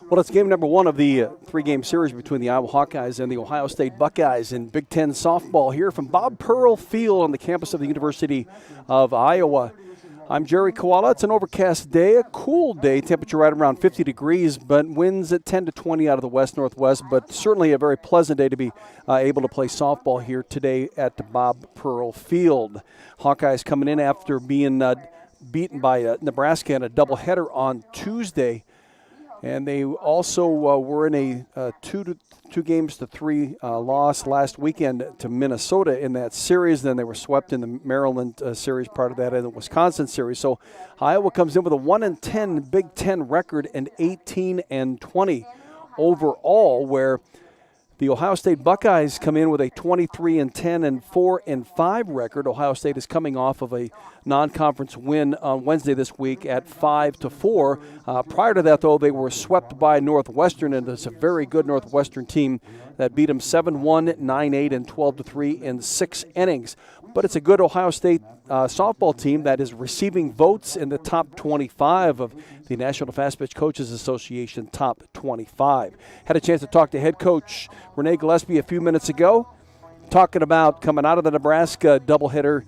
Well, it's game number one of the three-game series between the Iowa Hawkeyes and the Ohio State Buckeyes in Big Ten softball here from Bob Pearl Field on the campus of the University of Iowa. I'm Jerry Koala. It's an overcast day, a cool day, temperature right around 50 degrees, but winds at 10 to 20 out of the west-northwest, but certainly a very pleasant day to be able to play softball here today at the Bob Pearl Field. Hawkeyes coming in after being beaten by Nebraska in a doubleheader on Tuesday. And they also were in a 2-3 loss last weekend to Minnesota in that series. Then they were swept in the Maryland series, part of that, and the Wisconsin series. So Iowa comes in with a 1-10 Big Ten record and 18-20 overall, where the Ohio State Buckeyes come in with a 23-10 and 4-5 record. Ohio State is coming off of a non-conference win on Wednesday this week at 5-4. Prior to that, though, they were swept by Northwestern, and it's a very good Northwestern team that beat them 7-1, 9-8, and 12-3 in 6 innings. But it's a good Ohio State softball team that is receiving votes in the top 25 of the National Fast Pitch Coaches Association top 25. Had a chance to talk to head coach Renee Gillespie a few minutes ago, talking about coming out of the Nebraska doubleheader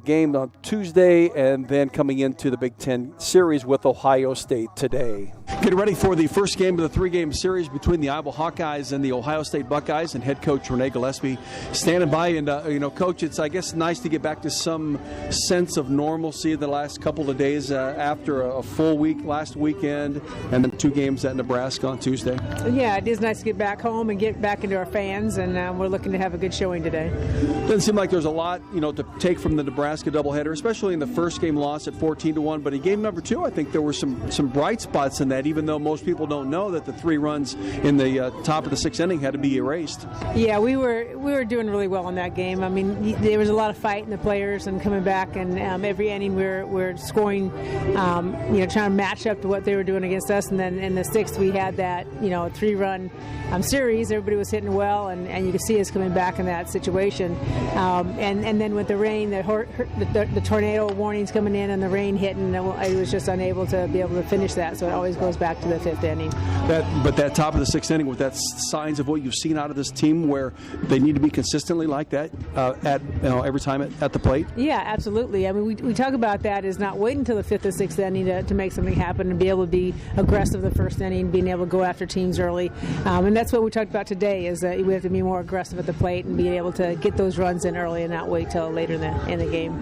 game on Tuesday and then coming into the Big Ten series with Ohio State today. Get ready for the first game of the three-game series between the Iowa Hawkeyes and the Ohio State Buckeyes, and head coach Renee Gillespie standing by. And, Coach, it's, I guess, nice to get back to some sense of normalcy the last couple of days after a full week last weekend and then 2 games at Nebraska on Tuesday. Yeah, it is nice to get back home and get back into our fans, and we're looking to have a good showing today. Doesn't seem like there's a lot, to take from the Nebraska doubleheader, especially in the first game loss at 14-1. But in game number 2, I think there were some bright spots in that, even though most people don't know that the 3 runs in the top of the 6th inning had to be erased. Yeah, we were doing really well in that game. I mean, there was a lot of fight in the players and coming back, and every inning we're scoring, trying to match up to what they were doing against us. And then in the 6th, we had that, 3-run series. Everybody was hitting well, and you could see us coming back in that situation. And then with the rain, the tornado warnings coming in and the rain hitting, I was just unable to be able to finish that. So it always goes back to the 5th inning. But that top of the 6th inning, with that signs of what you've seen out of this team, where they need to be consistently like that every time at the plate. Yeah, absolutely. I mean, we talk about that as not waiting until the 5th or 6th inning to make something happen and be able to be aggressive the first inning, being able to go after teams early, and that's what we talked about today. Is that we have to be more aggressive at the plate and being able to get those runs in early and not wait till later in the game.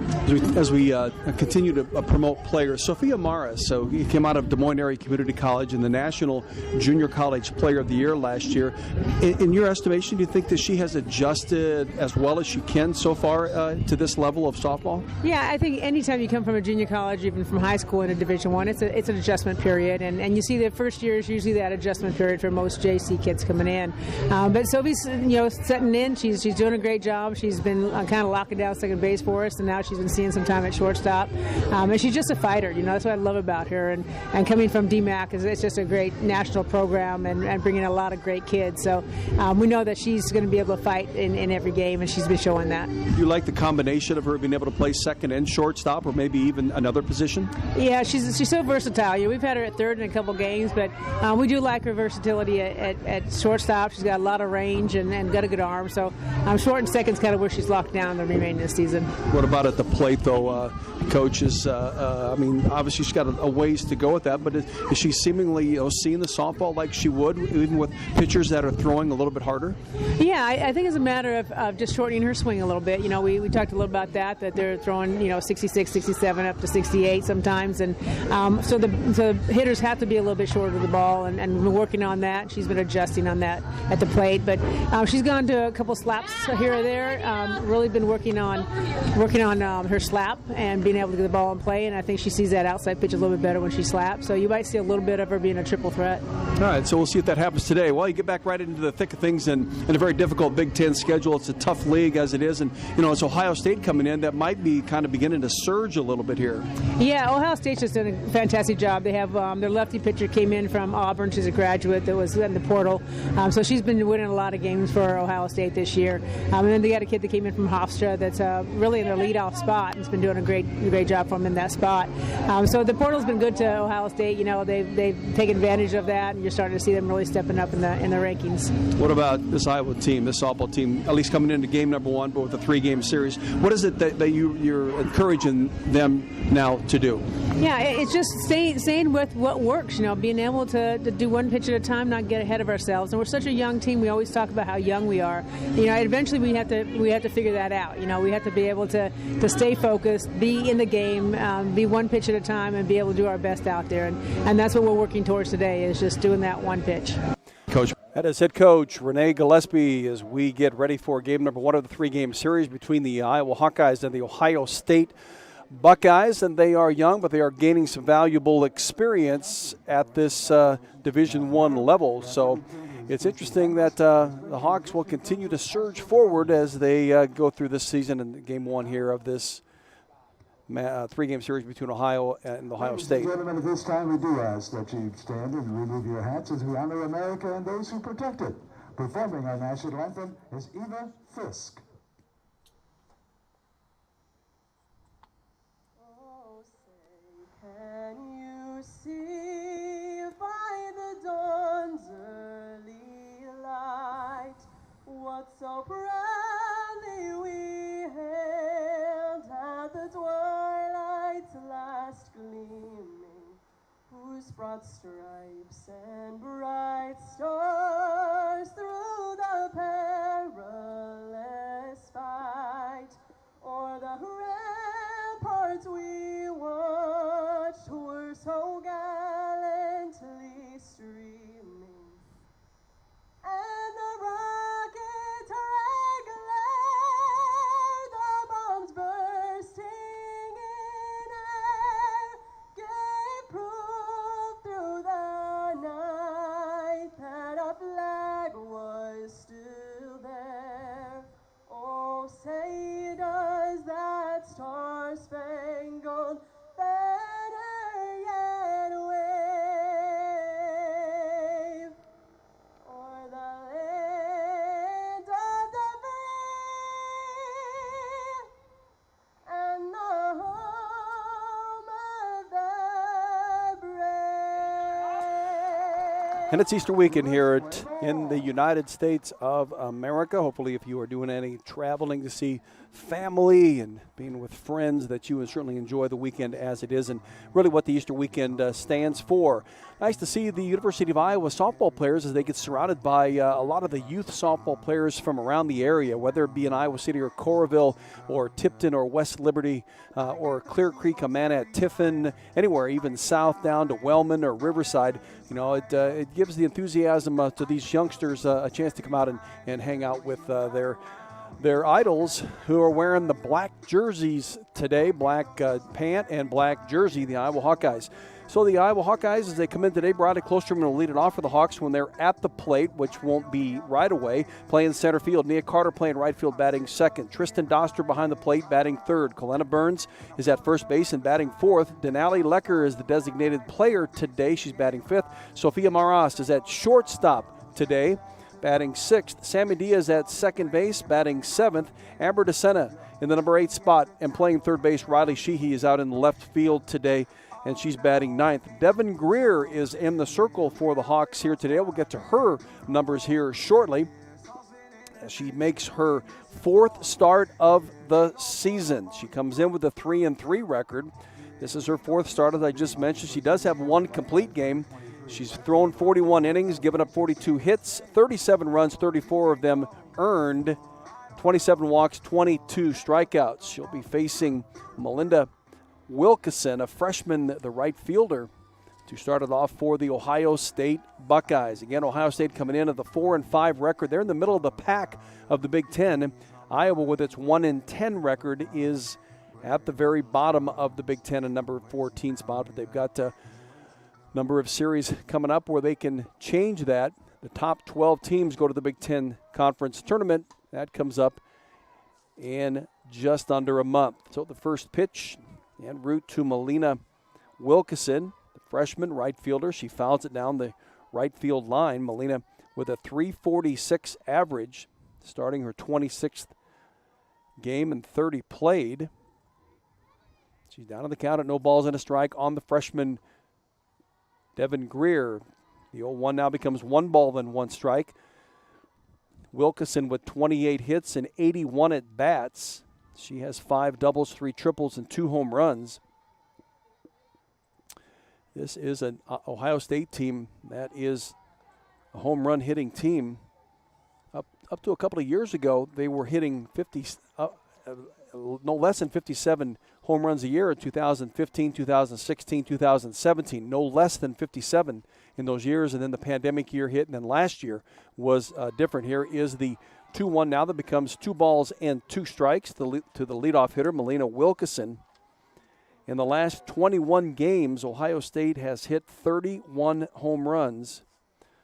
As we continue to promote players, Sophia Mara, so he came out of Des Moines Area Community College and the National Junior College Player of the Year last year. In your estimation, do you think that she has adjusted as well as she can so far to this level of softball? Yeah, I think anytime you come from a junior college, even from high school in a Division I, it's an adjustment period, and you see the first year is usually that adjustment period for most JC kids coming in. But Sophie's setting in. She's doing a great job. She's been kind of locking down second base for us, and now she's been seeing some time at shortstop. And she's just a fighter. That's what I love about her. And coming from DMAC, it's just a great national program and bringing a lot of great kids. So we know that she's going to be able to fight in every game, and she's been showing that. You like the combination of her being able to play second and shortstop, or maybe even another position? Yeah, she's so versatile. We've had her at third in a couple games, but we do like her versatility at shortstop. She's got a lot of range and got a good arm. So short and second's kind of where she's locked down the remainder of the season. What about at the plate, though, coaches? Obviously she's got a ways to go with that, but is she seemingly seeing the softball like she would, even with pitchers that are throwing a little bit harder? Yeah, I think it's a matter of just shortening her swing a little bit. We talked a little about that they're throwing 66, 67 up to 68 sometimes, and so the hitters have to be a little bit shorter of the ball, and we're working on that. She's been adjusting on that at the plate, but she's gone to a couple slaps here or there. Really been working on her slap and being able to get the ball in play, and I think she sees that outside pitch a little bit better when she slaps. So you might see a little little bit of her being a triple threat. All right, so we'll see if that happens today. Well, you get back right into the thick of things in a very difficult Big Ten schedule. It's a tough league as it is, and it's Ohio State coming in that might be kind of beginning to surge a little bit here. Yeah, Ohio State's just done a fantastic job. They have their lefty pitcher came in from Auburn. She's a graduate that was in the portal, so she's been winning a lot of games for Ohio State this year. And then they got a kid that came in from Hofstra that's really in their leadoff spot and has been doing a great job for them in that spot. So the portal's been good to Ohio State. They've taken advantage of that, and you're starting to see them really stepping up in the rankings. What about this Iowa team, this softball team, at least coming into game number 1, but with a 3-game series? What is it that you're encouraging them now to do? Yeah, it's just staying with what works. Being able to do one pitch at a time, not get ahead of ourselves. And we're such a young team. We always talk about how young we are. Eventually we have to figure that out. We have to be able to stay focused, be in the game, be one pitch at a time, and be able to do our best out there. And that's what we're working towards today, is just doing that one pitch. Coach. That is head coach Renee Gillespie as we get ready for game number 1 of the 3-game series between the Iowa Hawkeyes and the Ohio State Buckeyes. And they are young, but they are gaining some valuable experience at this Division I level. So it's interesting that the Hawks will continue to surge forward as they go through this season in game 1 here of this 3-game series between Ohio and Ohio State. Ladies and gentlemen, at this time we do ask that you stand and remove your hats as we honor America and those who protect it. Performing our national anthem is Eva Fisk. Oh, say, can you see by the dawn's early light what so proudly we hailed at the twilight's last gleaming, whose broad stripes and bright stars through the perilous fight o'er the ramparts we watched were so gallantly streaming, and the rocket's red glare, the bombs bursting in air, gave proof through the night that our flag was still there. Oh, say does that star-spangled banner yet wave o'er the land of the free and the home of the brave? And it's Easter weekend here in the United States of America. Hopefully, if you are doing any traveling to see family and being with friends, that you would certainly enjoy the weekend as it is, and really what the Easter weekend stands for. Nice to see the University of Iowa softball players as they get surrounded by a lot of the youth softball players from around the area, whether it be in Iowa City or Coralville or Tipton or West Liberty or Clear Creek, Amana, Tiffin, anywhere, even south down to Wellman or Riverside. It gives the enthusiasm to these youngsters a chance to come out and hang out with their idols, who are wearing the black jerseys today, black pant and black jersey, the Iowa Hawkeyes. So the Iowa Hawkeyes, as they come in today, Bradley Klosterman will lead it off for the Hawks when they're at the plate, which won't be right away. Playing center field, Nia Carter playing right field, batting second. Tristan Doster behind the plate, batting third. Kalena Burns is at first base and batting fourth. Denali Lecker is the designated player today. She's batting fifth. Sophia Maras is at shortstop today, batting sixth. Sammy Diaz at second base, batting seventh. Amber DeSena in the number 8 spot and playing third base. Riley Sheehy is out in left field today, and she's batting ninth. Devin Greer is in the circle for the Hawks here today. We'll get to her numbers here shortly, as she makes her 4th start of the season. She comes in with a 3-3 record. This is her 4th start, as I just mentioned. She does have 1 complete game. She's thrown 41 innings, given up 42 hits, 37 runs, 34 of them earned, 27 walks, 22 strikeouts. She'll be facing Melinda Wilkeson, a freshman, the right fielder, to start it off for the Ohio State Buckeyes. Again, Ohio State coming in at the 4-5 record. They're in the middle of the pack of the Big Ten. Iowa, with its 1-10 record, is at the very bottom of the Big Ten, a number 14 spot. But they've got Number of series coming up where they can change that. The top 12 teams go to the Big Ten Conference Tournament. That comes up in just under a month. So the first pitch en route to Melina Wilkeson, the freshman right fielder. She fouls it down the right field line. Melina with a .346 average, starting her 26th game and 30 played. She's down on the count at no balls and a strike on the freshman Devin Greer. The 0-1 now becomes 1 ball and 1 strike. Wilkeson with 28 hits and 81 at bats. She has 5 doubles, 3 triples, and 2 home runs. This is an Ohio State team that is a home run hitting team. Up to a couple of years ago, they were hitting no less than 57 home runs a year in 2015, 2016, 2017. No less than 57 in those years, and then the pandemic year hit, and then last year was different. Here is the 2-1 now that becomes 2 balls and 2 strikes to the leadoff hitter, Melina Wilkeson. In the last 21 games, Ohio State has hit 31 home runs,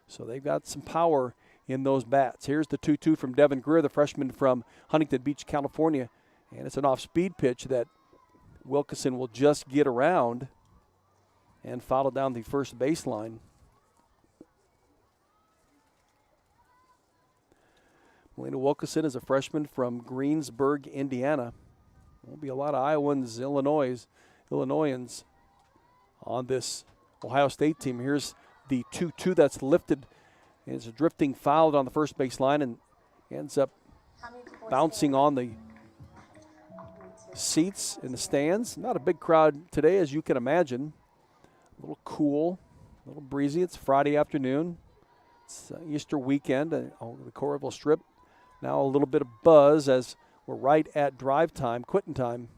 so they've got some power in those bats. Here's the 2-2 from Devin Greer, the freshman from Huntington Beach, California, and it's an off-speed pitch that Wilkeson will just get around and foul it down the first baseline. Melina Wilkeson is a freshman from Greensburg, Indiana. Won't be a lot of Iowans, Illinoisans on this Ohio State team. Here's the 2-2 that's lifted. It's a drifting foul on the first baseline and ends up bouncing on the seats in the stands. Not a big crowd today, as you can imagine. A little cool, a little breezy. It's Friday afternoon. It's Easter weekend. The Coralville Strip. Now a little bit of buzz as we're right at drive time, quitting time.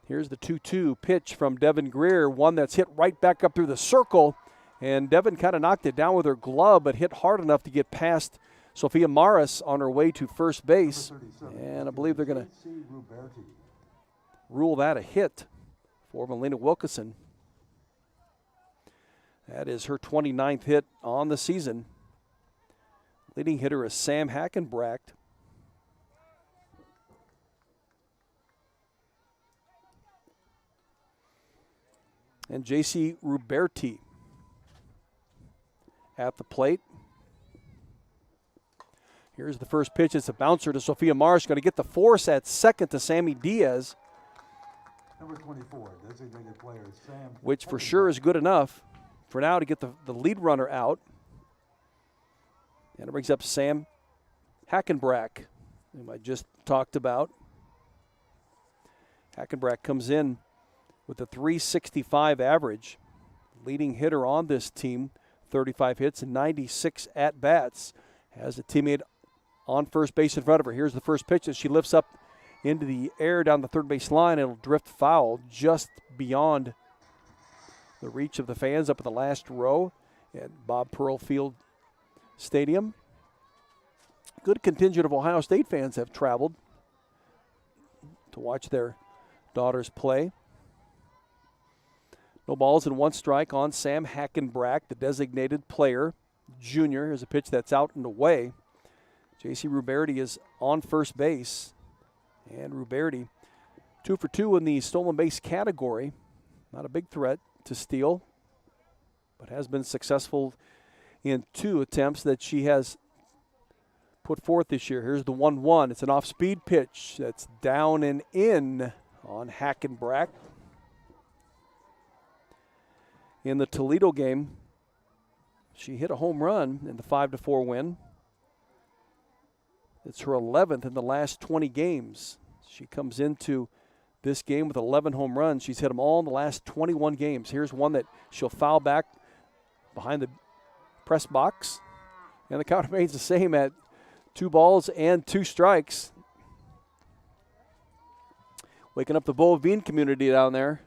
Here's the 2-2 pitch from Devin Greer, one that's hit right back up through the circle. And Devin kind of knocked it down with her glove, but hit hard enough to get past Sophia Morris on her way to first base. And I believe they're going to rule that a hit for Melina Wilkeson. That is her 29th hit on the season. Leading hitter is Sam Hackenbracht. And J.C. Ruberti at the plate. Here's the first pitch. It's a bouncer to Sophia Morris. Going to get the force at second to Sammy Diaz. Number 24, designated player Sam. Which for sure is good enough for now to get the lead runner out. And it brings up Sam Hackenbracht, whom I just talked about. Hackenbracht comes in with a .365 average. Leading hitter on this team, 35 hits and 96 at-bats. Has a teammate on first base in front of her. Here's the first pitch as she lifts up into the air down the third base line. It'll drift foul just beyond the reach of the fans up in the last row at Bob Pearl Field Stadium. Good contingent of Ohio State fans have traveled to watch their daughters play. No balls and 1 strike on Sam Hackenbracht, the designated player, junior. Here's a pitch that's out and away. J.C. Ruberti is on first base. And Ruberti, 2 for 2 in the stolen base category. Not a big threat to steal, but has been successful in 2 attempts that she has put forth this year. Here's the 1-1. It's an off-speed pitch that's down and in on Hackenbracht. In the Toledo game, she hit a home run in the 5-4 win. It's her 11th in the last 20 games. She comes into this game with 11 home runs. She's hit them all in the last 21 games. Here's one that she'll foul back behind the press box. And the count remains the same at 2 balls and 2 strikes. Waking up the Bull Bean community down there.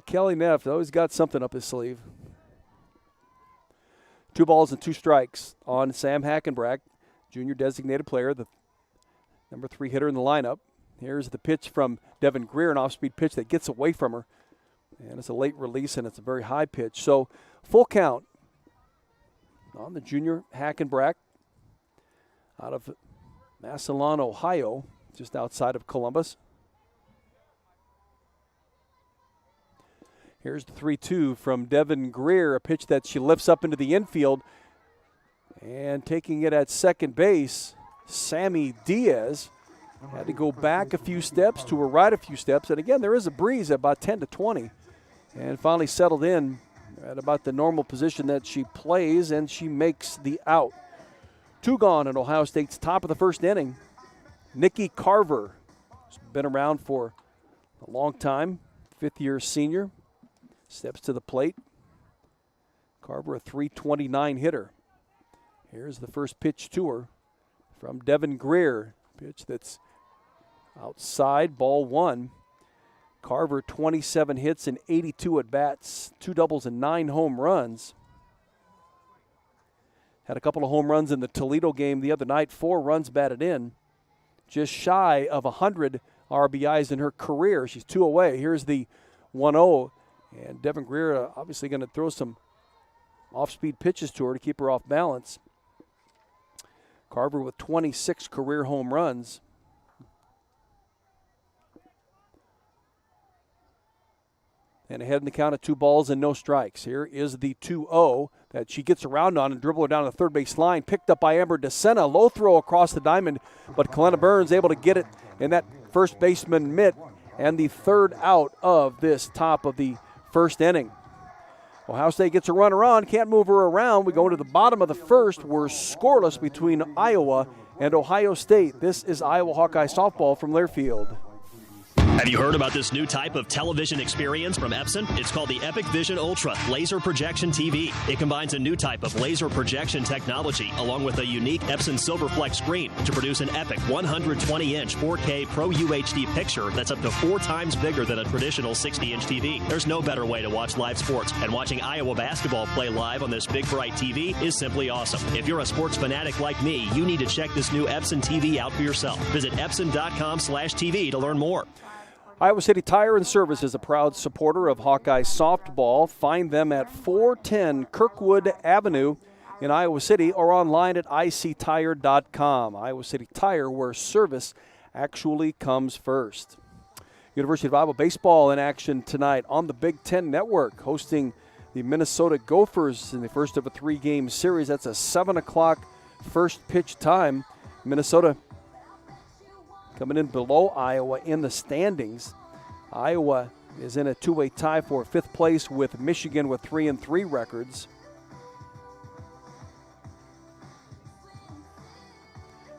Kelly Neff always got something up his sleeve. 2 balls and 2 strikes on Sam Hackenbracht, junior designated player, the number 3 hitter in the lineup. Here's the pitch from Devin Greer, an off-speed pitch that gets away from her. And it's a late release, and it's a very high pitch. So full count on the junior Hackenbrack out of Massillon, Ohio, just outside of Columbus. Here's the 3-2 from Devin Greer, a pitch that she lifts up into the infield. And taking it at second base, Sammy Diaz had to go back a few steps to her right a few steps. And again, there is a breeze at about 10 to 20. And finally settled in at about the normal position that she plays, and she makes the out. 2 gone in Ohio State's top of the first inning. Nikki Carver has been around for a long time, 5th-year senior. Steps to the plate. Carver, a .329 hitter. Here's the first pitch to her from Devin Greer. Pitch that's outside, ball 1. Carver, 27 hits and 82 at-bats, 2 doubles and 9 home runs. Had a couple of home runs in the Toledo game the other night, 4 runs batted in. Just shy of 100 RBIs in her career. She's 2 away. Here's the 1-0. And Devin Greer obviously going to throw some off-speed pitches to her to keep her off balance. Carver with 26 career home runs. And ahead in the count of 2 balls and no strikes. Here is the 2-0 that she gets around on and dribble her down the third base line. Picked up by Amber DeSena. Low throw across the diamond, but Kalena Burns able to get it in that first baseman mitt. And the 3rd out of this top of the first inning. Ohio State gets a runner on, can't move her around. We go into the bottom of the first. We're scoreless between Iowa and Ohio State. This is Iowa Hawkeye softball from Learfield. Have you heard about this new type of television experience from Epson? It's called the Epic Vision Ultra Laser Projection TV. It combines a new type of laser projection technology along with a unique Epson Silverflex screen to produce an epic 120-inch 4K Pro UHD picture that's up to 4 times bigger than a traditional 60-inch TV. There's no better way to watch live sports, and watching Iowa basketball play live on this big, bright TV is simply awesome. If you're a sports fanatic like me, you need to check this new Epson TV out for yourself. Visit Epson.com/TV to learn more. Iowa City Tire and Service is a proud supporter of Hawkeye softball. Find them at 410 Kirkwood Avenue in Iowa City or online at ictire.com. Iowa City Tire, where service actually comes first. University of Iowa baseball in action tonight on the Big Ten Network, hosting the Minnesota Gophers in the first of a 3-game series. That's a 7 o'clock first pitch time. Minnesota coming in below Iowa in the standings. Iowa is in a 2-way tie for 5th place with Michigan with 3-3 records.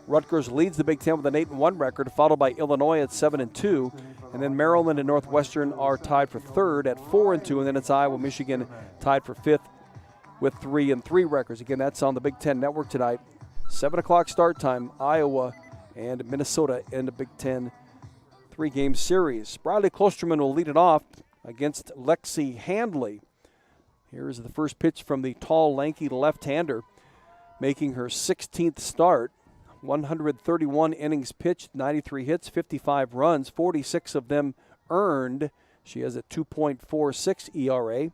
Rutgers leads the Big Ten with an 8-1 record, followed by Illinois at 7-2. And then Maryland and Northwestern are tied for 3rd at 4-2. And then it's Iowa, Michigan tied for 5th with 3-3 records. Again, that's on the Big Ten Network tonight. 7 o'clock start time, Iowa and Minnesota in the Big Ten 3-game series. Bradley Klosterman will lead it off against Lexi Handley. Here's the first pitch from the tall, lanky left-hander, making her 16th start. 131 innings pitched, 93 hits, 55 runs, 46 of them earned. She has a 2.46 ERA,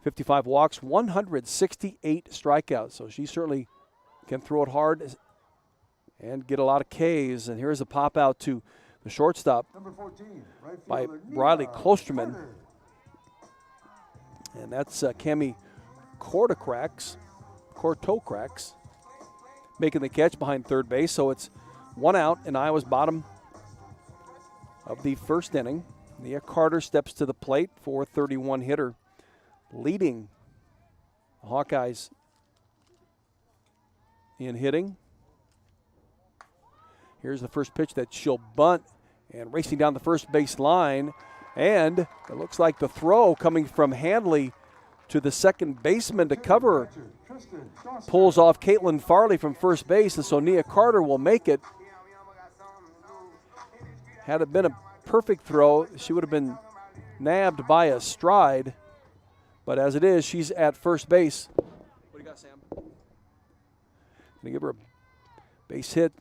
55 walks, 168 strikeouts. So she certainly can throw it hard and get a lot of Ks. And here's a pop out to the shortstop by Bradley Klosterman. And that's Cami Kortokrax making the catch behind third base. So it's 1 out in Iowa's bottom of the first inning. Nia Carter steps to the plate, .431 hitter, leading the Hawkeyes in hitting. Here's the first pitch that she'll bunt, and racing down the first base line. And it looks like the throw coming from Handley to the second baseman to cover pulls off Caitlin Farley from first base, and so Nia Carter will make it. Had it been a perfect throw, she would have been nabbed by a stride. But as it is, she's at first base. What do you got, Sam? Gonna give her a base hit.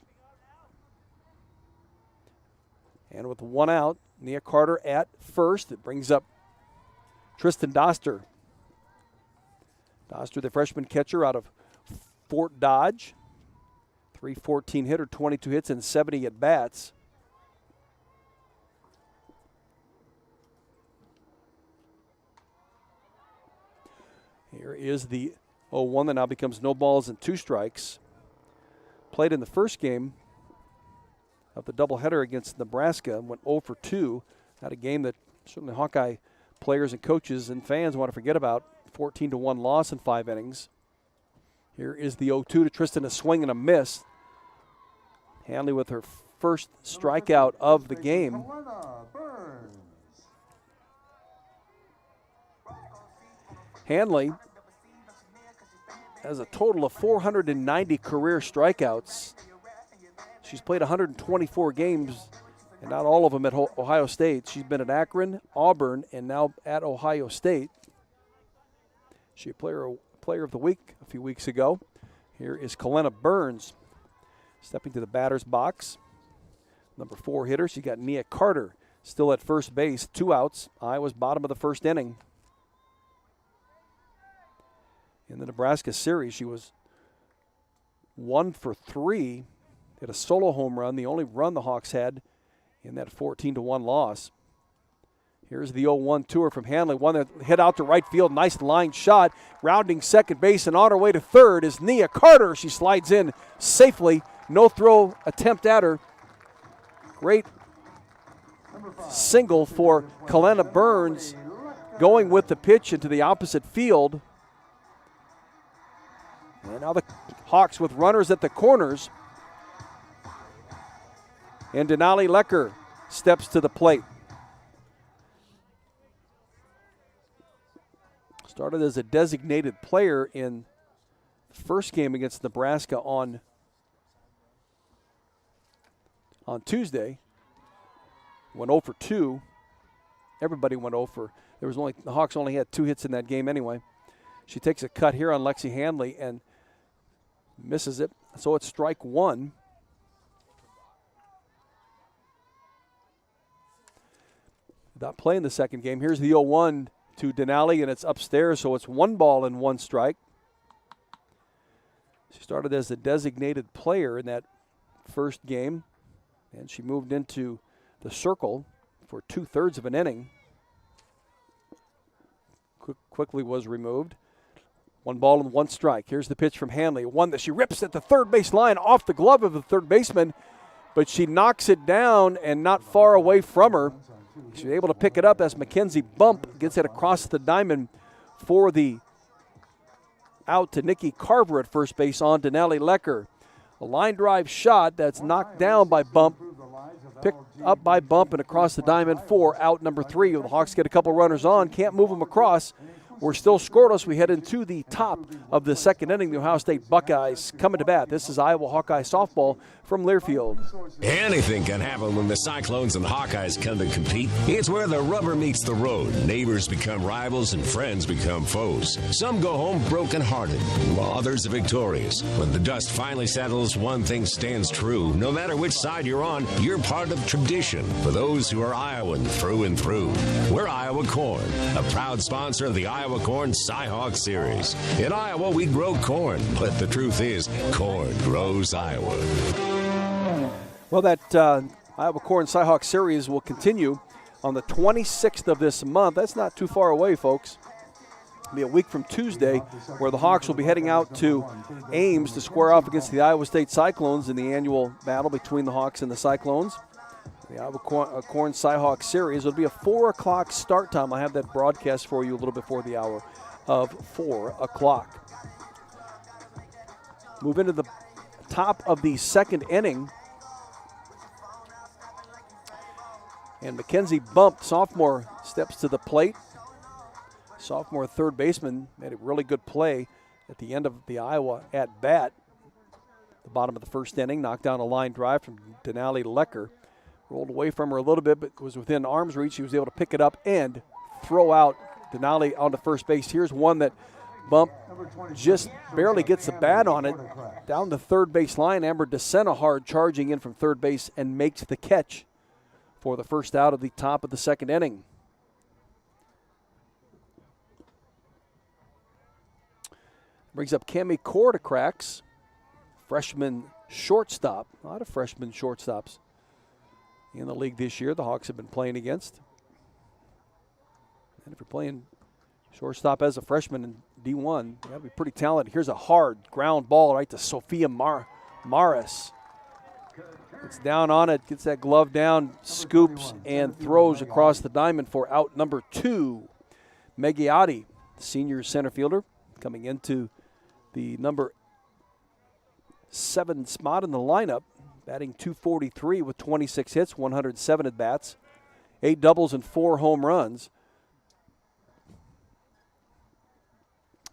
And with one out, Nia Carter at first. It brings up Tristan Doster. Doster, the freshman catcher out of Fort Dodge. 314 hitter, 22 hits, and 70 at bats. Here is the 0-1 that now becomes no balls and 2 strikes. Played in the first game of the doubleheader against Nebraska, went 0 for 2. Had a game that certainly Hawkeye players and coaches and fans want to forget about. 14-1 loss in 5 innings. Here is the 0-2 to Tristan, a swing and a miss. Hanley with her first strikeout of the game. Hanley has a total of 490 career strikeouts. She's played 124 games, and not all of them at Ohio State. She's been at Akron, Auburn, and now at Ohio State. She was player of the week a few weeks ago. Here is Kalena Burns stepping to the batter's box. Number 4 hitter. She got Nia Carter still at first base. 2 outs. Iowa's bottom of the first inning. In the Nebraska series, she was 1 for 3. Hit a solo home run, the only run the Hawks had in that 14-1 loss. Here's the 0-1 to her from Hanley. One that hit out to right field. Nice line shot. Rounding second base and on her way to third is Nia Carter. She slides in safely. No throw attempt at her. Great single for Kalena Burns going with the pitch into the opposite field. And now the Hawks with runners at the corners. And Denali Lecker steps to the plate. Started as a designated player in the first game against Nebraska on Tuesday. Went 0 for 2. Everybody went 0 for. The Hawks only had 2 hits in that game anyway. She takes a cut here on Lexi Hanley and misses it. So it's strike 1. Not playing the second game. Here's the 0-1 to Denali, and it's upstairs, so it's 1 ball and 1 strike. She started as a designated player in that first game, and she moved into the circle for 2/3 of an inning. Quickly was removed. 1 ball and 1 strike. Here's the pitch from Hanley, one that she rips at the third base line off the glove of the third baseman, but she knocks it down and not far away from her. She's able to pick it up as Mackenzie Bump gets it across the diamond for the out to Nikki Carver at first base on Denali Lecker. A line drive shot that's knocked down by Bump, picked up by Bump and across the diamond for out number 3. The Hawks get a couple runners on, can't move them across. We're still scoreless. We head into the top of the second inning. The Ohio State Buckeyes coming to bat. This is Iowa Hawkeye softball from Learfield. Anything can happen when the Cyclones and Hawkeyes come to compete. It's where the rubber meets the road. Neighbors become rivals and friends become foes. Some go home brokenhearted, while others are victorious. When the dust finally settles, one thing stands true. No matter which side you're on, you're part of tradition. For those who are Iowan through and through, we're Iowa Corn, a proud sponsor of the Iowa Corn Cy-Hawk Series. In Iowa, we grow corn, but the truth is, corn grows Iowa. Well, that Iowa Corn Cy-Hawk Series will continue on the 26th of this month. That's not too far away, folks. It'll be a week from Tuesday where the Hawks will be heading out to Ames to square off against the Iowa State Cyclones in the annual battle between the Hawks and the Cyclones. The Iowa Corn Cy-Hawk Series will be a 4 o'clock start time. I have that broadcast for you a little before the hour of 4 o'clock. Move into the top of the second inning. And Mackenzie Bump, sophomore, steps to the plate. Sophomore third baseman made a really good play at the end of the Iowa at-bat. The bottom of the first inning, knocked down a line drive from Denali Lecker. Rolled away from her a little bit, but was within arm's reach. She was able to pick it up and throw out Denali onto first base. Here's one that Bump just barely gets the bat on it. Down the third base line, Amber DeSena hard charging in from third base and makes the catch for the first out of the top of the second inning. Brings up Cammie Core to cracks. Freshman shortstop. A lot of freshman shortstops in the league this year the Hawks have been playing against. And if you're playing shortstop as a freshman in D1, you got to be pretty talented. Here's a hard ground ball right to Sophia Maris. It's down on it, gets that glove down, scoops, and throws across the diamond for out number 2. Meggiati, senior center fielder, coming into the number 7 spot in the lineup, batting .243 with 26 hits, 107 at bats, 8 doubles and 4 home runs.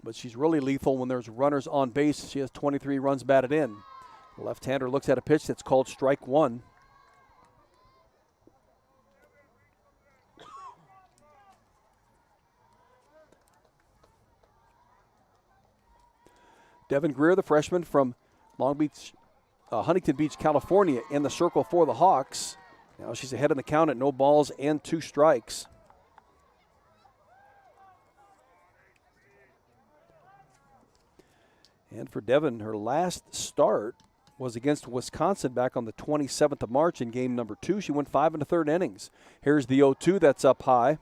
But she's really lethal when there's runners on base. She has 23 runs batted in. The left-hander looks at a pitch that's called strike 1. Devin Greer, the freshman from Huntington Beach, California, in the circle for the Hawks. Now she's ahead in the count at no balls and 2 strikes. And for Devin, her last start was against Wisconsin back on the 27th of March in game number 2. She went 5 1/3 innings. Here's the 0-2 that's up high.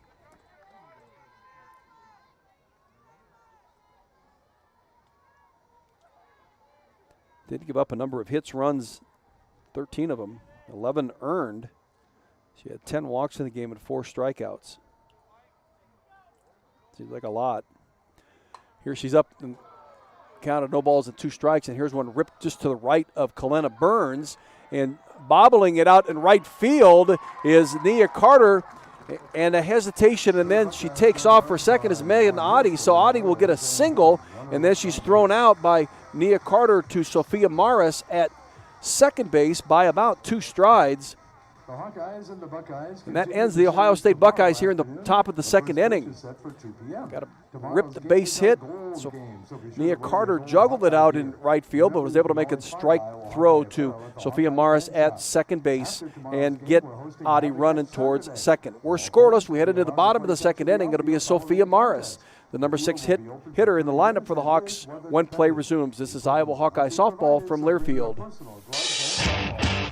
Did give up a number of hits, runs, 13 of them, 11 earned. She had 10 walks in the game and 4 strikeouts. Seems like a lot. Here she's up and counted no balls and 2 strikes, and here's one ripped just to the right of Kalena Burns, and bobbling it out in right field is Nia Carter, and a hesitation, and then she takes off for second is Megan Oddie, so Oddie will get a single, and then she's thrown out by Nia Carter to Sophia Maris at second base by about 2 strides. The Hawkeyes and the Buckeyes. And that ends the Ohio State Buckeyes here in the top of the second inning. Got a rip the base hit. So Nia Carter juggled it out in right field, but was able to make a strike throw to Sophia Maris at second base and get Oddie running towards second. We're scoreless. We head into the bottom of the second inning. It'll be a Sophia Maris, the number 6 hitter in the lineup for the Hawks when play resumes. This is Iowa Hawkeye softball from Learfield.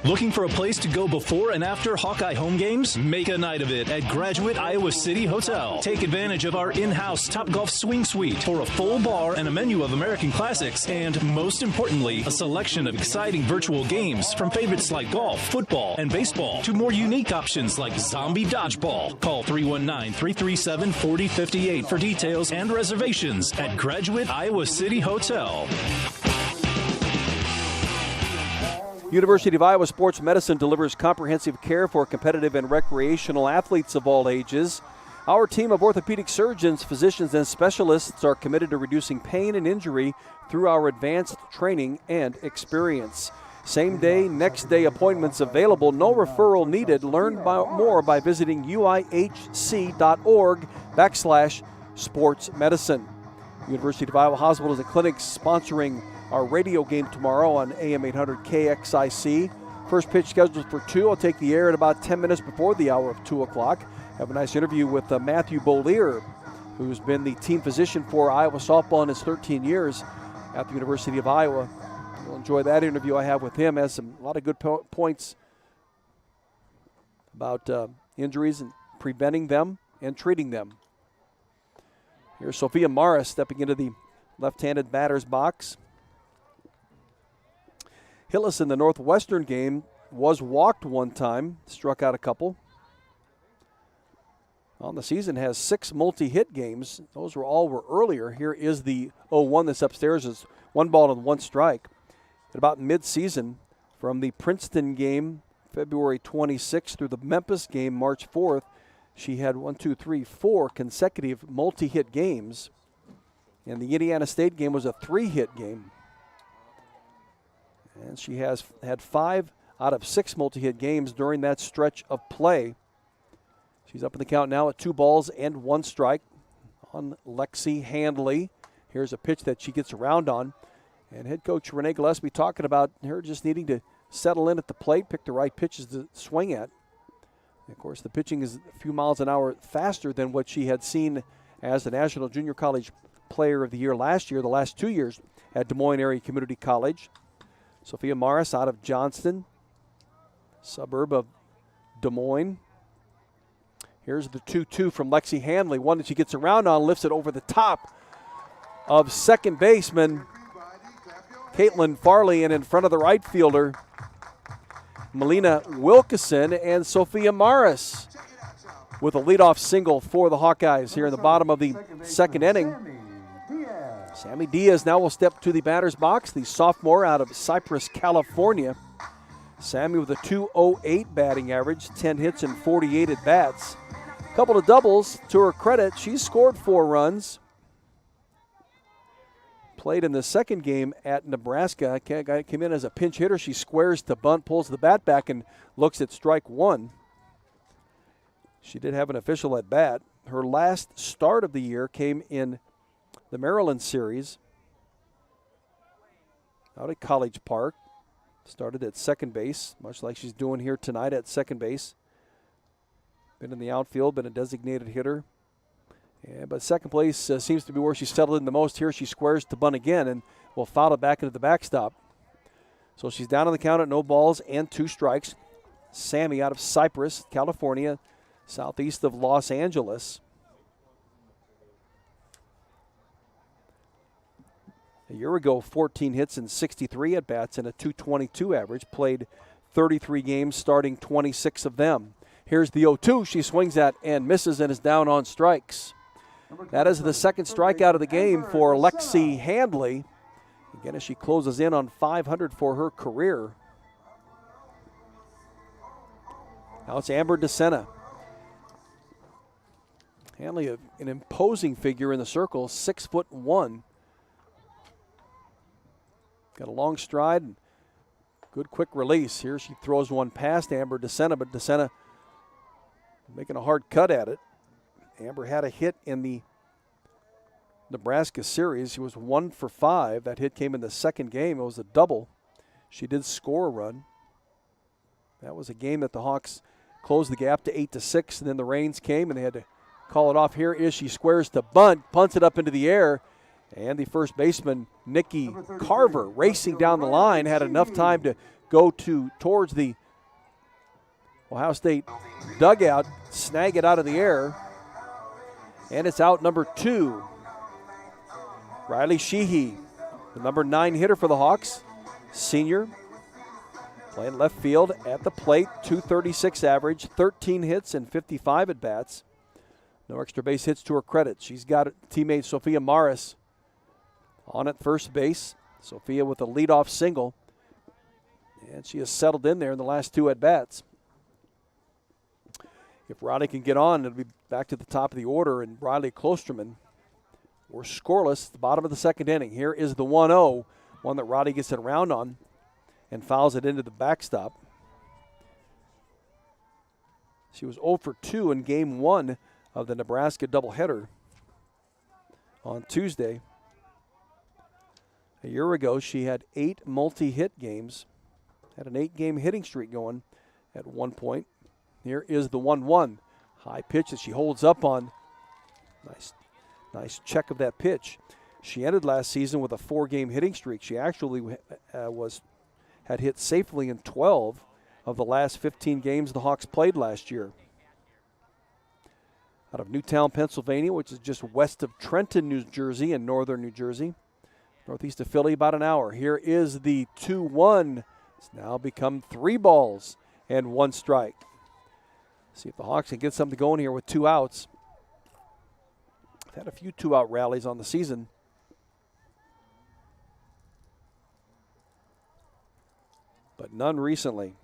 Looking for a place to go before and after Hawkeye home games? Make a night of it at Graduate Iowa City Hotel. Take advantage of our in-house Topgolf Swing Suite for a full bar and a menu of American classics, and most importantly, a selection of exciting virtual games from favorites like golf, football, and baseball to more unique options like zombie dodgeball. Call 319-337-4058 for details and reservations at Graduate Iowa City Hotel. University of Iowa Sports Medicine delivers comprehensive care for competitive and recreational athletes of all ages. Our team of orthopedic surgeons, physicians, and specialists are committed to reducing pain and injury through our advanced training and experience. Same day, next day appointments available, no referral needed. Learn more by visiting uihc.org/sportsmedicine. University of Iowa Hospitals and Clinics sponsoring our radio game tomorrow on AM 800 KXIC. First pitch scheduled for 2. I'll take the air at about 10 minutes before the hour of 2 o'clock. Have a nice interview with Matthew Beaulier, who's been the team physician for Iowa softball in his 13 years at the University of Iowa. You'll enjoy that interview I have with him. Has a lot of good points about injuries and preventing them and treating them. Here's Sophia Maris stepping into the left-handed batter's box. Hillis in the Northwestern game was walked one time, struck out a couple. On the season has 6 multi-hit games. Those were earlier. Here is the 0-1 that's upstairs. Is 1 ball and 1 strike. At about mid-season, from the Princeton game, February 26th, through the Memphis game, March 4th, she had 4 consecutive multi-hit games. And the Indiana State game was a 3-hit game. And she has had 5 out of 6 multi-hit games during that stretch of play. She's up in the count now at 2 balls and 1 strike on Lexi Handley. Here's a pitch that she gets around on. And head coach Renee Gillespie talking about her just needing to settle in at the plate, pick the right pitches to swing at. Of course, the pitching is a few miles an hour faster than what she had seen as the National Junior College Player of the Year last year, the last 2 years at Des Moines Area Community College. Sophia Morris out of Johnston, suburb of Des Moines. Here's the 2-2 from Lexi Hanley, one that she gets around on, lifts it over the top of second baseman Caitlin Farley, and in front of the right fielder Melina Wilkeson, and Sophia Morris with a leadoff single for the Hawkeyes here in the bottom of the second inning. Sammy Diaz now will step to the batter's box, the sophomore out of Cypress, California. Sammy with a .208 batting average, 10 hits and 48 at bats. A couple of doubles to her credit. She's scored 4 runs. Played in the second game at Nebraska. Came in as a pinch hitter. She squares to bunt, pulls the bat back, and looks at strike one. She did have an official at bat. Her last start of the year came in the Maryland series out at College Park. Started at second base, much like she's doing here tonight at second base. Been in the outfield, been a designated hitter. Yeah, but second place seems to be where she's settled in the most. Here she squares to bunt again and will foul it back into the backstop. So she's down on the count at no balls and 2 strikes. Sammy out of Cypress, California, southeast of Los Angeles. A year ago, 14 hits and 63 at-bats and a .222 average. Played 33 games, starting 26 of them. Here's the 0-2. She swings at and misses and is down on strikes. That is the second strikeout of the game for Lexi Handley. Again, as she closes in on 500 for her career. Now it's Amber DeSena. Handley, an imposing figure in the circle, 6'1". Got a long stride and good quick release. Here she throws one past Amber DeSena, but DeSena making a hard cut at it. Amber had a hit in the Nebraska series. She was 1 for 5. That hit came in the second game. It was a double. She did score a run. That was a game that the Hawks closed the gap to 8-6, and then the rains came and they had to call it off. Here is she squares to bunt, punts it up into the air, and the first baseman, Nikki Carver, racing down the line, had enough time to go towards the Ohio State dugout, snag it out of the air, and it's out number 2. Riley Sheehy, the number 9 hitter for the Hawks, senior, playing left field at the plate, .236 average, 13 hits and 55 at-bats. No extra base hits to her credit. She's got teammate Sophia Morris on at first base. Sophia with a leadoff single, and she has settled in there in the last 2 at-bats. If Riley can get on, it'll be back to the top of the order, and Riley Klosterman were scoreless at the bottom of the second inning. Here is the 1-0, one that Riley gets it around on and fouls it into the backstop. She was 0 for 2 in game 1 of the Nebraska doubleheader on Tuesday. A year ago, she had 8 multi-hit games, had an 8-game hitting streak going at one point. Here is the 1-1. High pitch that she holds up on. Nice check of that pitch. She ended last season with a 4-game hitting streak. She actually had hit safely in 12 of the last 15 games the Hawks played last year. Out of Newtown, Pennsylvania, which is just west of Trenton, New Jersey, and northern New Jersey. Northeast of Philly, about an hour. Here is the 2-1. It's now become 3 balls and 1 strike. See if the Hawks can get something going here with 2 outs. They've had a few 2-out rallies on the season. But none recently.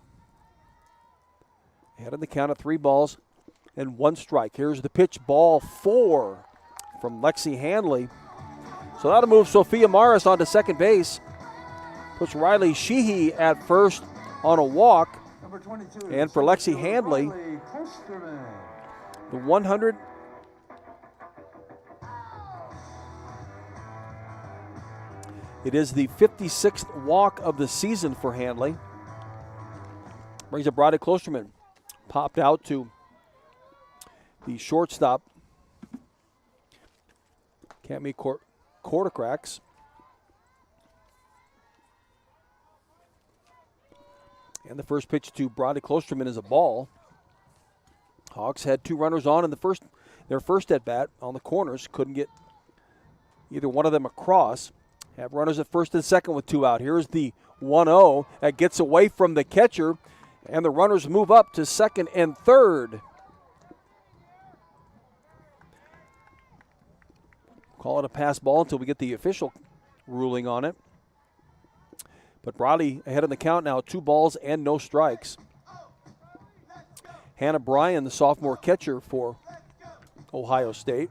Ahead of the count of 3 balls and 1 strike. Here's the pitch, ball 4 from Lexi Handley. So that'll move Sophia Morris onto second base. Puts Riley Sheehy at first on a walk. And for Lexi Handley, the 100. It is the 56th walk of the season for Handley. Brings up Riley Klosterman. Popped out to the shortstop, Cami quarter cracks. And the first pitch to Brodie Klosterman is a ball. Hawks had 2 runners on in their first at bat on the corners. Couldn't get either one of them across. Have runners at first and second with 2 out. Here's the 1-0 that gets away from the catcher, and the runners move up to second and third. Call it a pass ball until we get the official ruling on it. But Brodie ahead in the count now, 2 balls and no strikes. Hannah Bryan, the sophomore catcher for Ohio State,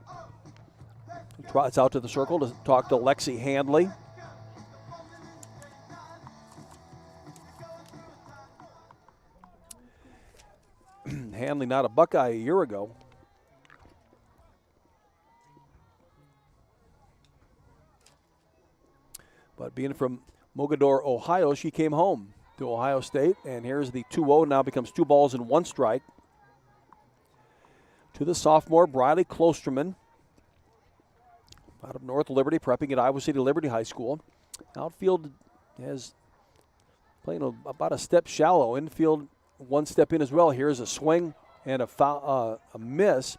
trots out to the circle to talk to Lexi Handley. Handley not a Buckeye a year ago. But being from Mogadore, Ohio, she came home to Ohio State. And here's the 2-0, now becomes 2 balls and 1 strike. To the sophomore, Briley Klosterman, out of North Liberty, prepping at Iowa City Liberty High School. Outfield has playing about a step shallow. Infield 1 step in as well. Here's a swing and a foul, a miss.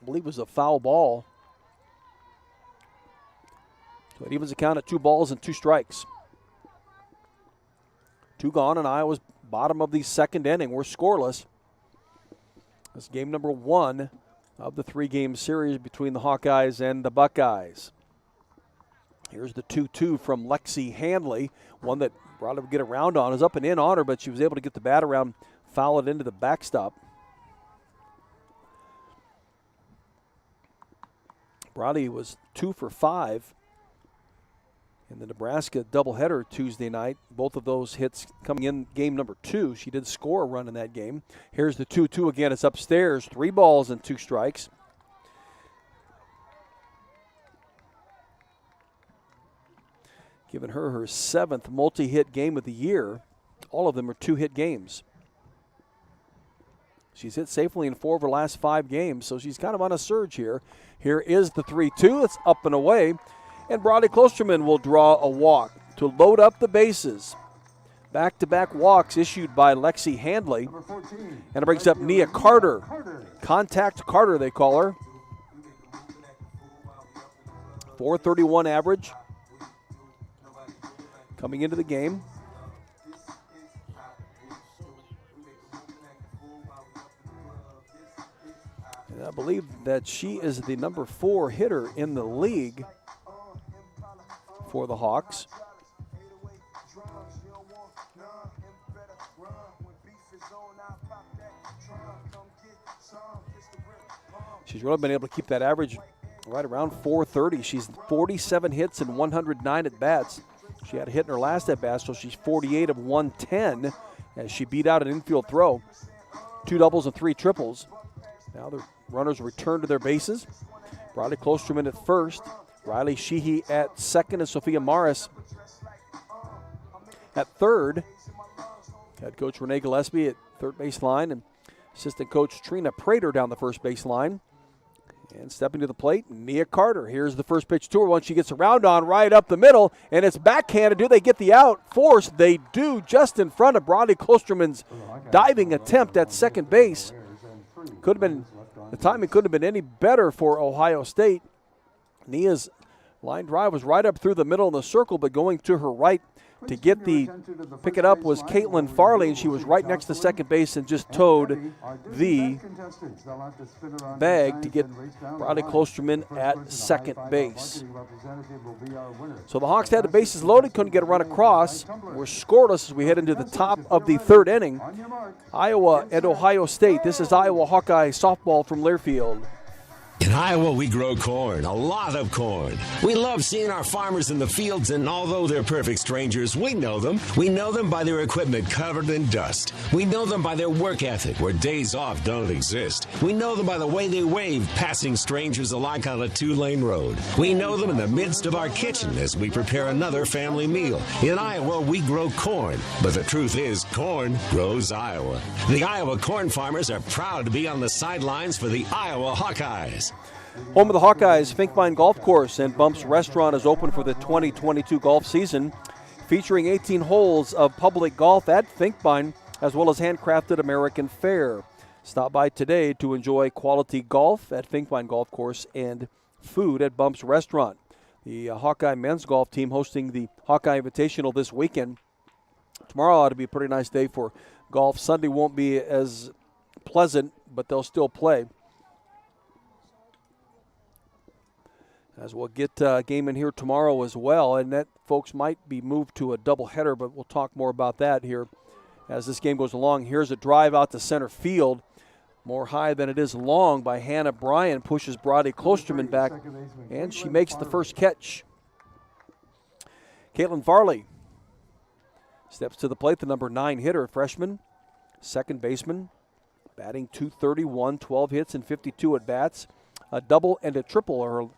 I believe it was a foul ball. So it evens the count at 2 balls and 2 strikes. 2 gone, and Iowa's bottom of the second inning. We're scoreless. This is game number 1 of the 3-game series between the Hawkeyes and the Buckeyes. Here's the 2-2 from Lexi Handley. One that Brodie would get around on. Is up and in on her, but she was able to get the bat around, foul it into the backstop. Brodie was 2 for 5 in the Nebraska doubleheader Tuesday night. Both of those hits coming in game number 2. She did score a run in that game. Here's the 2-2 again. It's upstairs. 3 balls and 2 strikes. Giving her 7th multi-hit game of the year. All of them are 2-hit games. She's hit safely in 4 of her last 5 games, so she's kind of on a surge here. Here is the 3-2. It's up and away. And Brodie Klosterman will draw a walk to load up the bases. Back-to-back walks issued by Lexi Handley. And it brings up Nia Carter. Contact Carter, they call her. .431 average coming into the game. And I believe that she is the number 4 hitter in the league for the Hawks. She's really been able to keep that average right around .430. She's 47 hits and 109 at bats. She had a hit in her last at bat, so she's 48 of 110 as she beat out an infield throw. 2 doubles and 3 triples. Now the runners return to their bases. Brodie Klosterman at first. Riley Sheehy at second and Sophia Morris at third. Head coach Renee Gillespie at third base line and assistant coach Trina Prater down the first base line. And stepping to the plate, Nia Carter. Here's the first pitch to her. Once she gets around on right up the middle, and it's backhanded. Do they get the out? Force. They do, just in front of Brodie Klosterman's diving attempt at second base. Could have been, the timing couldn't have been any better for Ohio State. Nia's line drive was right up through the middle of the circle, but going to her right to pick it up was Caitlin Farley, and she was right next to second base and just towed the bag to get Brodie Klosterman at second base. So the Hawks had the bases loaded, couldn't get a run across. We're scoreless as we head into the top of the third inning. Iowa and Ohio State. This is Iowa Hawkeye softball from Learfield. In Iowa, we grow corn, a lot of corn. We love seeing our farmers in the fields, and although they're perfect strangers, we know them. We know them by their equipment covered in dust. We know them by their work ethic, where days off don't exist. We know them by the way they wave, passing strangers alike on a 2-lane road. We know them in the midst of our kitchen as we prepare another family meal. In Iowa, we grow corn, but the truth is, corn grows Iowa. The Iowa corn farmers are proud to be on the sidelines for the Iowa Hawkeyes. Home of the Hawkeyes, Finkbine Golf Course and Bumps Restaurant is open for the 2022 golf season, featuring 18 holes of public golf at Finkbine, as well as handcrafted American fare. Stop by today to enjoy quality golf at Finkbine Golf Course and food at Bumps Restaurant. The Hawkeye men's golf team hosting the Hawkeye Invitational this weekend. Tomorrow ought to be a pretty nice day for golf. Sunday won't be as pleasant, but they'll still play. As we'll get a game in here tomorrow as well, and that, folks, might be moved to a doubleheader, but we'll talk more about that here as this game goes along. Here's a drive out to center field. More high than it is long by Hannah Bryan. Pushes Brody Klosterman back, and she makes the first catch. Caitlin Farley steps to the plate, the number 9 hitter, freshman, second baseman, batting .231, 12 hits and 52 at-bats. A double and a triple are her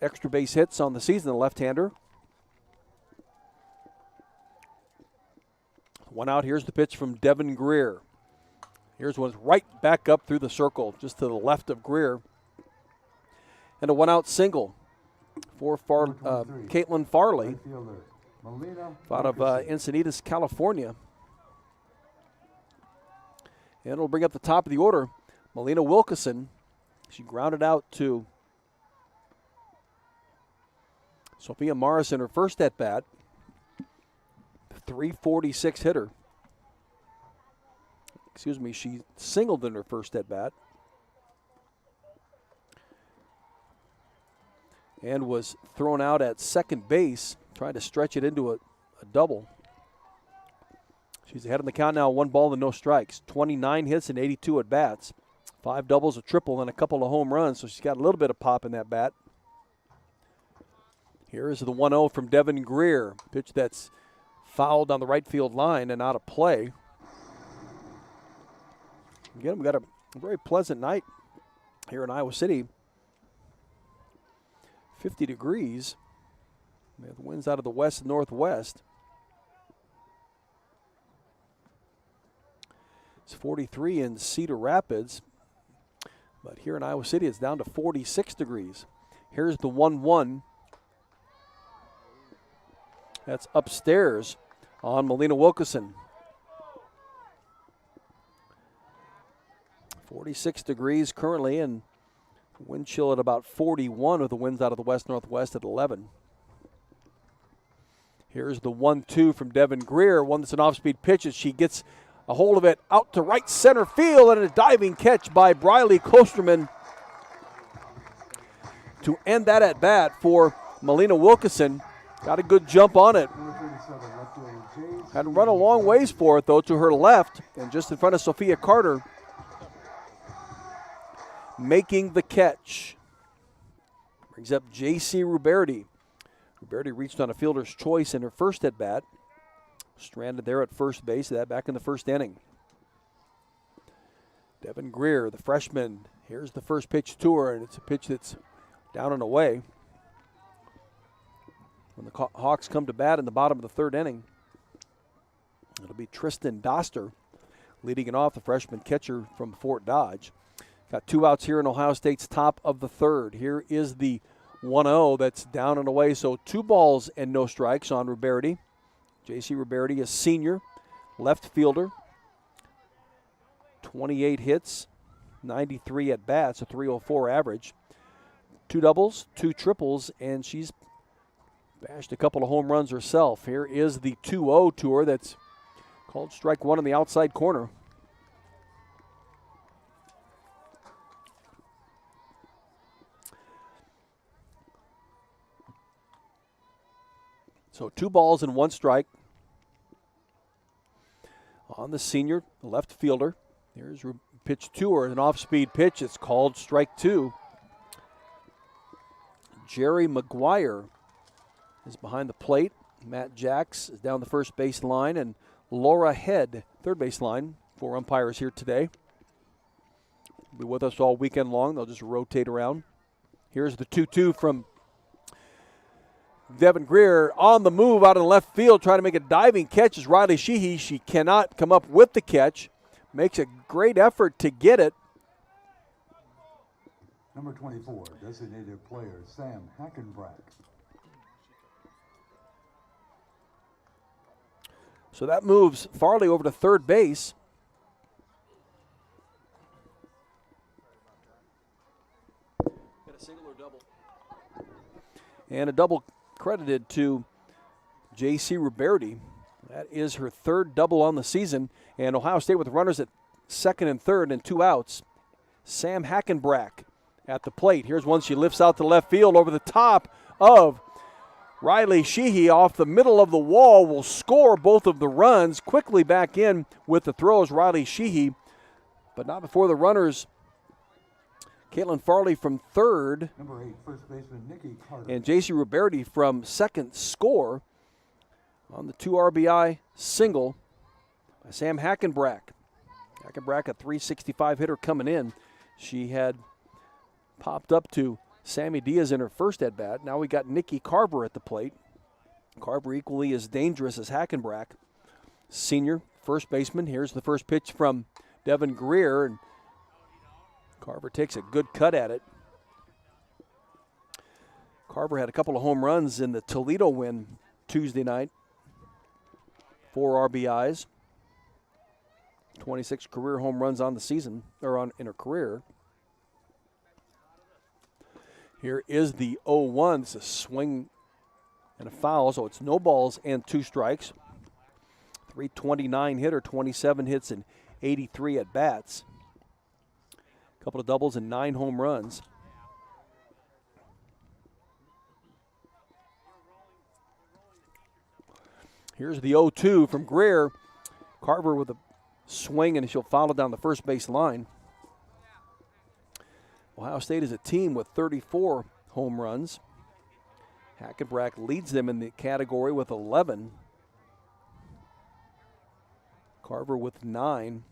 extra base hits on the season, the left-hander. One out, here's the pitch from Devin Greer. Here's one right back up through the circle, just to the left of Greer. And a one-out single for Caitlin Farley out of Encinitas, California. And it'll bring up the top of the order, Melina Wilkeson. She grounded out to Sophia Morrison, her first at-bat, .346 hitter. Excuse me, she singled in her first at-bat and was thrown out at second base, trying to stretch it into a double. She's ahead in the count now, 1 ball and no strikes, 29 hits and 82 at-bats, 5 doubles, a triple, and a couple of home runs, so she's got a little bit of pop in that bat. Here is the 1-0 from Devin Greer. Pitch that's fouled on the right field line and out of play. Again, we got a very pleasant night here in Iowa City. 50 degrees. We have the winds out of the west and northwest. It's 43 in Cedar Rapids. But here in Iowa City, it's down to 46 degrees. Here's the 1-1. That's upstairs on Melina Wilkeson. 46 degrees currently, and wind chill at about 41 with the winds out of the west-northwest at 11. Here's the 1-2 from Devin Greer, one that's an off-speed pitch as she gets a hold of it out to right center field, and a diving catch by Briley Klosterman to end that at-bat for Melina Wilkeson. Got a good jump on it. Had to run a long ways for it, though, to her left, and just in front of Sophia Carter, making the catch. Brings up J.C. Ruberti. Ruberti reached on a fielder's choice in her first at-bat. Stranded there at first base, that back in the first inning. Devin Greer, the freshman, here's the first pitch to her, and it's a pitch that's down and away. When the Hawks come to bat in the bottom of the third inning, it'll be Tristan Doster leading it off, the freshman catcher from Fort Dodge. Got 2 outs here in Ohio State's top of the third. Here is the 1-0 that's down and away, so 2 balls and no strikes on Ruberti. J.C. Ruberti, a senior left fielder, 28 hits, 93 at bats, a .304 average. 2 doubles, 2 triples, and she's bashed a couple of home runs herself. Here is the 2-0 to her that's called strike one in the outside corner. So 2 balls and 1 strike on the senior left fielder. Here's pitch to her, an off-speed pitch. It's called strike 2. Jerry McGuire is behind the plate. Matt Jacks is down the first base line, and Laura Head, third base line, 4 umpires here today. Be with us all weekend long. They'll just rotate around. Here's the 2-2 from Devin Greer on the move out in left field, trying to make a diving catch is Riley Sheehy. She cannot come up with the catch. Makes a great effort to get it. Number 24, designated player Sam Hackenbrack. So that moves Farley over to third base. Got a single or double? And a double credited to J.C. Ruberti. That is her third double on the season. And Ohio State with runners at second and third and 2 outs. Sam Hackenbrack at the plate. Here's one she lifts out to left field over the top of Riley Sheehy off the middle of the wall, will score both of the runs. Quickly back in with the throws, Riley Sheehy, but not before the runners. Caitlin Farley from third. Number 8, first baseman Nikki Carter. And J.C. Ruberti from second score on the 2 RBI single by Sam Hackenbrack. Hackenbrack, a .365 hitter coming in. She had popped up to Sammy Diaz in her first at-bat. Now we got Nikki Carver at the plate. Carver equally as dangerous as Hackenbrack. Senior first baseman. Here's the first pitch from Devin Greer, and Carver takes a good cut at it. Carver had a couple of home runs in the Toledo win Tuesday night. 4 RBIs. 26 career home runs on the season, or in her career. Here is the 0-1. It's a swing and a foul, so it's no balls and 2 strikes. .329 hitter, 27 hits and 83 at-bats. A couple of doubles and 9 home runs. Here's the 0-2 from Greer. Carver with a swing, and she'll foul it down the first base line. Ohio State is a team with 34 home runs. Hackenbrack leads them in the category with 11. Carver with 9.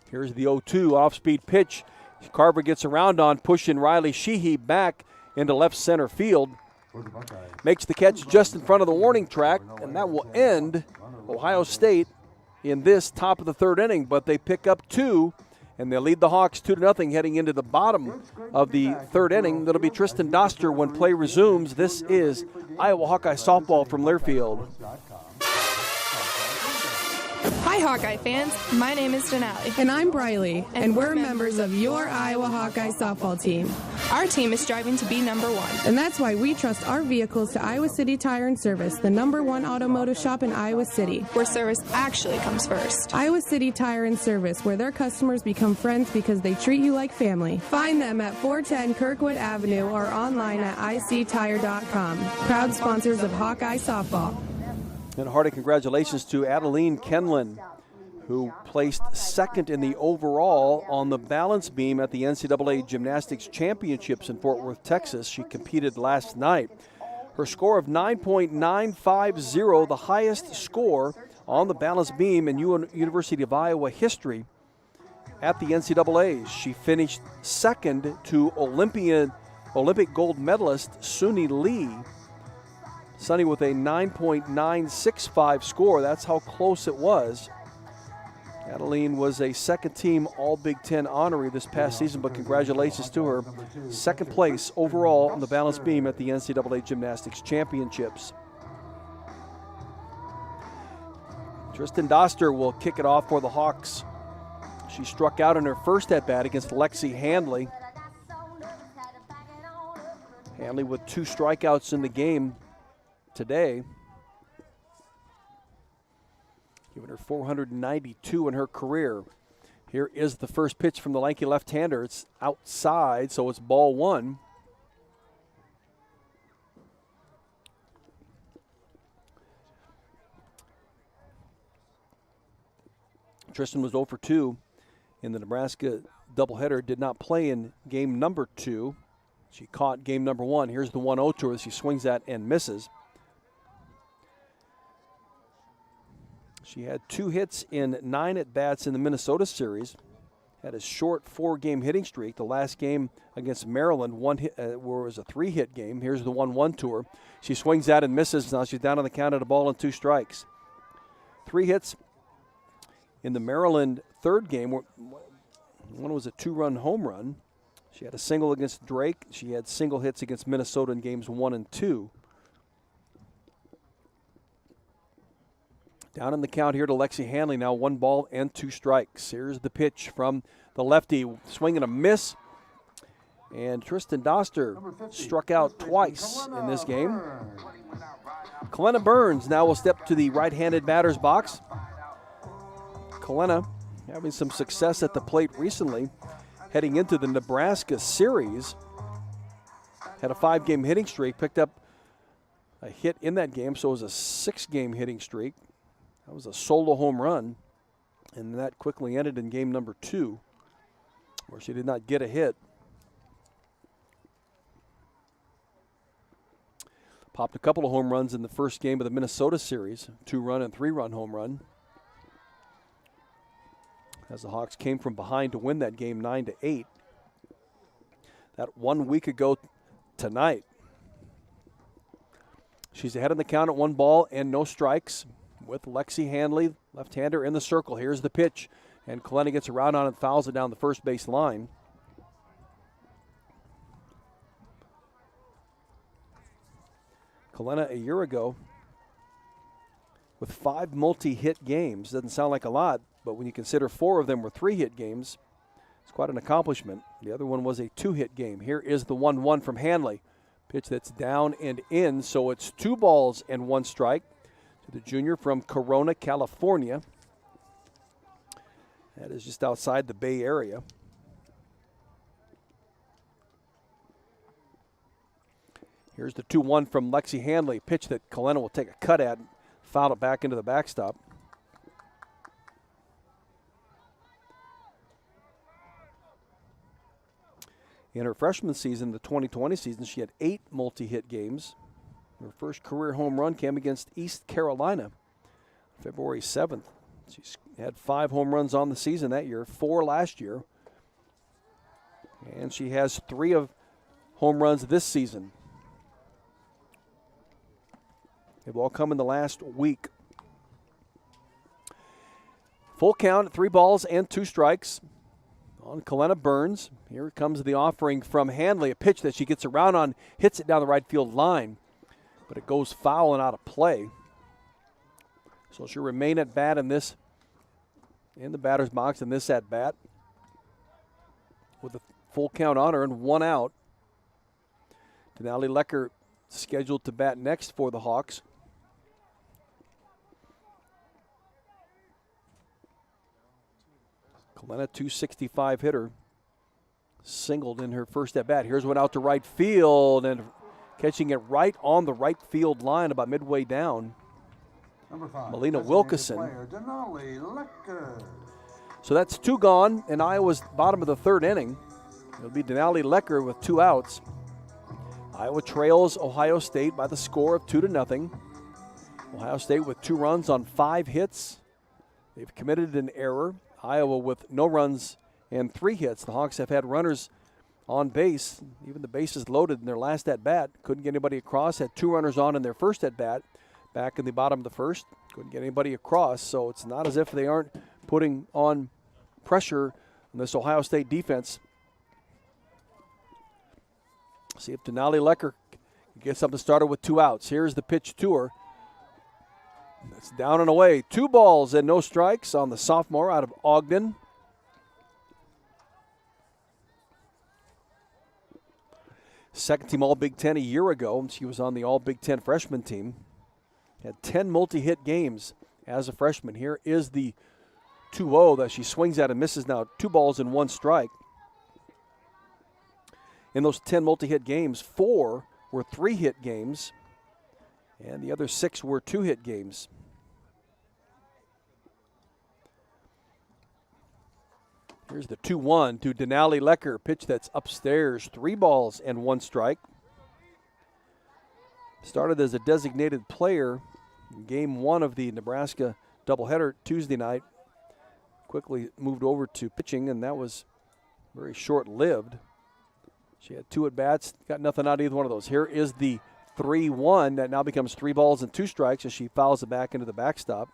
Here's the 0-2 off-speed pitch. Carver gets around on, pushing Riley Sheehy back into left center field. Makes the catch just in front of the warning track, and that will end Ohio State in this top of the third inning. But they pick up 2, and they lead the Hawks 2-0 heading into the bottom of the third inning. That'll be Tristan Doster when play resumes. This is Iowa Hawkeye softball from Learfield. Hi, Hawkeye fans. My name is Denali. And I'm Briley, and we're members of your Iowa Hawkeye softball team. Our team is striving to be #1. And that's why we trust our vehicles to Iowa City Tire and Service, the #1 automotive shop in Iowa City. Where service actually comes first. Iowa City Tire and Service, where their customers become friends because they treat you like family. Find them at 410 Kirkwood Avenue or online at ictire.com. Proud sponsors of Hawkeye softball. And a hearty congratulations to Adeline Kenlin, who placed second in the overall on the balance beam at the NCAA Gymnastics Championships in Fort Worth, Texas. She competed last night. Her score of 9.950, the highest score on the balance beam in University of Iowa history at the NCAAs. She finished second to Olympic gold medalist Suni Lee. Sunny with a 9.965 score. That's how close it was. Adeline was a second-team All-Big Ten honoree this past season, but congratulations to her. Second place overall on the balance beam at the NCAA Gymnastics Championships. Tristan Doster will kick it off for the Hawks. She struck out in her first at-bat against Lexi Handley. Handley with 2 strikeouts in the game today, giving her 492 in her career. Here is the first pitch from the lanky left-hander. It's outside, so it's ball 1. Tristan was 0 for 2 in the Nebraska doubleheader, did not play in game number 2. She caught game number 1. Here's the 1-0 to her. She swings at and misses. She had 2 hits in 9 at-bats in the Minnesota series. Had a short 4-game hitting streak. The last game against Maryland, where it was a 3-hit game. Here's the 1-1 to her. She swings at and misses. Now she's down on the count at a ball and 2 strikes. 3 hits in the Maryland third game. One was a 2-run home run. She had a single against Drake. She had single hits against Minnesota in games 1 and 2. Down in the count here to Lexi Hanley, now 1 ball and 2 strikes. Here's the pitch from the lefty, swing and a miss. And Tristan Doster struck out twice in this game. Kalena Burns now will step to the right-handed batter's box. Kalena having some success at the plate recently, heading into the Nebraska series. Had a 5-game hitting streak, picked up a hit in that game, so it was a 6-game hitting streak. That was a solo home run, and that quickly ended in game number 2, where she did not get a hit. Popped a couple of home runs in the first game of the Minnesota series, 2-run and 3-run home run, as the Hawks came from behind to win that game 9-8. That 1 week ago tonight. She's ahead in the count at 1 ball and no strikes with Lexi Hanley, left-hander, in the circle. Here's the pitch, and Kalena gets around on it and fouls it down the first base line. Kalena a year ago with 5 multi-hit games. Doesn't sound like a lot, but when you consider 4 of them were 3-hit games, it's quite an accomplishment. The other one was a 2-hit game. Here is the 1-1 from Hanley. Pitch that's down and in, so it's 2 balls and 1 strike to the junior from Corona, California. That is just outside the Bay Area. Here's the 2-1 from Lexi Hanley. Pitch that Kalena will take a cut at, foul it back into the backstop. In her freshman season, the 2020 season, she had 8 multi-hit games. Her first career home run came against East Carolina, February 7th. She's had 5 home runs on the season that year, 4 last year. And she has 3 of home runs this season. They've all come in the last week. Full count at 3 balls and 2 strikes on Kalena Burns. Here comes the offering from Hanley, a pitch that she gets around on, hits it down the right field line, but it goes foul and out of play. So she'll remain at bat in the batter's box in this at bat with a full count on her and 1 out. Denali Lecker scheduled to bat next for the Hawks. Kalena, 265 hitter, singled in her first at bat. Here's one out to right field and catching it right on the right field line about midway down. Number 5, Melina designated Wilkeson. player, Denali Lecker. So that's 2 gone in Iowa's bottom of the 3rd inning. It'll be Denali Lecker with 2 outs. Iowa trails Ohio State by the score of 2-0. Ohio State with 2 runs on 5 hits. They've committed an error. Iowa with no runs and 3 hits. The Hawks have had runners on base, even the bases loaded in their last at-bat. Couldn't get anybody across. Had 2 runners on in their first at-bat back in the bottom of the 1st. Couldn't get anybody across, so it's not as if they aren't putting on pressure on this Ohio State defense. See if Denali Lecker gets something started with 2 outs. Here's the pitch to her. That's down and away. 2 balls and no strikes on the sophomore out of Ogden. Second team All-Big Ten a year ago. She was on the All-Big Ten freshman team. Had 10 multi-hit games as a freshman. Here is the 2-0 that she swings at and misses now. 2 balls and 1 strike. In those 10 multi-hit games, 4 were 3-hit games, and the other 6 were 2-hit games. Here's the 2-1 to Denali Lecker. Pitch that's upstairs. 3 balls and 1 strike. Started as a designated player in Game 1 of the Nebraska doubleheader Tuesday night. Quickly moved over to pitching, and that was very short-lived. She had 2 at-bats, got nothing out of either one of those. Here is the 3-1 that now becomes 3 balls and 2 strikes as she fouls it back into the backstop.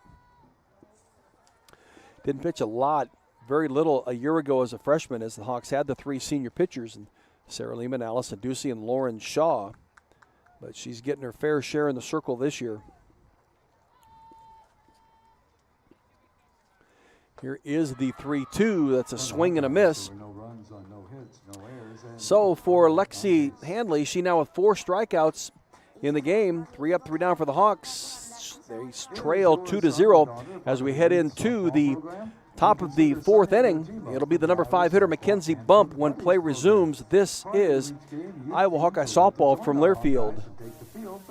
Didn't pitch a lot, very little a year ago as a freshman, as the Hawks had the 3 senior pitchers, and Sarah Lehman, Allison Ducey, and Lauren Shaw. But she's getting her fair share in the circle this year. Here is the 3-2. That's a swing and a miss. So for Lexi Handley, she now with 4 strikeouts in the game. 3 up, 3 down for the Hawks. They trail 2-0 as we head into the top of the 4th inning. It'll be the number 5 hitter, Mackenzie Bump, when play resumes. This is Iowa Hawkeye softball from Learfield.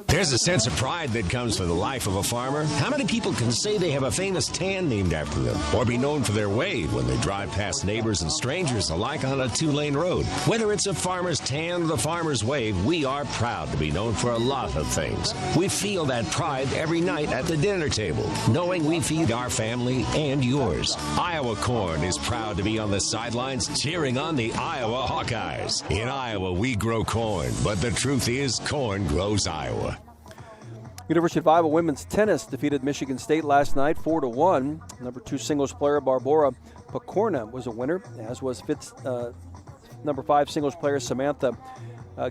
There's a sense of pride that comes from the life of a farmer. How many people can say they have a famous tan named after them, or be known for their wave when they drive past neighbors and strangers alike on a 2-lane road? Whether it's a farmer's tan or the farmer's wave, we are proud to be known for a lot of things. We feel that pride every night at the dinner table, knowing we feed our family and yours. Iowa Corn is proud to be on the sidelines cheering on the Iowa Hawkeyes. In Iowa, we grow corn, but the truth is corn grows Iowa. University of Iowa women's tennis defeated Michigan State last night 4-1. Number 2 singles player Barbara Pokorna was a winner, as was number 5 singles player Samantha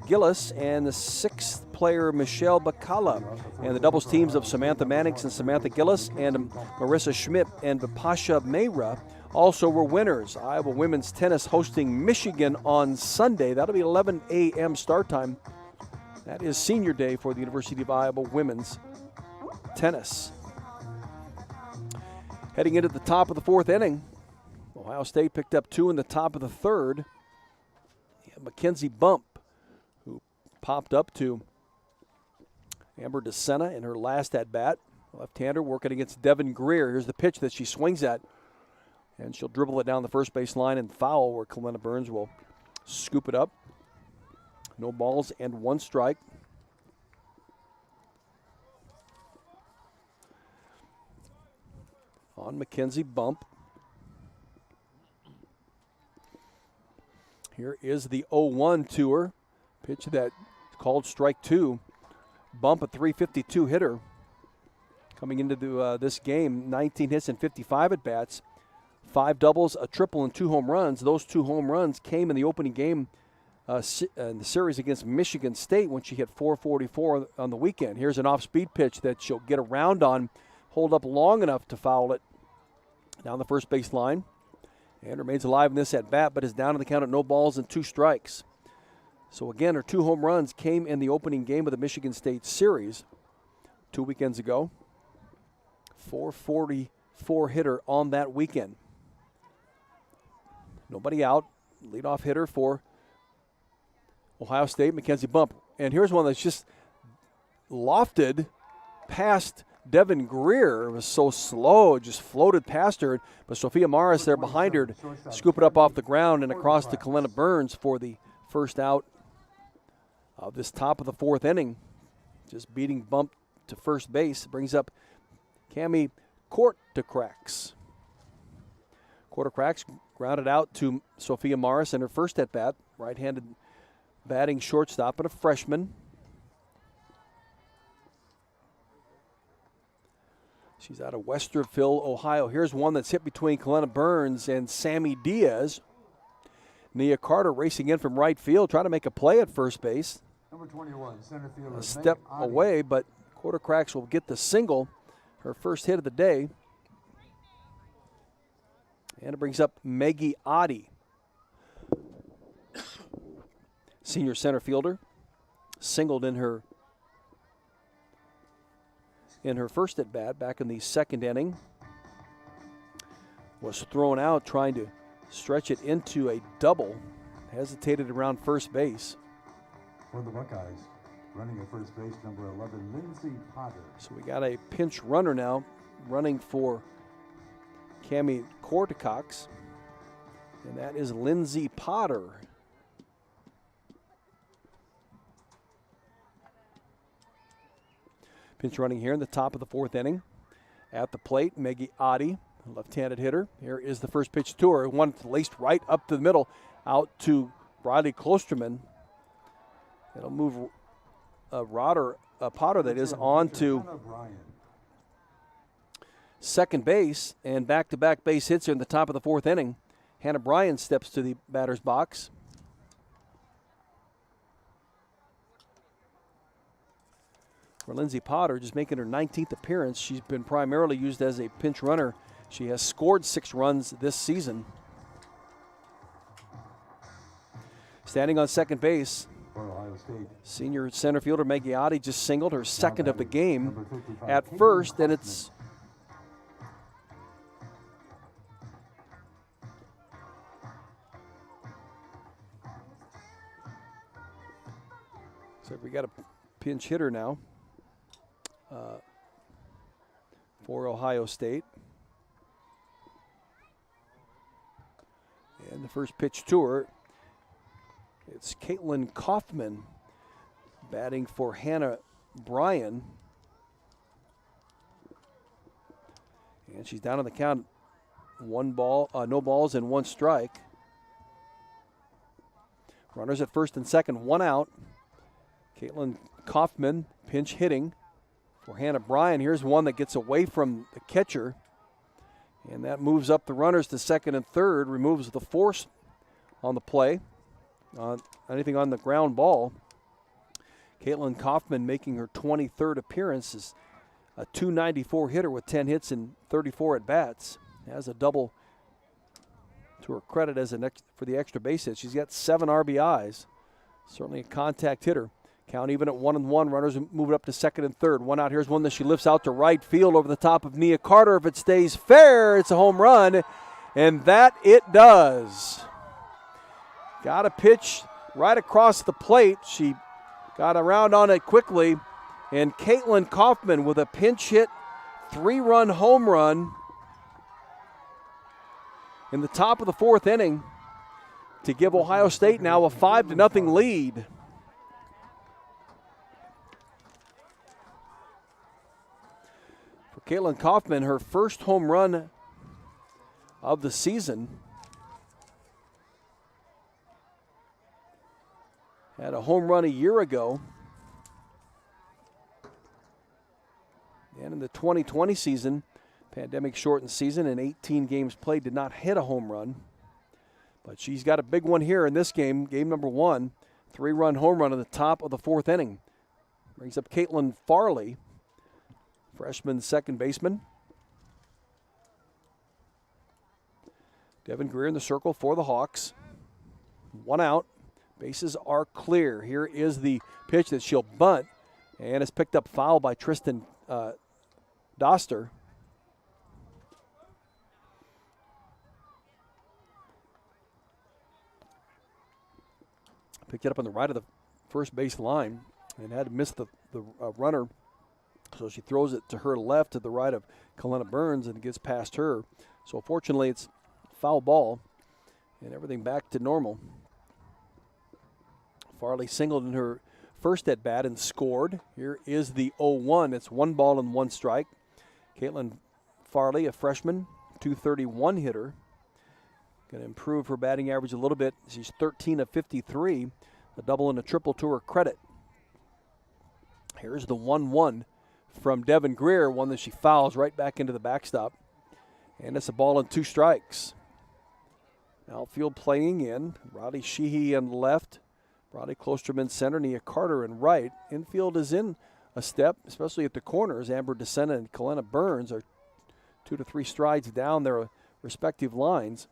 Gillis and the 6th player Michelle Bacala. And the doubles teams of Samantha Mannix and Samantha Gillis and Marissa Schmidt and Vipasha Mayra also were winners. Iowa women's tennis hosting Michigan on Sunday. That'll be 11 a.m. start time. That is senior day for the University of Iowa women's tennis. Heading into the top of the 4th inning, Ohio State picked up 2 in the top of the 3rd. Mackenzie Bump, who popped up to Amber DeSena in her last at-bat. Left-hander working against Devin Greer. Here's the pitch that she swings at, and she'll dribble it down the first base line and foul, where Kalena Burns will scoop it up. No balls and 1 strike. On Mackenzie Bump. Here is the 0-1 to her. Pitch that called strike 2. Bump, a .352 hitter. Coming into this game, 19 hits and 55 at-bats. 5 doubles, a triple, and 2 home runs. Those 2 home runs came in the opening game in the series against Michigan State when she hit .444 on the weekend. Here's an off-speed pitch that she'll get around on, hold up long enough to foul it down the first base line, and remains alive in this at-bat, but is down in the count at no balls and 2 strikes. So again, her 2 home runs came in the opening game of the Michigan State series 2 weekends ago. .444 hitter on that weekend. Nobody out. Leadoff hitter for Ohio State, Mackenzie Bump. And here's one that's just lofted past Devin Greer. It was so slow, it just floated past her. But Sophia Morris there behind her to scoop it up off the ground and across to Kalena Burns for the first out of this top of the 4th inning. Just beating Bump to first base. Brings up Cami Kortokrax. Kortokrax grounded out to Sophia Morris in her first at-bat. Right-handed batting shortstop and a freshman. She's out of Westerville, Ohio. Here's one that's hit between Kalena Burns and Sammy Diaz. Nia Carter racing in from right field, trying to make a play at first base. Number 21, center fielder. A step away, but Kortokrax will get the single, her first hit of the day. And it brings up Maggie Oddie. Senior center fielder, singled in her first at bat back in the 2nd inning. Was thrown out trying to stretch it into a double. Hesitated around first base. For the Buckeyes, running at first base, number 11, Lindsey Potter. So we got a pinch runner now running for Cami Kortokrax. and that is Lindsey Potter. Pinch running here in the top of the 4th inning. At the plate, Maggie Oddie, left-handed hitter. Here is the first pitch to her. One laced right up to the middle, out to Briley Klosterman. It'll move Potter, that is, on to second base, and back-to-back base hits here in the top of the 4th inning. Hannah Bryan steps to the batter's box. For Lindsey Potter, just making her 19th appearance. She's been primarily used as a pinch runner. She has scored 6 runs this season. Standing on second base, senior center fielder Maggie Oddie just singled her second of the game at first, and it's so we got a pinch hitter now for Ohio State. And the first pitch to her, it's Caitlin Kaufman batting for Hannah Bryan. And she's down on the count. 1 ball, no balls and 1 strike. Runners at first and second, 1 out. Caitlin Kaufman pinch hitting for Hannah Bryan. Here's one that gets away from the catcher, and that moves up the runners to second and third, removes the force on the play, on anything on the ground ball. Caitlin Kaufman making her 23rd appearance, is a .294 hitter with 10 hits and 34 at-bats. Has a double to her credit as for the extra base hit. She's got 7 RBIs. Certainly a contact hitter. Count even at 1-1. Runners move it up to second and third. 1 out. Here's one that she lifts out to right field over the top of Nia Carter. If it stays fair, it's a home run, and that it does. Got a pitch right across the plate. She got around on it quickly, and Caitlin Kaufman with a pinch hit 3-run home run in the top of the 4th inning to give Ohio State now a 5-0 lead. Caitlin Kaufman, her first home run of the season. Had a home run a year ago. And in the 2020 season, pandemic-shortened season and 18 games played, did not hit a home run. But she's got a big one here in this game, game number 1. 3-run home run in the top of the 4th inning. Brings up Caitlin Farley, freshman second baseman. Devin Greer in the circle for the Hawks. 1 out. Bases are clear. Here is the pitch that she'll bunt, and it's picked up foul by Tristan Doster. Picked it up on the right of the first base line and had to miss the runner. So she throws it to her left, to the right of Kalena Burns, and it gets past her. So fortunately, it's foul ball, and everything back to normal. Farley singled in her first at-bat and scored. Here is the 0-1. It's 1 ball and 1 strike. Caitlin Farley, a freshman, .231 hitter. Going to improve her batting average a little bit. She's 13 of 53, a double and a triple to her credit. Here's the 1-1. From Devin Greer, one that she fouls right back into the backstop. And it's a ball and 2 strikes. Outfield playing in. Roddy Sheehy in left. Roddy Klosterman center. Nia Carter in right. Infield is in a step, especially at the corners. Amber DeSena and Kalena Burns are 2 to 3 strides down their respective lines.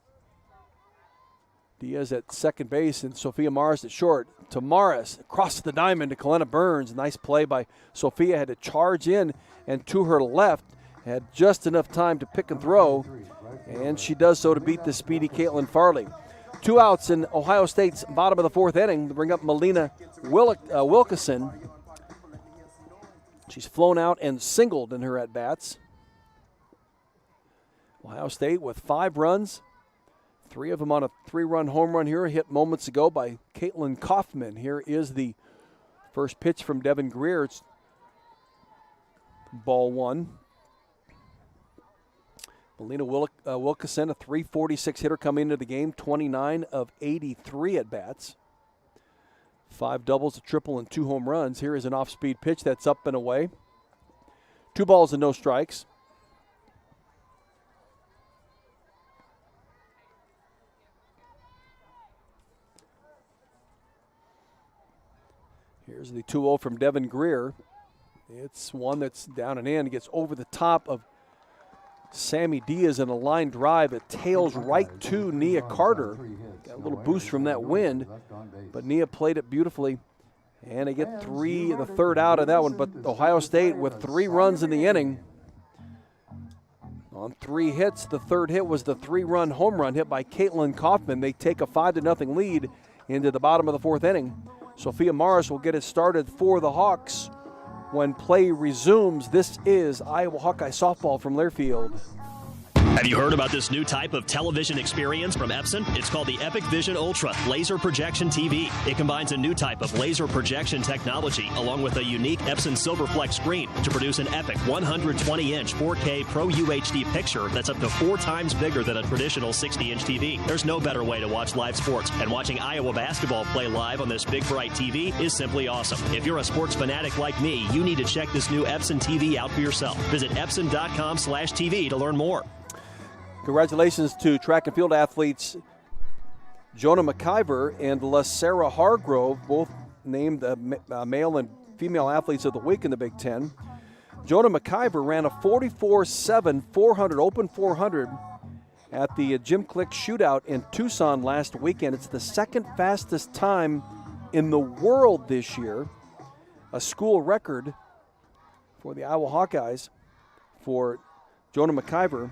Diaz at second base and Sophia Morris at short. To Morris, across the diamond to Kalena Burns. Nice play by Sophia. Had to charge in and to her left. Had just enough time to pick and throw, and she does so to beat the speedy Caitlin Farley. 2 outs in Ohio State's bottom of the 4th inning to bring up Melina Wilkeson. She's flown out and singled in her at-bats. Ohio State with 5 runs, 3 of them on a 3-run home run here, hit moments ago by Caitlin Kaufman. Here is the first pitch from Devin Greer. It's ball 1. Melina Wilkeson, a .346 hitter coming into the game, 29 of 83 at bats. 5 doubles, a triple, and 2 home runs. Here is an off-speed pitch that's up and away. 2 balls and no strikes. Here's the 2-0 from Devin Greer. It's one that's down and in. It gets over the top of Sammy Diaz in a line drive. It tails right to Nia Carter. Got a little boost from that wind, but Nia played it beautifully. And they get the third out of that one. But Ohio State with 3 runs in the inning. On 3 hits, the third hit was the 3-run home run hit by Caitlin Kaufman. They take a 5-0 lead into the bottom of the 4th inning. Sophia Morris will get it started for the Hawks when play resumes. This is Iowa Hawkeye softball from Learfield. Have you heard about this new type of television experience from Epson? It's called the Epic Vision Ultra Laser Projection TV. It combines a new type of laser projection technology along with a unique Epson Silverflex screen to produce an epic 120-inch 4K Pro UHD picture that's up to 4 times bigger than a traditional 60-inch TV. There's no better way to watch live sports, and watching Iowa basketball play live on this big, bright TV is simply awesome. If you're a sports fanatic like me, you need to check this new Epson TV out for yourself. Visit epson.com/TV to learn more. Congratulations to track and field athletes Jonah McIver and LaSarah Hargrove, both named male and female athletes of the week in the Big Ten. Jonah McIver ran a 44.7 400, open 400 at the Jim Click Shootout in Tucson last weekend. It's the second fastest time in the world this year, a school record for the Iowa Hawkeyes for Jonah McIver.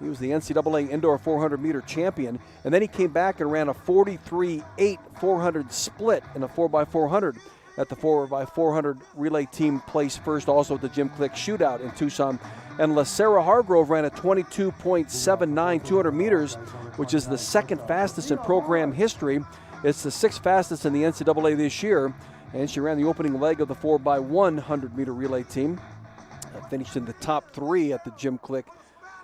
He was the NCAA indoor 400-meter champion, and then he came back and ran a 43.8 400 split in a 4x400 at the 4x400 relay team placed first also at the Jim Click Shootout in Tucson. And LaSarah Hargrove ran a 22.79 200 meters, which is the second fastest in program history. It's the 6th fastest in the NCAA this year, and she ran the opening leg of the 4x100-meter relay team. Finished in the top 3 at the Jim Click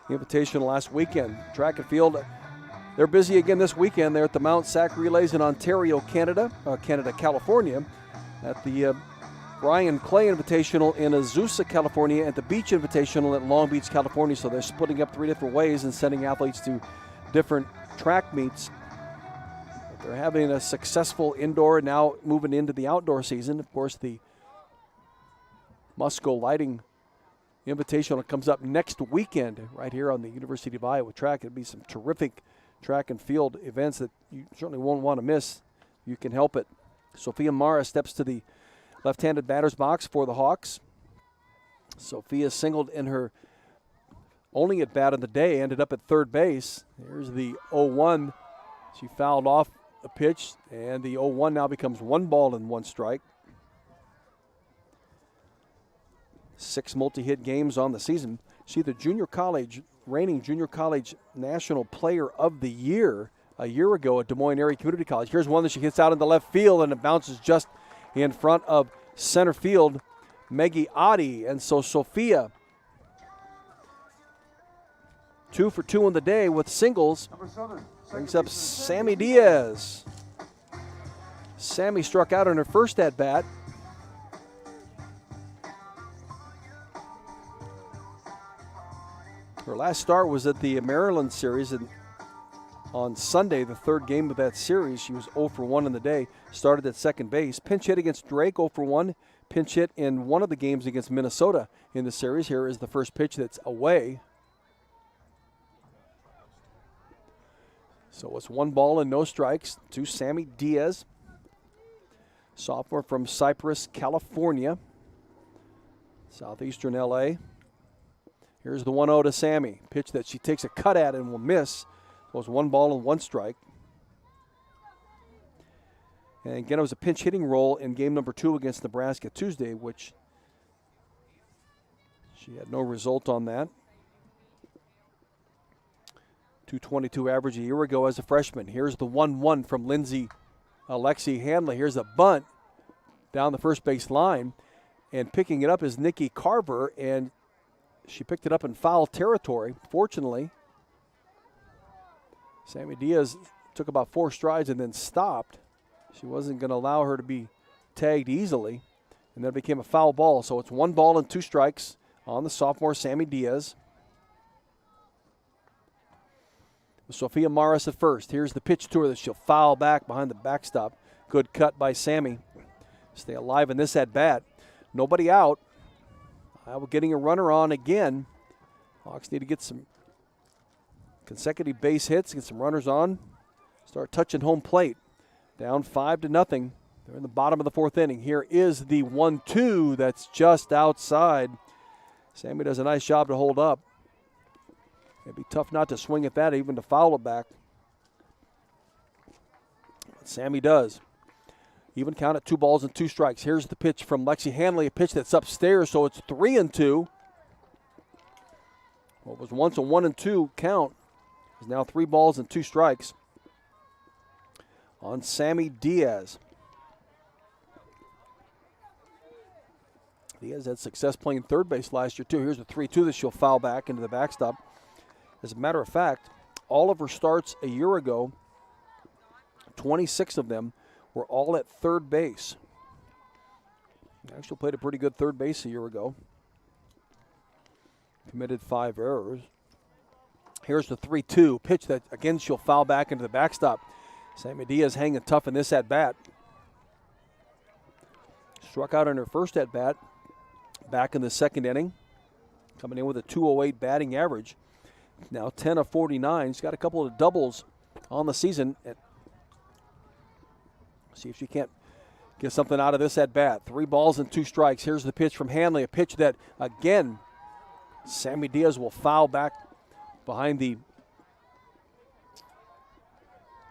Invitational last weekend. Track and field, they're busy again this weekend. They're at the Mount Sac Relays in Ontario, California, at the Brian Clay Invitational in Azusa, California, at the Beach Invitational at Long Beach, California. So they're splitting up 3 different ways and sending athletes to different track meets. But they're having a successful indoor, now moving into the outdoor season. Of course, the Musco Lighting Invitational comes up next weekend right here on the University of Iowa track. It'll be some terrific track and field events that you certainly won't want to miss. You can help it. Sophia Mara steps to the left-handed batter's box for the Hawks. Sophia singled in her only at bat of the day, ended up at third base. Here's the 0-1. She fouled off a pitch, and the 0-1 now becomes 1 ball and 1 strike. 6 multi-hit games on the season. She's the reigning junior college national player of the year a year ago at Des Moines Area Community College. Here's one that she hits out in the left field, and it bounces just in front of center field, Maggie Oddie. And so Sophia, 2 for 2 in the day with singles, brings up Sammy Diaz. Sammy struck out on her first at-bat. Her last start was at the Maryland series, and on Sunday, the 3rd game of that series, she was 0 for 1 in the day. Started at second base. Pinch hit against Drake, 0 for 1. Pinch hit in one of the games against Minnesota in the series. Here is the first pitch that's away. So it's 1 ball and no strikes to Sammy Diaz, sophomore from Cypress, California, southeastern LA. Here's the 1-0 to Sammy. Pitch that she takes a cut at and will miss. It was 1 ball and 1 strike. And again, it was a pinch hitting role in game number 2 against Nebraska Tuesday, which she had no result on that. .222 average a year ago as a freshman. Here's the 1-1 from Lexi Hanley. Here's a bunt down the first base line, and picking it up is Nikki Carver, and she picked it up in foul territory. Fortunately, Sammy Diaz took about 4 strides and then stopped. She wasn't going to allow her to be tagged easily, and then it became a foul ball. So it's 1 ball and 2 strikes on the sophomore Sammy Diaz. Sophia Morris at first. Here's the pitch to her that she'll foul back behind the backstop. Good cut by Sammy. Stay alive in this at-bat. Nobody out. Iowa getting a runner on again. Hawks need to get some consecutive base hits, get some runners on, start touching home plate. Down 5-0. They're in the bottom of the 4th inning. Here is the 1-2 that's just outside. Sammy does a nice job to hold up. It'd be tough not to swing at that, even to foul it back. But Sammy does. Even count at 2 balls and 2 strikes. Here's the pitch from Lexi Hanley, a pitch that's upstairs, so it's 3-2. What was once a 1-2 count is now 3 balls and 2 strikes on Sammy Diaz. Diaz had success playing third base last year, too. Here's the 3-2 that she'll foul back into the backstop. As a matter of fact, all of her starts a year ago, 26 of them were all at third base. Actually played a pretty good third base a year ago. Committed 5 errors. Here's the 3-2 pitch that, again, she'll foul back into the backstop. Sammy Diaz hanging tough in this at-bat. Struck out in her first at-bat back in the 2nd inning. Coming in with a .208 batting average. Now 10 of 49. She's got a couple of doubles on the season. See if she can't get something out of this at-bat. 3 balls and 2 strikes. Here's the pitch from Hanley, a pitch that, again, Sammy Diaz will foul back behind the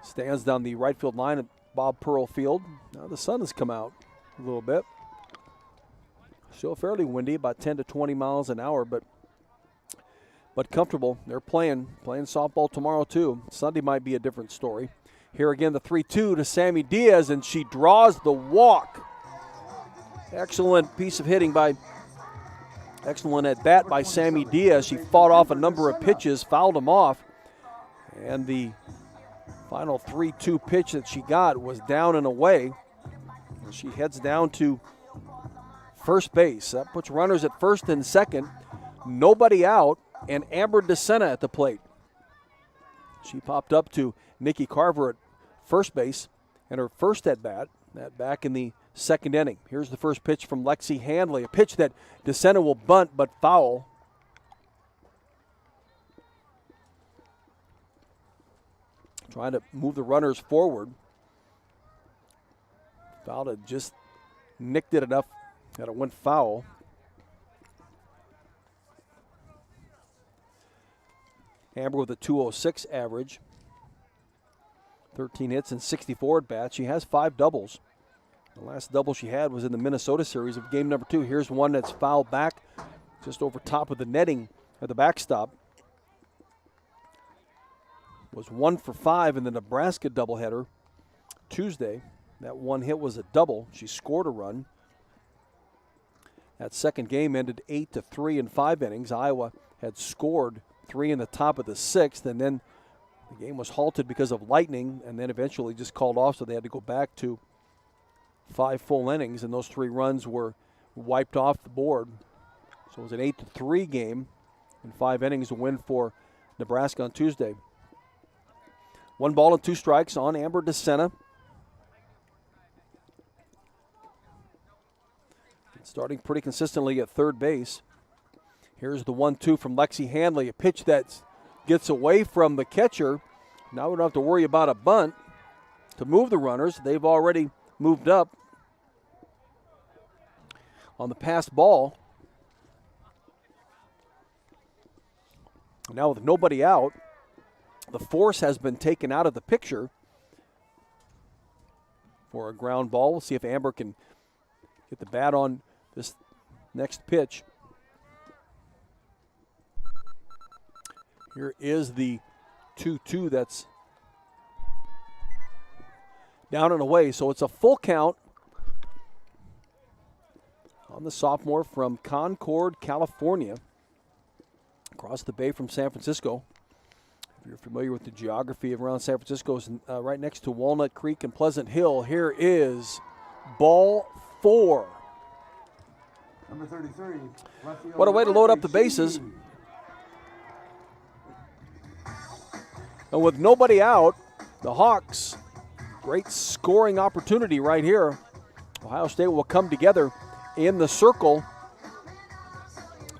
stands down the right field line at Bob Pearl Field. Now the sun has come out a little bit. Still fairly windy, about 10 to 20 miles an hour, but comfortable. They're playing softball tomorrow too. Sunday might be a different story. Here again, the 3-2 to Sammy Diaz, and she draws the walk. Excellent piece of hitting excellent at bat by Sammy Diaz. She fought off a number of pitches, fouled them off, and the final 3-2 pitch that she got was down and away. And she heads down to first base. That puts runners at first and second. Nobody out, and Amber DeSena at the plate. She popped up to Nikki Carver at first base and her first at-bat, that back in the 2nd inning. Here's the first pitch from Lexi Hanley, a pitch that DeSena will bunt but foul. Trying to move the runners forward. Fouled it, just nicked it enough that it went foul. Amber with a .206 average. 13 hits and 64 at-bats. She has 5 doubles. The last double she had was in the Minnesota series of game number 2. Here's one that's fouled back just over top of the netting at the backstop. Was 1 for 5 in the Nebraska doubleheader Tuesday. That one hit was a double. She scored a run. That second game ended 8-3 in 5 innings. Iowa had scored 3 in the top of the 6th, and then the game was halted because of lightning, and then eventually just called off, so they had to go back to 5 full innings, and those 3 runs were wiped off the board. So it was an 8-3 game in 5 innings, a win for Nebraska on Tuesday. 1 ball and 2 strikes on Amber DeSena. Starting pretty consistently at third base. Here's the 1-2 from Lexi Hanley, a pitch that gets away from the catcher. Now we don't have to worry about a bunt to move the runners. They've already moved up on the passed ball. Now with nobody out, the force has been taken out of the picture for a ground ball. We'll see if Amber can get the bat on this next pitch. Here is the 2-2 that's down and away. So it's a full count on the sophomore from Concord, California, across the bay from San Francisco. If you're familiar with the geography of around San Francisco, it's right next to Walnut Creek and Pleasant Hill. Here is ball 4. Number 33. What a way to load up the bases. And with nobody out, the Hawks, great scoring opportunity right here. Ohio State will come together in the circle.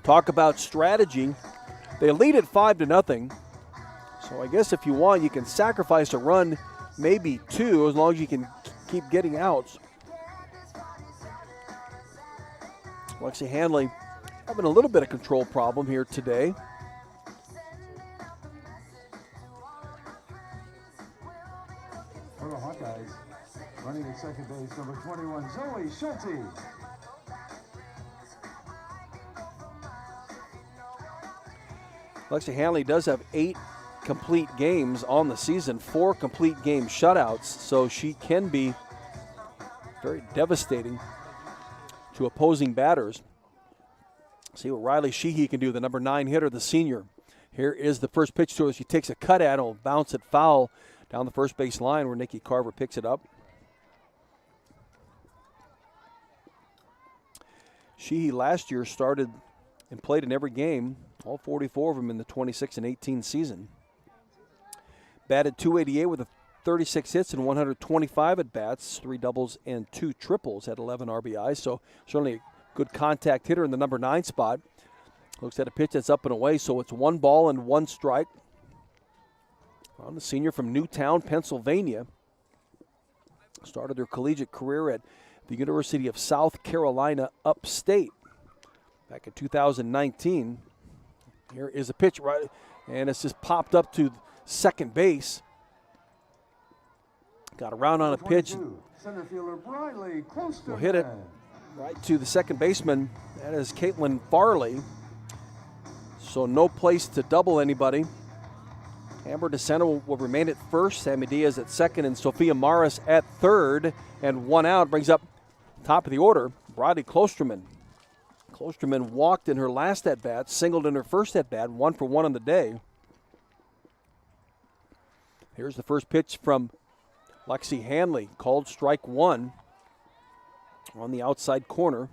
Talk about strategy. They lead it 5-0. So I guess if you want, you can sacrifice a run, maybe 2, as long as you can keep getting outs. Lexi Hanley having a little bit of control problem here today. For the Hawkeyes, running at second base, number 21, Zoe Schulte. Lexi Hanley does have 8 complete games on the season, 4 complete game shutouts, so she can be very devastating to opposing batters. See what Riley Sheehy can do, the number 9 hitter, the senior. Here is the first pitch to her. She takes a cut at it, will bounce it foul down the first base line where Nikki Carver picks it up. Sheehy last year started and played in every game, all 44 of them in the 26 and 18 season. Batted .288 with 36 hits and 125 at-bats, 3 doubles and 2 triples, had 11 RBIs. So certainly a good contact hitter in the number 9 spot. Looks at a pitch that's up and away, so it's 1 ball and 1 strike. On the senior from Newtown, Pennsylvania. Started her collegiate career at the University of South Carolina upstate back in 2019. Here is a pitch, right, and it's just popped up to second base. Got around on a pitch. Center fielder Briley Closterman. Will hit it right to the second baseman. That is Caitlin Farley. So no place to double anybody. Amber DeSena will remain at first. Sammy Diaz at second and Sophia Morris at third. And 1 out brings up top of the order, Briley Closterman. Closterman walked in her last at-bat, singled in her first at-bat, 1 for 1 on the day. Here's the first pitch from Lexi Hanley, called strike 1 on the outside corner.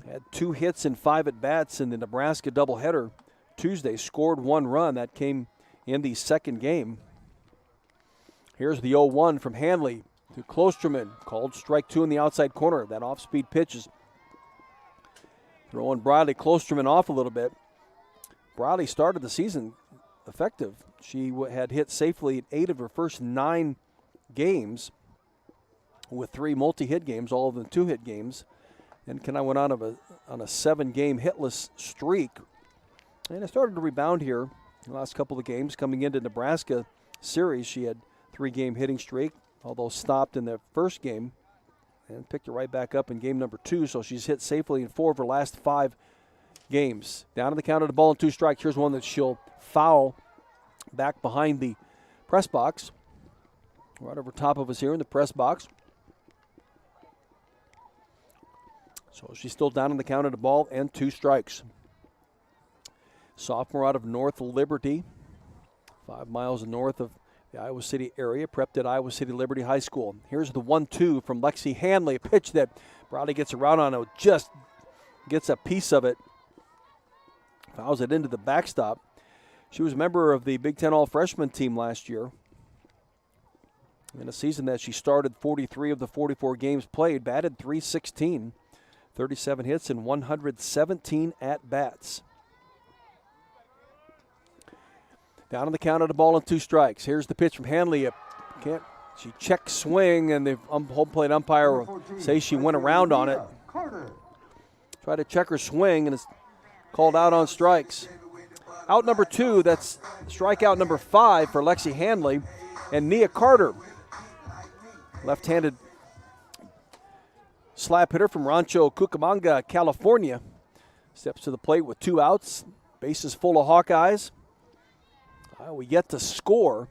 Had 2 hits and 5 at-bats in the Nebraska doubleheader Tuesday, scored 1 run. That came in the second game. Here's the 0-1 from Hanley to Closterman, called strike 2 in the outside corner. That off-speed pitch is throwing Briley Closterman off a little bit. Briley started the season effective. She had hit safely in 8 of her first 9 games with 3 multi-hit games, all of them 2-hit games. And Kenai went on a 7-game hitless streak. And it started to rebound here in the last couple of games. Coming into Nebraska series, she had 3-game hitting streak, although stopped in the first game and picked it right back up in game number 2. So she's hit safely in 4 of her last 5 games. Down to the count of the ball and 2 strikes. Here's one that she'll foul back behind the press box. Right over top of us here in the press box. So she's still down on the count of the ball and 2 strikes. Sophomore out of North Liberty, 5 miles north of the Iowa City area, prepped at Iowa City Liberty High School. Here's the 1-2 from Lexi Hanley, a pitch that Briley gets around on, just gets a piece of it, fouls it into the backstop. She was a member of the Big Ten All-Freshman team last year. In a season that she started 43 of the 44 games played, batted .316, 37 hits and 117 at-bats. Down on the count of the ball and 2 strikes. Here's the pitch from Hanley. She checked swing, and the home plate umpire will say she went around on it. Tried to check her swing, and it's called out on strikes. Out number 2, that's strikeout number 5 for Lexi Hanley. And Nia Carter, left-handed slap hitter from Rancho Cucamonga, California, steps to the plate with 2 outs. Bases full of Hawkeyes. Iowa yet to score.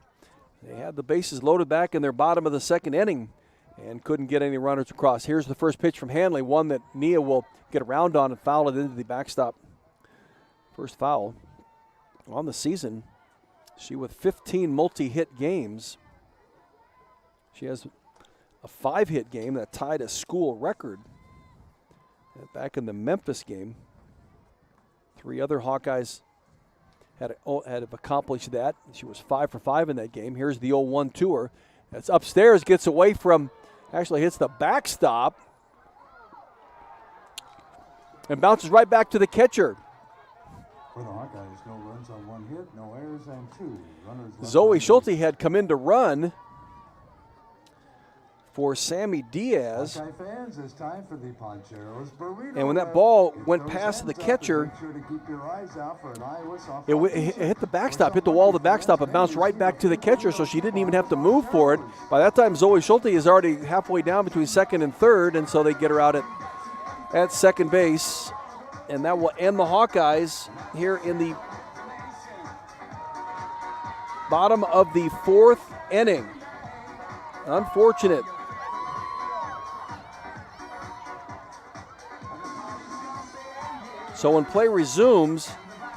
They had the bases loaded back in their bottom of the second inning and couldn't get any runners across. Here's the first pitch from Hanley, one that Nia will get around on and foul it into the backstop. First foul on the season. She with 15 multi-hit games. She has a 5-hit game that tied a school record back in the Memphis game. 3 other Hawkeyes had accomplished that. She was 5 for 5 in that game. Here's the 0-1 to her. That's upstairs, gets away from, actually hits the backstop and bounces right back to the catcher. For the Hawkeyes, no runs on 1 hit, no errors, and 2 runners. Zoe Schulte had come in to run for Sammy Diaz. Hawkeye fans, it's time for the Poncheros burrito. And when that ball went past the catcher, make sure to keep your eyes out for an Iowa softball. it hit the backstop, hit the wall of the backstop, and bounced right back to the catcher, so she didn't even have to move for it. By that time, Zoe Schulte is already halfway down between second and third, and so they get her out at second base. And that will end the Hawkeyes here in the bottom of the 4th inning. Unfortunate. So when play resumes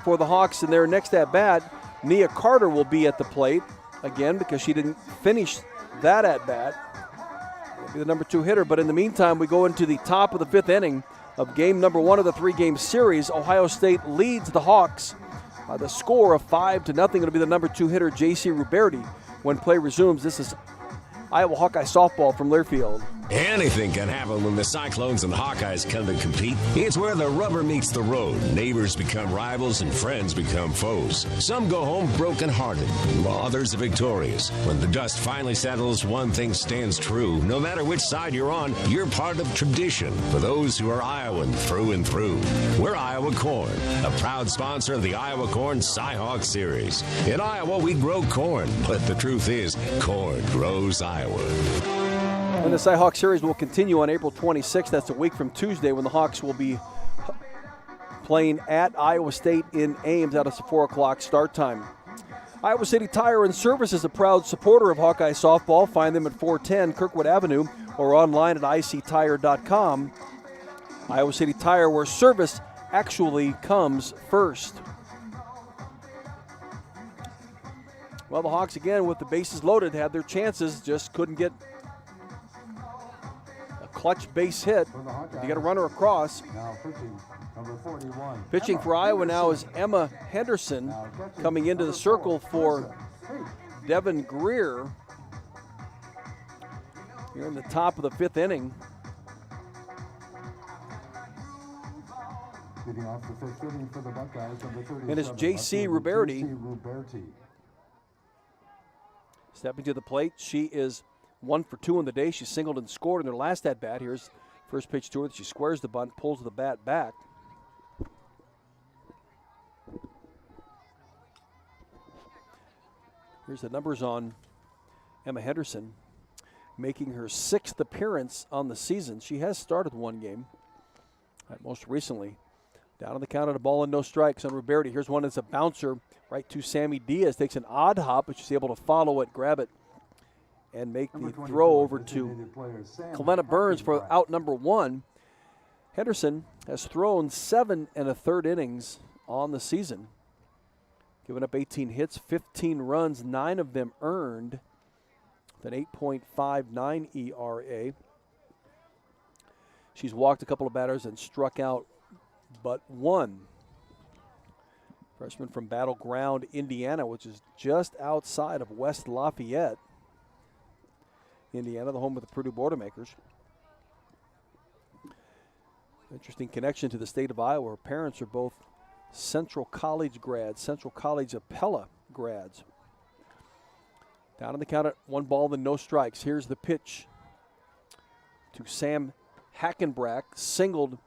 for the Hawks in their next at-bat, Nia Carter will be at the plate again because she didn't finish that at-bat. Will be the number 2 hitter. But in the meantime, we go into the top of the 5th inning of game number 1 of the 3-game series. Ohio State leads the Hawks by the score of 5-0. Going to be the number 2 hitter, J.C. Ruberti. When play resumes, this is Iowa Hawkeye softball from Learfield. Anything can happen when the Cyclones and Hawkeyes come to compete. It's where the rubber meets the road. Neighbors become rivals and friends become foes. Some go home broken-hearted, while others are victorious. When the dust finally settles, one thing stands true. No matter which side you're on, you're part of tradition. For those who are Iowan through and through, we're Iowa Corn, a proud sponsor of the Iowa Corn Cy-Hawk Series. In Iowa, we grow corn, but the truth is, corn grows Iowa. And the Cy-Hawk Series will continue on April 26th. That's a week from Tuesday when the Hawks will be playing at Iowa State in Ames. That is a 4 o'clock start time. Iowa City Tire and Service is a proud supporter of Hawkeye softball. Find them at 410 Kirkwood Avenue or online at ictire.com. Iowa City Tire, where service actually comes first. Well, the Hawks, again, with the bases loaded, had their chances, just couldn't get a clutch base hit. You get a runner across. Now pitching, number 41. Pitching for Iowa now is Emma Henderson, coming into the circle for Devin Greer here in the top of the 5th inning. Getting off the 5th inning for the Buckeyes, number 37. And it's J.C. Ruberti. Ruberti. Stepping to the plate, she is 1 for 2 on the day. She singled and scored in her last at-bat. Here's first pitch to her. She squares the bunt, pulls the bat back. Here's the numbers on Emma Henderson, making her 6th appearance on the season. She has started 1 game, most recently. Down on the count of the ball and no strikes on Ruberti. Here's one that's a bouncer right to Sammy Diaz. Takes an odd hop, but she's able to follow it, grab it, and make the throw over to Clevena Burns for out number 1. Henderson has thrown 7 1/3 innings on the season, giving up 18 hits, 15 runs, 9 of them earned, with an 8.59 ERA. She's walked a couple of batters and struck out but 1. Freshman from Battleground, Indiana, which is just outside of West Lafayette, Indiana, the home of the Purdue Boilermakers. Interesting connection to the state of Iowa. Her parents are both Central College grads, Central College of Pella grads. Down on the count at 1 ball and no strikes. Here's the pitch to Sam Hackenbrack, singled,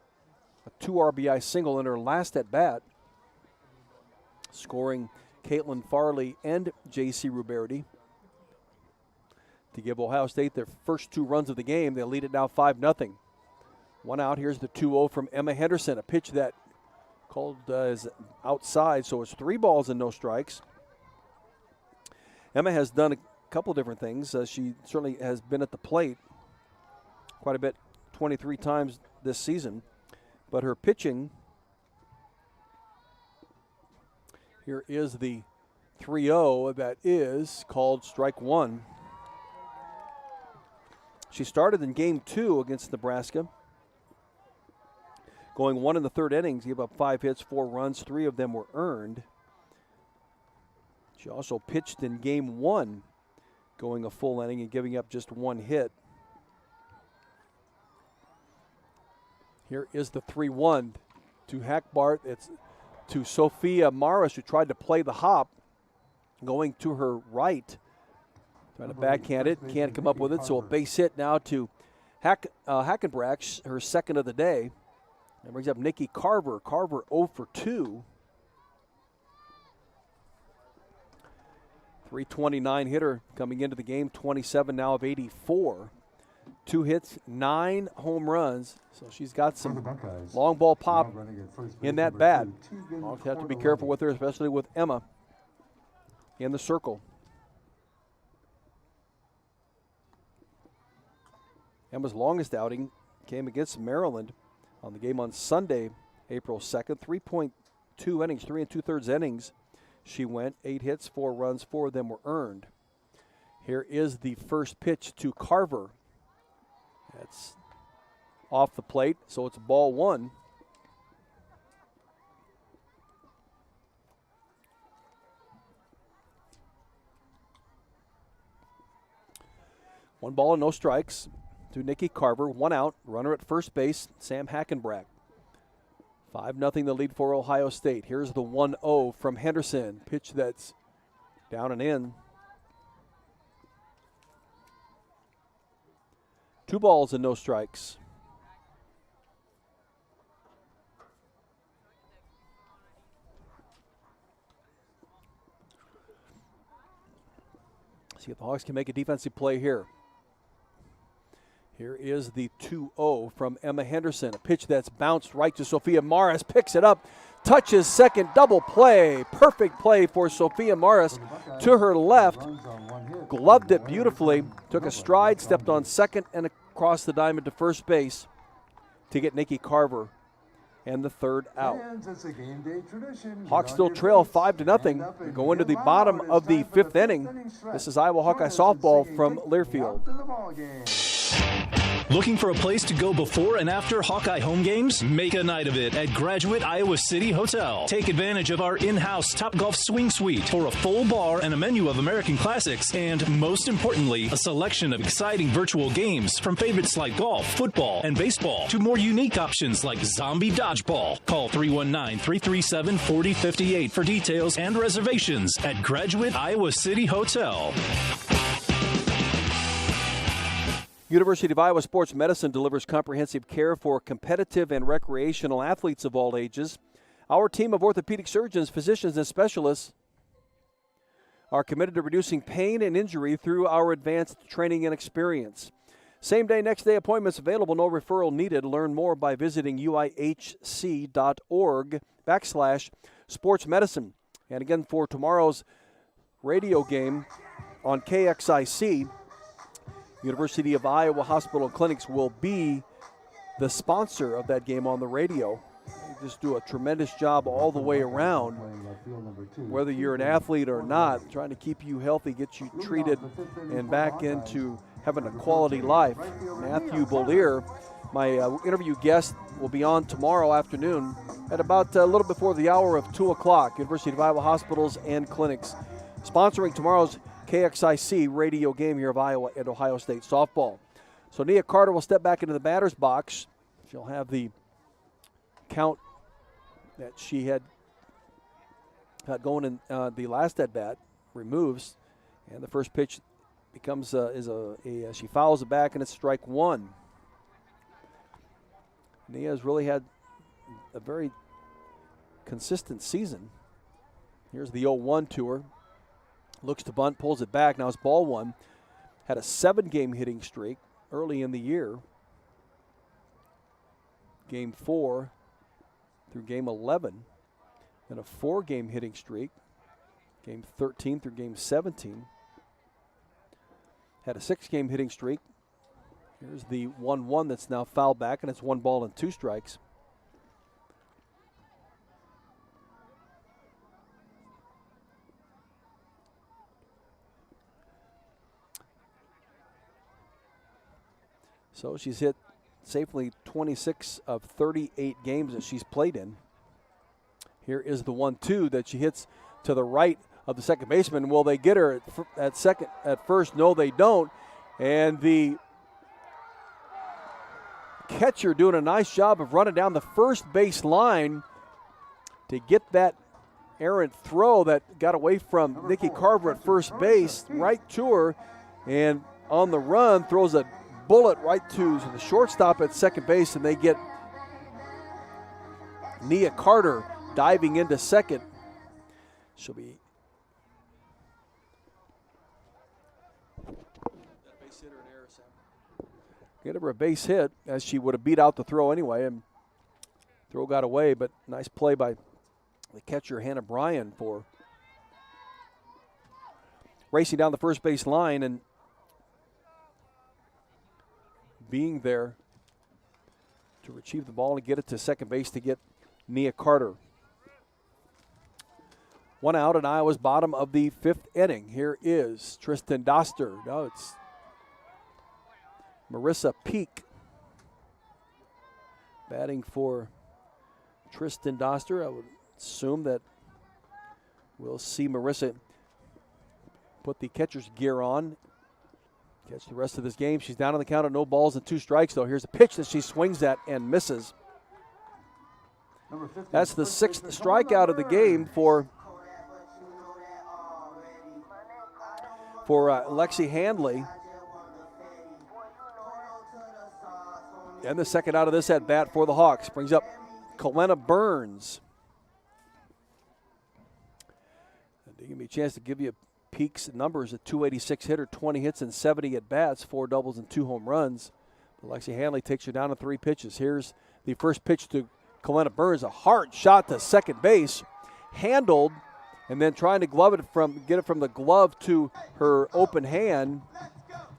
a 2 RBI single in her last at bat, scoring Caitlin Farley and J.C. Ruberti to give Ohio State their first 2 runs of the game. They lead it now 5-0. 1 out. Here's the 2-0 from Emma Henderson, a pitch that called is outside, so it's 3 balls and no strikes. Emma has done a couple different things. She certainly has been at the plate quite a bit, 23 times this season. But her pitching, here is the 3-0 that is called strike one. She started in game 2 against Nebraska, going 1 in the third innings, gave up 5 hits, 4 runs, 3 of them were earned. She also pitched in game 1, going a full inning and giving up just 1 hit. Here is the 3-1 to Hackbart. It's to Sophia Morris, who tried to play the hop, going to her right. Trying to backhand it, can't come up with it, so a base hit now to Hackenbrack, her second of the day. That brings up Nikki Carver. Carver 0 for 2. 329 hitter coming into the game, 27 now of 84. 2 hits, 9 home runs, so she's got some long ball pop in that bat. I'll have to be careful with her, especially with Emma in the circle. Emma's longest outing came against Maryland on the game on Sunday, April 2nd. 3.2 innings, 3 2/3 innings. She went 8 hits, 4 runs, 4 of them were earned. Here is the first pitch to Carver. That's off the plate, so it's ball 1. One ball and no strikes to Nikki Carver. 1 out, runner at first base, Sam Hackenbrack. 5-0 the lead for Ohio State. Here's the 1-0 from Henderson. Pitch that's down and in. 2 balls and no strikes. See if the Hawks can make a defensive play here. Here is the 2-0 from Emma Henderson. A pitch that's bounced right to Sophia Morris. Picks it up, touches second, double play. Perfect play for Sophia Morris to her left. Gloved it beautifully. Took a stride, stepped on second and across the diamond to first base to get Nikki Carver and the third out. Hawks still trail 5-0. We go into the bottom of the 5th inning. This is Iowa Hawkeye softball from Learfield. Looking for a place to go before and after Hawkeye home games? Make a night of it at Graduate Iowa City Hotel. Take advantage of our in-house Topgolf Swing Suite for a full bar and a menu of American classics, and most importantly, a selection of exciting virtual games from favorites like golf, football, and baseball to more unique options like zombie dodgeball. Call 319-337-4058 for details and reservations at Graduate Iowa City Hotel. University of Iowa Sports Medicine delivers comprehensive care for competitive and recreational athletes of all ages. Our team of orthopedic surgeons, physicians, and specialists are committed to reducing pain and injury through our advanced training and experience. Same day, next day appointments available, no referral needed. Learn more by visiting uihc.org/sportsmedicine. And again, for tomorrow's radio game on KXIC, University of Iowa Hospital and Clinics will be the sponsor of that game on the radio. They just do a tremendous job all the way around, whether you're an athlete or not, trying to keep you healthy, get you treated, and back into having a quality life. Matthew Bollier, my interview guest, will be on tomorrow afternoon at about a little before the hour of 2 o'clock. University of Iowa Hospitals and Clinics sponsoring tomorrow's KXIC radio game here of Iowa and Ohio State softball. So Nia Carter will step back into the batter's box. She'll have the count that she had going in the last at bat, removes, and the first pitch becomes she fouls it back, and it's strike 1. Nia has really had a very consistent season. Here's the 0-1 to her. Looks to bunt, pulls it back. Now it's ball 1. Had a 7-game hitting streak early in the year. Game 4 through game 11. Then a 4-game hitting streak. Game 13 through game 17. had a 6-game hitting streak. Here's the 1-1 that's now fouled back, and it's 1 ball and 2 strikes. So she's hit safely 26 of 38 games that she's played in. Here is the 1-2 that she hits to the right of the second baseman. Will they get her at first? No, they don't. And the catcher doing a nice job of running down the first base line to get that errant throw that got away from Nikki Carver at first base, right to her, and on the run throws a bullet right to the shortstop at second base, and they get Nia Carter diving into second. She'll be get her a base hit, as she would have beat out the throw anyway, and throw got away, but nice play by the catcher Hannah Bryan for racing down the first base line and being there to retrieve the ball and get it to second base to get Nia Carter. 1 out in Iowa's bottom of the 5th inning. Here is Tristan Doster. No, it's Marissa Peak batting for Tristan Doster. I would assume that we'll see Marissa put the catcher's gear on, catch the rest of this game. She's down on the count of no balls and 2 strikes, though. Here's a pitch that she swings at and misses. That's the 6th strikeout of the game for Lexi Handley. And the 2nd out of this at bat for the Hawks. Brings up Kalena Burns. And give me a chance to give you Peak's numbers: a 286 hitter, 20 hits and 70 at bats, 4 doubles and 2 home runs. But Lexi Handley takes her down to 3 pitches. Here's the first pitch to Kalena Burns, a hard shot to second base, handled, and then trying to get it from the glove to her open hand.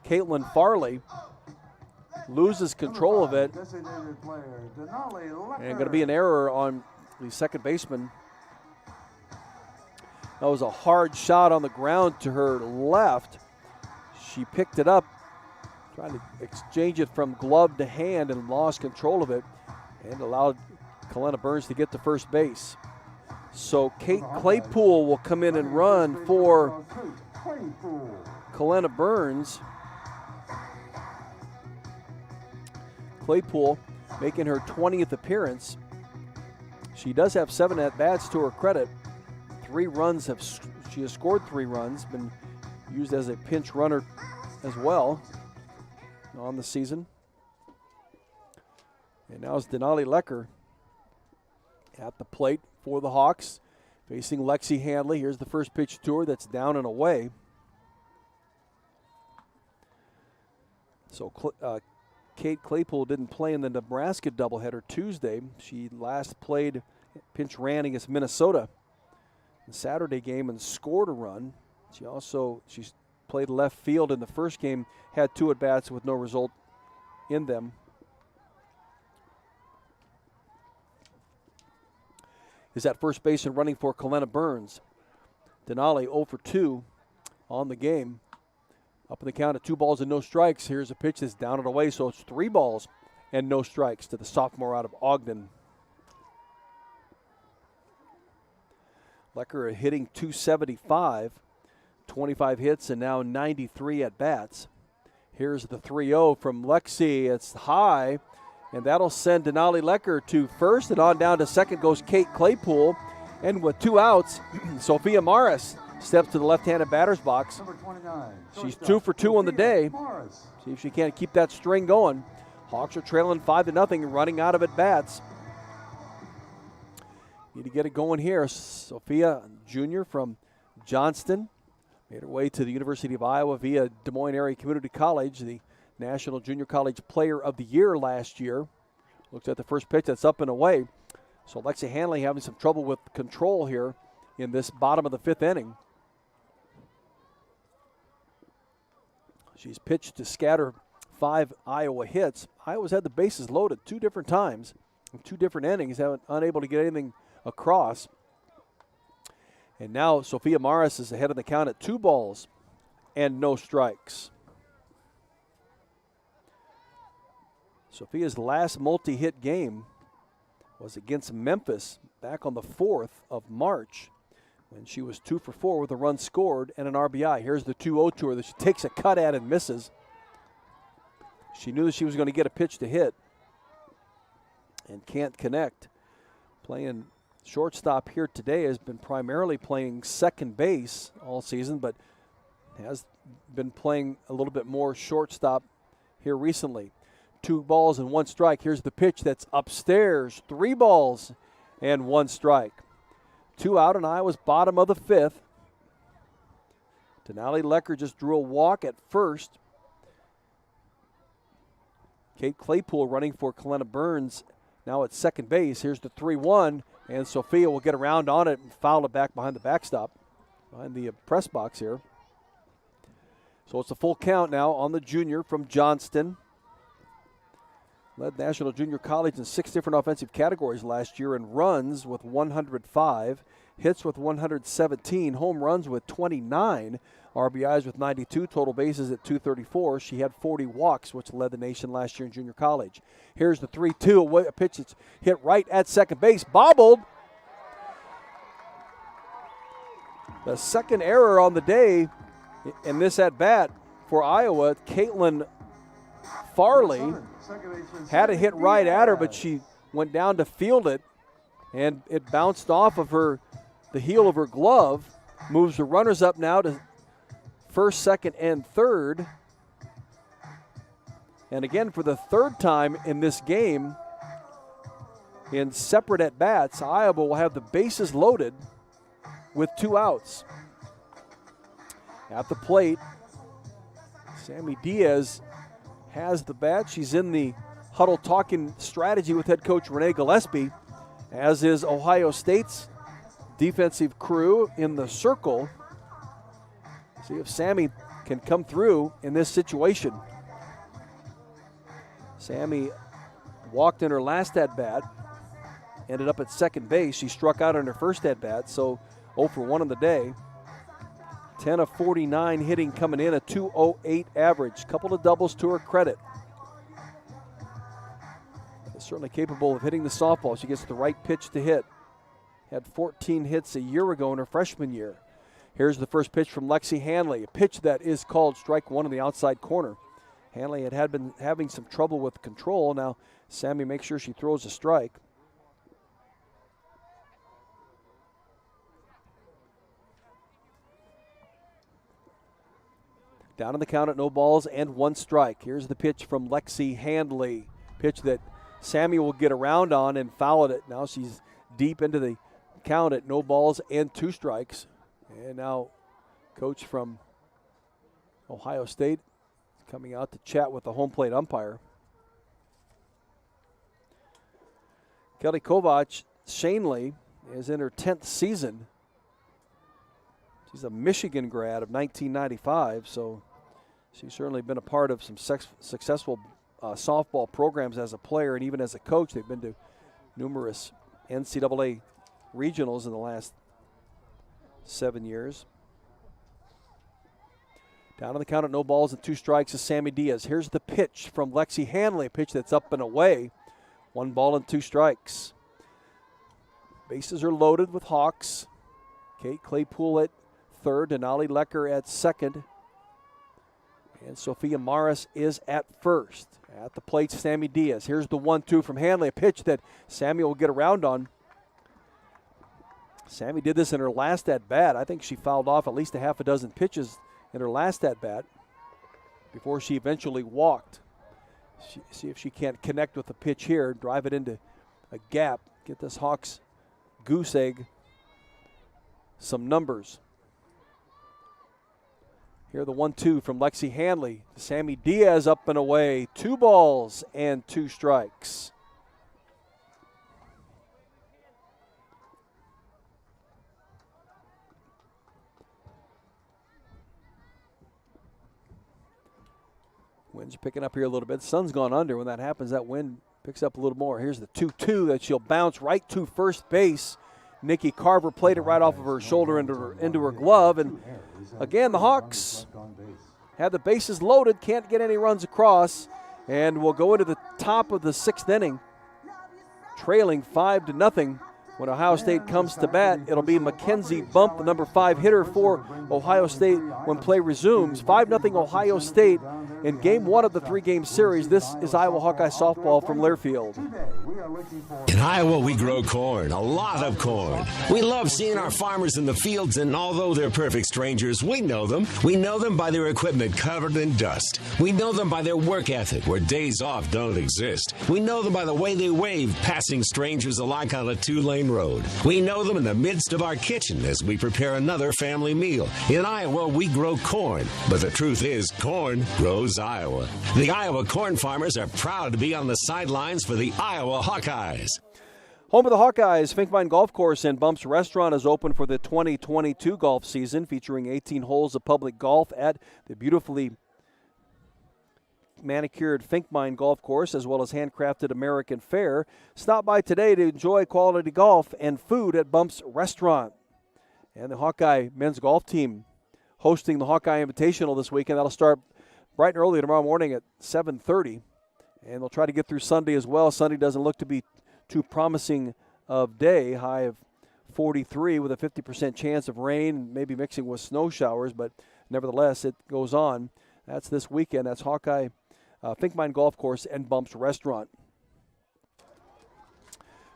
Caitlin Farley loses control of it, and going to be an error on the second baseman. That was a hard shot on the ground to her left. She picked it up, trying to exchange it from glove to hand, and lost control of it and allowed Kalena Burns to get to first base. So Kate Claypool will come in and run for Kalena Burns. Claypool making her 20th appearance. She does have 7 at-bats to her credit. 3 runs she has scored 3 runs, been used as a pinch runner as well on the season. And now it's Denali Lecker at the plate for the Hawks, facing Lexi Handley. Here's the first pitch to her that's down and away. So Kate Claypool didn't play in the Nebraska doubleheader Tuesday. She last played, pinch ran against Minnesota in the Saturday game and scored a run. She's played left field in the first game, had 2 at-bats with no result in them. Is at first base and running for Kalena Burns. Denali 0 for 2 on the game. Up in the count at 2 balls and no strikes. Here's a pitch that's down and away, so it's 3 balls and no strikes to the sophomore out of Ogden. Lecker hitting .275, 25 hits and now 93 at bats. Here's the 3-0 from Lexi. It's high, and that'll send Denali Lecker to first, and on down to second goes Kate Claypool. And with 2 outs, Sophia Morris steps to the left-handed batter's box. She's 2 for 2 on the day. See if she can't keep that string going. Hawks are trailing 5-0, running out of at-bats. Need to get it going here. Sophia, junior from Johnston, made her way to the University of Iowa via Des Moines Area Community College, the National Junior College Player of the Year last year. Looks at the first pitch that's up and away. So Lexi Handley having some trouble with control here in this bottom of the 5th inning. She's pitched to scatter 5 Iowa hits. Iowa's had the bases loaded 2 different times, in 2 different innings, unable to get anything across. And now Sophia Morris is ahead of the count at 2 balls and no strikes. Sophia's last multi-hit game was against Memphis back on the 4th of March when she was 2 for 4 with a run scored and an RBI. Here's the 2-0 to her that she takes a cut at and misses. She knew that she was going to get a pitch to hit and can't connect. Playing shortstop here today, has been primarily playing second base all season, but has been playing a little bit more shortstop here recently. 2 balls and 1 strike. Here's the pitch that's upstairs. 3 balls and 1 strike. 2 out in Iowa's bottom of the 5th. Denali Lecker just drew a walk at first. Kate Claypool running for Kalena Burns now at second base. Here's the 3-1, and Sophia will get around on it and foul it back behind the backstop, behind the press box here. So it's a full count now on the junior from Johnston. Led National Junior College in 6 different offensive categories last year in runs with 105, hits with 117, home runs with 29, RBIs with 92, total bases at 234. She had 40 walks, which led the nation last year in junior college. Here's the 3-2, a pitch that's hit right at second base, bobbled. The second error on the day in this at-bat for Iowa, Caitlin Farley had a hit right at her, but she went down to field it, and it bounced off of the heel of her glove. Moves the runners up now to first, second, and third. And again, for the 3rd time in this game, in separate at-bats, Iowa will have the bases loaded with 2 outs. At the plate, Sammy Diaz has the bat. She's in the huddle talking strategy with head coach Renee Gillespie, as is Ohio State's defensive crew in the circle. See if Sammy can come through in this situation. Sammy walked in her last at-bat, ended up at second base. She struck out on her first at-bat, so 0 for 1 on the day. 10 of 49 hitting coming in, a 2.08 average. Couple of doubles to her credit. Certainly capable of hitting the softball. She gets the right pitch to hit. Had 14 hits a year ago in her freshman year. Here's the first pitch from Lexi Hanley, a pitch that is called strike 1 in the outside corner. Hanley had been having some trouble with control. Now Sammy makes sure she throws a strike. Down on the count at no balls and 1 strike. Here's the pitch from Lexi Handley. Pitch that Sammy will get around on and foul it. Now she's deep into the count at no balls and 2 strikes. And now coach from Ohio State coming out to chat with the home plate umpire. Kelly Kovac Shanley is in her 10th season. She's a Michigan grad of 1995, so she's certainly been a part of some successful softball programs as a player and even as a coach. They've been to numerous NCAA regionals in the last 7 years. Down on the count at no balls and 2 strikes is Sammy Diaz. Here's the pitch from Lexi Hanley, a pitch that's up and away. 1 ball and 2 strikes. Bases are loaded with Hawks. Kate Claypool at third, Denali Lecker at second. And Sophia Morris is at first. At the plate, Sammy Diaz. Here's the 1-2 from Hanley, a pitch that Sammy will get around on. Sammy did this in her last at-bat. I think she fouled off at least a half a dozen pitches in her last at-bat before she eventually walked. See if she can't connect with the pitch here, drive it into a gap, get this Hawks goose egg some numbers. Here the 1-2 from Lexi Hanley. Sammy Diaz up and away. 2 balls and 2 strikes. Wind's picking up here a little bit. The sun's gone under. When that happens, that wind picks up a little more. Here's the 2-2 that she'll bounce right to first base. Nikki Carver played it right off of her shoulder into her glove. And again, the Hawks have the bases loaded, can't get any runs across, and will go into the top of the 6th inning, trailing 5-0. When Ohio State comes to bat, it'll be Mackenzie Bump, the number 5 hitter for Ohio State when play resumes. 5-0 Ohio State in Game 1 of the 3-game series. This is Iowa Hawkeye softball from Learfield. In Iowa, we grow corn, a lot of corn. We love seeing our farmers in the fields, and although they're perfect strangers, we know them. We know them by their equipment covered in dust. We know them by their work ethic, where days off don't exist. We know them by the way they wave, passing strangers alike on a 2-lane road. We know them in the midst of our kitchen as we prepare another family meal. In Iowa, we grow corn, but the truth is, corn grows Iowa. The Iowa corn farmers are proud to be on the sidelines for the Iowa Hawkeyes. Home of the Hawkeyes, Finkmine Golf Course and Bumps Restaurant is open for the 2022 golf season, featuring 18 holes of public golf at the beautifully manicured Finkmine Golf Course, as well as handcrafted American fare. Stop by today to enjoy quality golf and food at Bumps Restaurant. And the Hawkeye men's golf team hosting the Hawkeye Invitational this weekend. That'll start bright and early tomorrow morning at 7:30. And they'll try to get through Sunday as well. Sunday doesn't look to be too promising of day, high of 43 with a 50% chance of rain, maybe mixing with snow showers, but nevertheless, it goes on. That's this weekend. That's Hawkeye, Finkmine Golf Course and Bumps Restaurant.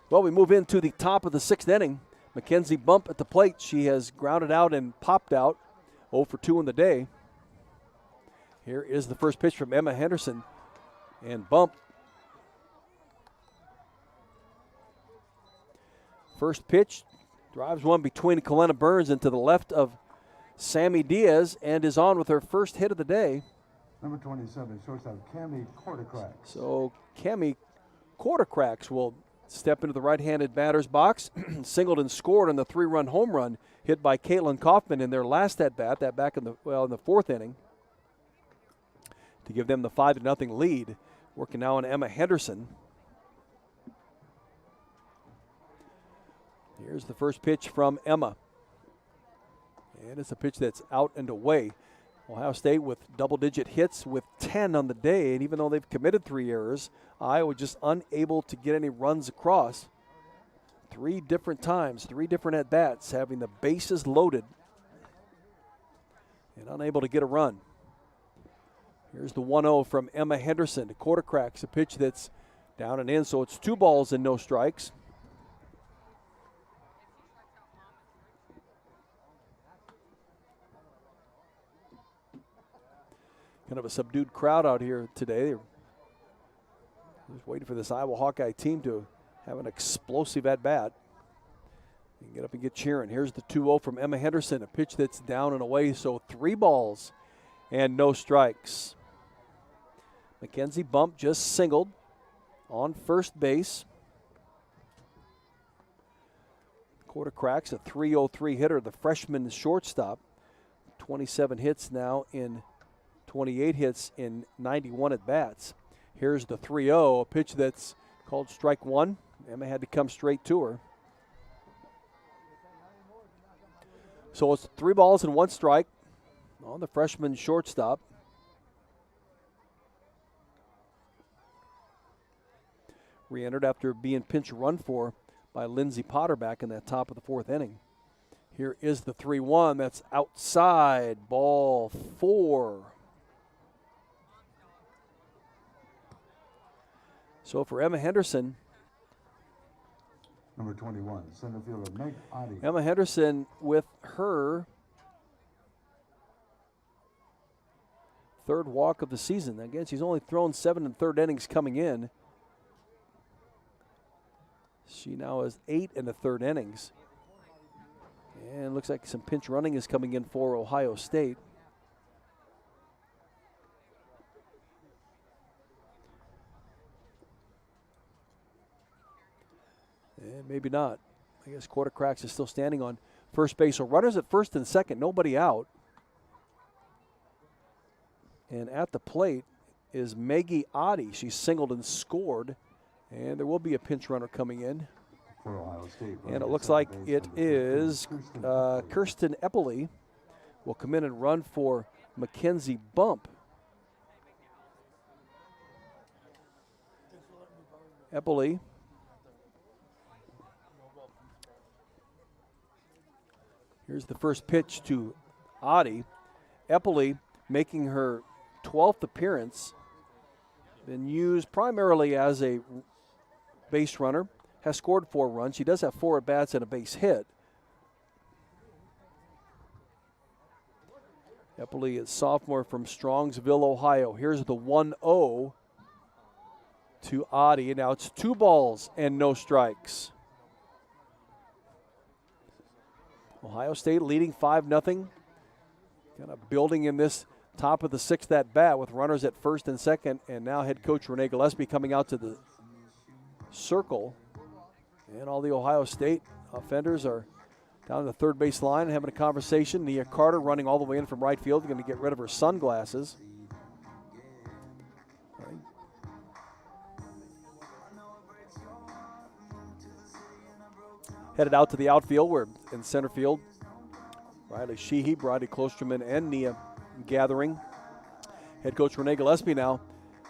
Well, we move into the top of the 6th inning. Mackenzie Bump at the plate. She has grounded out and popped out. 0 for 2 in the day. Here is the first pitch from Emma Henderson. And Bump. First pitch drives one between Kalena Burns and to the left of Sammy Diaz, and is on with her first hit of the day. Number 27, shortstop Cami Quartercrack. So Cami Quartercracks will step into the right-handed batter's box. Singled and scored on the 3-run home run hit by Caitlin Kaufman in their last at-bat, that back in the 4th inning, to give them the 5-0 lead. Working now on Emma Henderson. Here's the first pitch from Emma. And it's a pitch that's out and away. Ohio State with double-digit hits with 10 on the day, and even though they've committed 3 errors, Iowa just unable to get any runs across. 3 different times, 3 different at-bats, having the bases loaded and unable to get a run. Here's the 1-0 from Emma Henderson to Quartercracks, a pitch that's down and in, so it's 2 balls and no strikes. Kind of a subdued crowd out here today. They're just waiting for this Iowa Hawkeye team to have an explosive at-bat. You can get up and get cheering. Here's the 2-0 from Emma Henderson, a pitch that's down and away, so 3 balls and no strikes. Mackenzie Bump just singled on first base. Quartercracks, a .303 hitter, the freshman shortstop. 27 hits now in 28 hits in 91 at-bats. Here's the 3-0, a pitch that's called strike 1. Emma had to come straight to her. So it's 3 balls and 1 strike on the freshman shortstop. Re-entered after being pinch run for by Lindsey Potter back in that top of the 4th inning. Here is the 3-1. That's outside, ball 4. So for Emma Henderson, Number 21, center fielder Meg Oddie. Emma Henderson with her 3rd walk of the season. Again, she's only thrown 7 1/3 innings coming in. She now has 8 1/3 innings. And looks like some pinch running is coming in for Ohio State. And maybe not. I guess Quartercracks is still standing on first base. So runners at first and second, nobody out. And at the plate is Maggie Oddie. She singled and scored, and there will be a pinch runner coming in. For Ohio State. And it looks like it is Kirsten Eppley will come in and run for Mackenzie Bump. Eppley. Here's the first pitch to Oddie. Eppley making her 12th appearance. Been used primarily as a base runner. Has scored 4 runs. She does have 4 at-bats and a base hit. Eppley is sophomore from Strongsville, Ohio. Here's the 1-0 to Oddie. Now it's 2 balls and no strikes. Ohio State leading 5-0. Kind of building in this top of the 6th at bat with runners at first and second. And now head coach Renee Gillespie coming out to the circle. And all the Ohio State offenders are down the third base line and having a conversation. Nia Carter running all the way in from right field, going to get rid of her sunglasses. Headed out to the outfield, where in center field, Riley Sheehy, Brodie Klosterman, and Nia gathering. Head coach Renee Gillespie now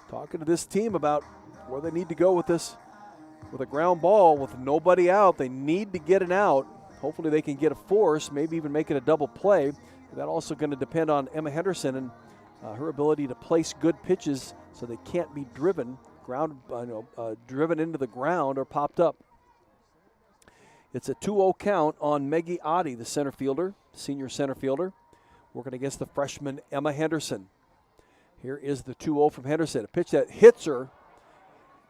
talking to this team about where they need to go with this. With a ground ball, with nobody out, they need to get an out. Hopefully they can get a force, maybe even make it a double play. That also going to depend on Emma Henderson and her ability to place good pitches so they can't be driven into the ground or popped up. It's a 2-0 count on Maggie Oddie, the center fielder, senior center fielder, working against the freshman Emma Henderson. Here is the 2-0 from Henderson, a pitch that hits her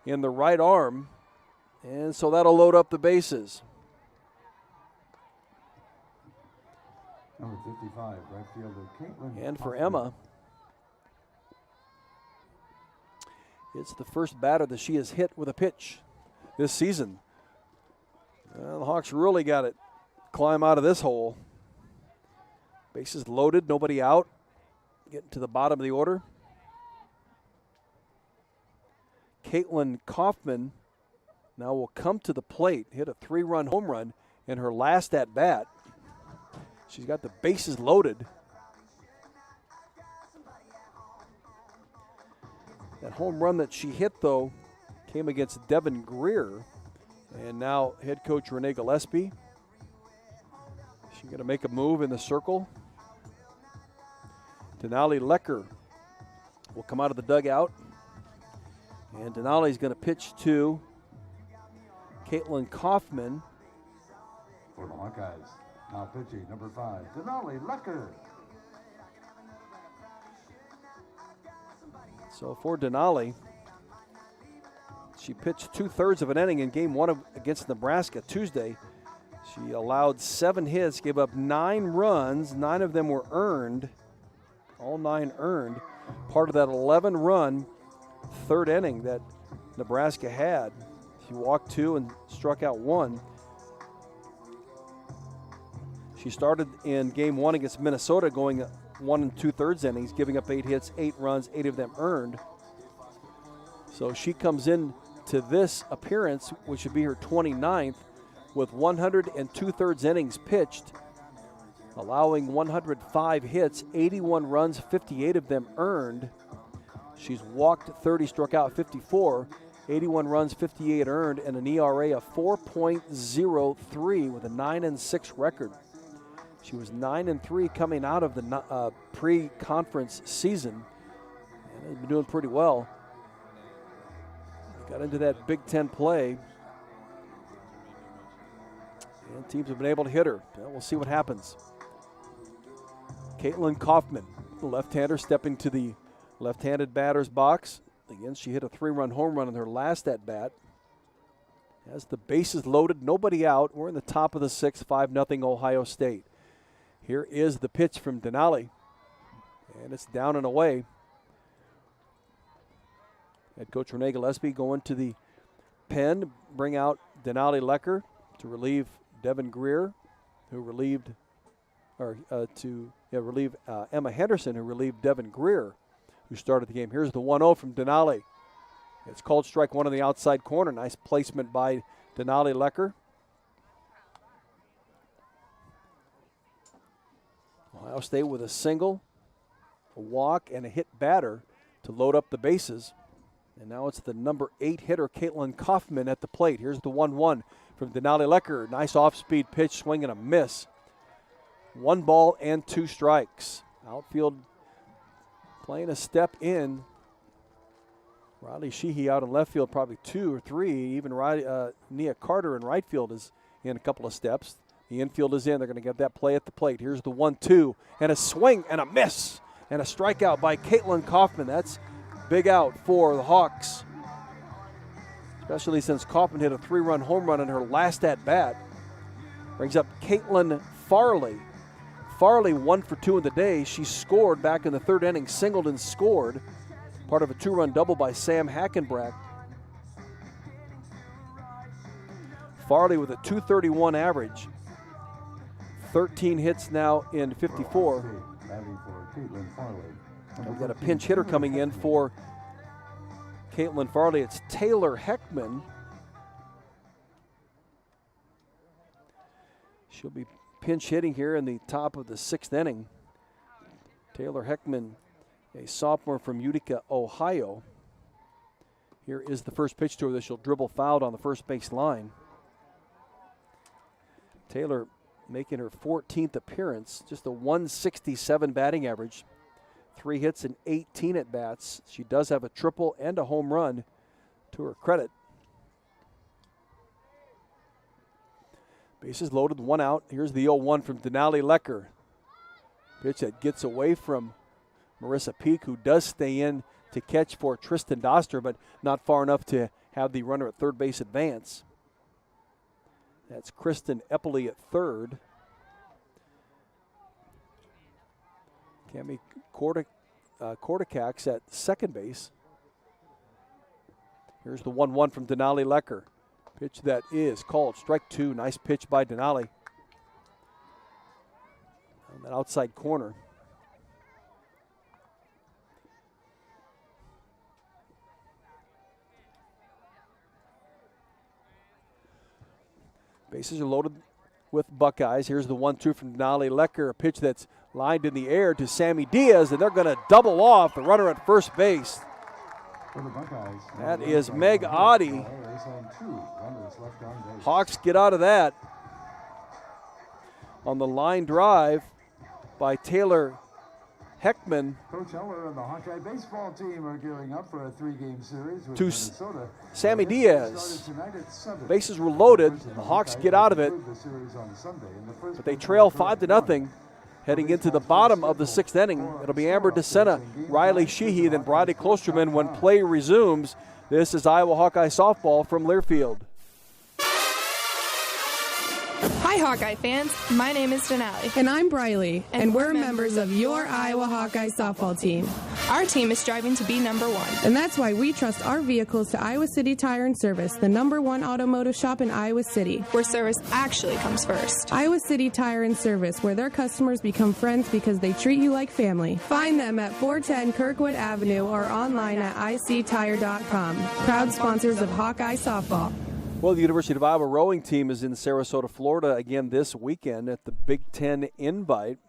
in the right arm. And so that'll load up the bases. Number 55, right fielder Caitlin. And for Emma, it's the first batter that she has hit with a pitch this season. Well, the Hawks really got to climb out of this hole. Bases loaded, nobody out. Getting to the bottom of the order. Caitlin Kaufman now will come to the plate, hit a 3-run home run in her last at-bat. She's got the bases loaded. That home run that she hit, though, came against Devin Greer. And now head coach Renee Gillespie. She's going to make a move in the circle. Denali Lecker will come out of the dugout. And Denali's going to pitch to Caitlin Kaufman. For the Hawkeyes, now pitching, number 5, Denali Lecker. So for Denali, she pitched 2/3 of an inning in game 1 against Nebraska Tuesday. She allowed 7 hits, gave up 9 runs. 9 of them were earned, all 9 earned. Part of that 11-run third inning that Nebraska had. She walked 2 and struck out 1. She started in game 1 against Minnesota going 1 2/3 innings, giving up 8 hits, 8 runs, 8 of them earned. So she comes in to this appearance, which should be her 29th, with 100 2/3 innings pitched, allowing 105 hits, 81 runs, 58 of them earned. She's walked 30, struck out 54, 81 runs, 58 earned, and an ERA of 4.03 with a 9-6 record. She was 9-3 coming out of the pre-conference season, and has been doing pretty well. Got into that Big Ten play, and teams have been able to hit her. Well, we'll see what happens. Caitlin Kaufman, the left-hander, stepping to the left-handed batter's box. Again, she hit a 3-run home run in her last at-bat. Has the bases loaded, nobody out. We're in the top of the 6th, 5-0 Ohio State. Here is the pitch from Denali, and it's down and away. Head coach Renee Gillespie going to the pen, bring out Denali Lecker to relieve Devin Greer, who relieved, relieve Emma Henderson, who relieved Devin Greer, who started the game. Here's the 1-0 from Denali. It's called strike one on the outside corner. Nice placement by Denali Lecker. Ohio State with a single, a walk, and a hit batter to load up the bases. And now it's the number 8 hitter, Caitlin Kaufman, at the plate. Here's the 1-1 from Denali Lecker. Nice off-speed pitch, swing and a miss. 1 ball and 2 strikes. Outfield playing a step in. Riley Sheehy out in left field, probably 2 or 3. Even Nia Carter in right field is in a couple of steps. The infield is in. They're going to get that play at the plate. Here's the 1-2, and a swing and a miss, and a strikeout by Caitlin Kaufman. That's big out for the Hawks, especially since Kaufman hit a 3-run home run in her last at-bat. Brings up Caitlin Farley. Farley 1 for 2 in the day. She scored back in the 3rd inning, singled and scored. Part of a 2-run double by Sam Hackenbrack. Farley with a .231 average. 13 hits now in 54. And we've got a pinch hitter coming in for Caitlin Farley. It's Taylor Heckman. She'll be pinch hitting here in the top of the 6th inning. Taylor Heckman, a sophomore from Utica, Ohio. Here is the first pitch to her that she'll dribble fouled on the first base line. Taylor making her 14th appearance, just a .167 batting average. 3 hits and 18 at-bats. She does have a triple and a home run to her credit. Bases loaded, 1 out. Here's the 0-1 from Denali Lecker. Pitch that gets away from Marissa Peak, who does stay in to catch for Tristan Doster, but not far enough to have the runner at third base advance. That's Kristen Eppley at third. Cami Kortakax at second base. Here's the 1-1 from Denali Lecker. Pitch that is called strike 2. Nice pitch by Denali on that outside corner. Bases are loaded with Buckeyes. Here's the 1-2 from Denali Lecker. A pitch that's lined in the air to Sammy Diaz, and they're going to double off the runner at first base. That is Meg Oddie. Hawks get out of that on the line drive by Taylor Heckman. Coach Heller and the Hawkeye baseball team are gearing up for a 3-game series with To Minnesota. Sammy Diaz. Bases were loaded. The Hawks get out of it, but they trail 5-0 heading into the bottom of the 6th inning. It'll be Amber DeSena, Riley Sheehy, then Bridie Klosterman when play resumes. This is Iowa Hawkeye softball from Learfield. Hi, Hawkeye fans. My name is Denali. And I'm Briley, and we're members of your Iowa Hawkeye softball team. Our team is striving to be number 1. And that's why we trust our vehicles to Iowa City Tire and Service, the #1 automotive shop in Iowa City, where service actually comes first. Iowa City Tire and Service, where their customers become friends because they treat you like family. Find them at 410 Kirkwood Avenue or online at ictire.com. Proud sponsors of Hawkeye softball. Well, the University of Iowa rowing team is in Sarasota, Florida again this weekend at the Big Ten Invite,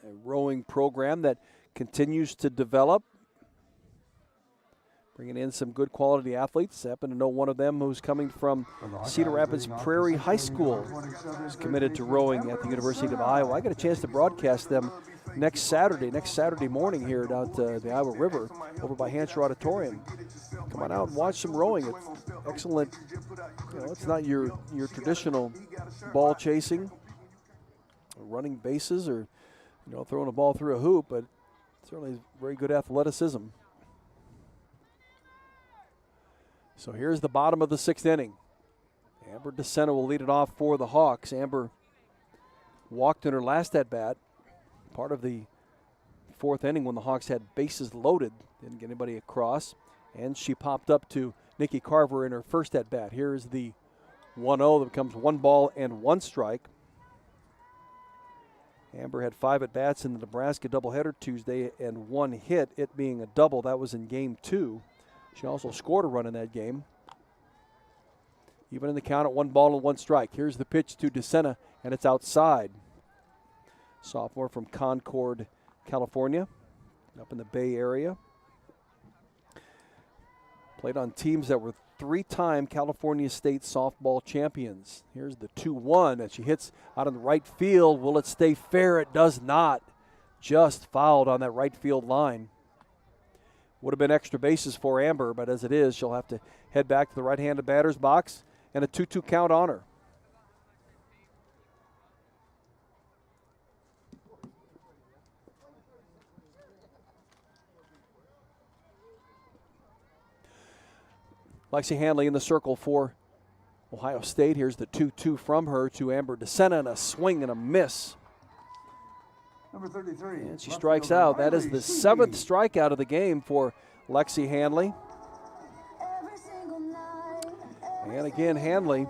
a rowing program that continues to develop, bringing in some good quality athletes. I happen to know one of them who's coming from Cedar Rapids Prairie High School, who's committed to rowing at the University of Iowa. I got a chance to broadcast them next Saturday morning here down to the Iowa River over by Hansher Auditorium. Come on out and watch some rowing. It's excellent. You know, it's not your traditional ball chasing, or running bases, or throwing a ball through a hoop, but certainly very good athleticism. So here's the bottom of the 6th inning. Amber DeSena will lead it off for the Hawks. Amber walked in her last at-bat, part of the 4th inning when the Hawks had bases loaded. Didn't get anybody across. And she popped up to Nikki Carver in her first at-bat. Here's the 1-0 that becomes 1 ball and 1 strike. Amber had 5 at-bats in the Nebraska doubleheader Tuesday and 1 hit, it being a double. That was in Game 2. She also scored a run in that game. Even in the count at 1 ball and 1 strike. Here's the pitch to DeSena, and it's outside. Sophomore from Concord, California, up in the Bay Area. Played on teams that were 3-time California State softball champions. Here's the 2-1 that she hits out in the right field. Will it stay fair? It does not. Just fouled on that right field line. Would have been extra bases for Amber, but as it is, she'll have to head back to the right-handed batter's box and a 2-2 count on her. Lexi Hanley in the circle for Ohio State. Here's the 2-2 from her to Amber DeSena, and a swing and a miss. Number 33. And she strikes out. That is the 7th strikeout of the game for Lexi Hanley. And again, Hanley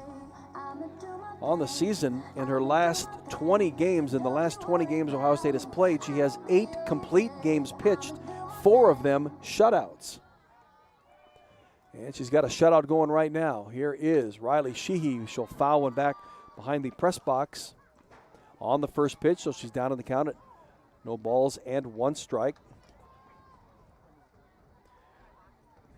on the season in her last 20 games. In the last 20 games Ohio State has played, she has 8 complete games pitched, 4 of them shutouts. And she's got a shutout going right now. Here is Riley Sheehy. She'll foul one back behind the press box on the first pitch, so she's down in the count at no balls and 1 strike.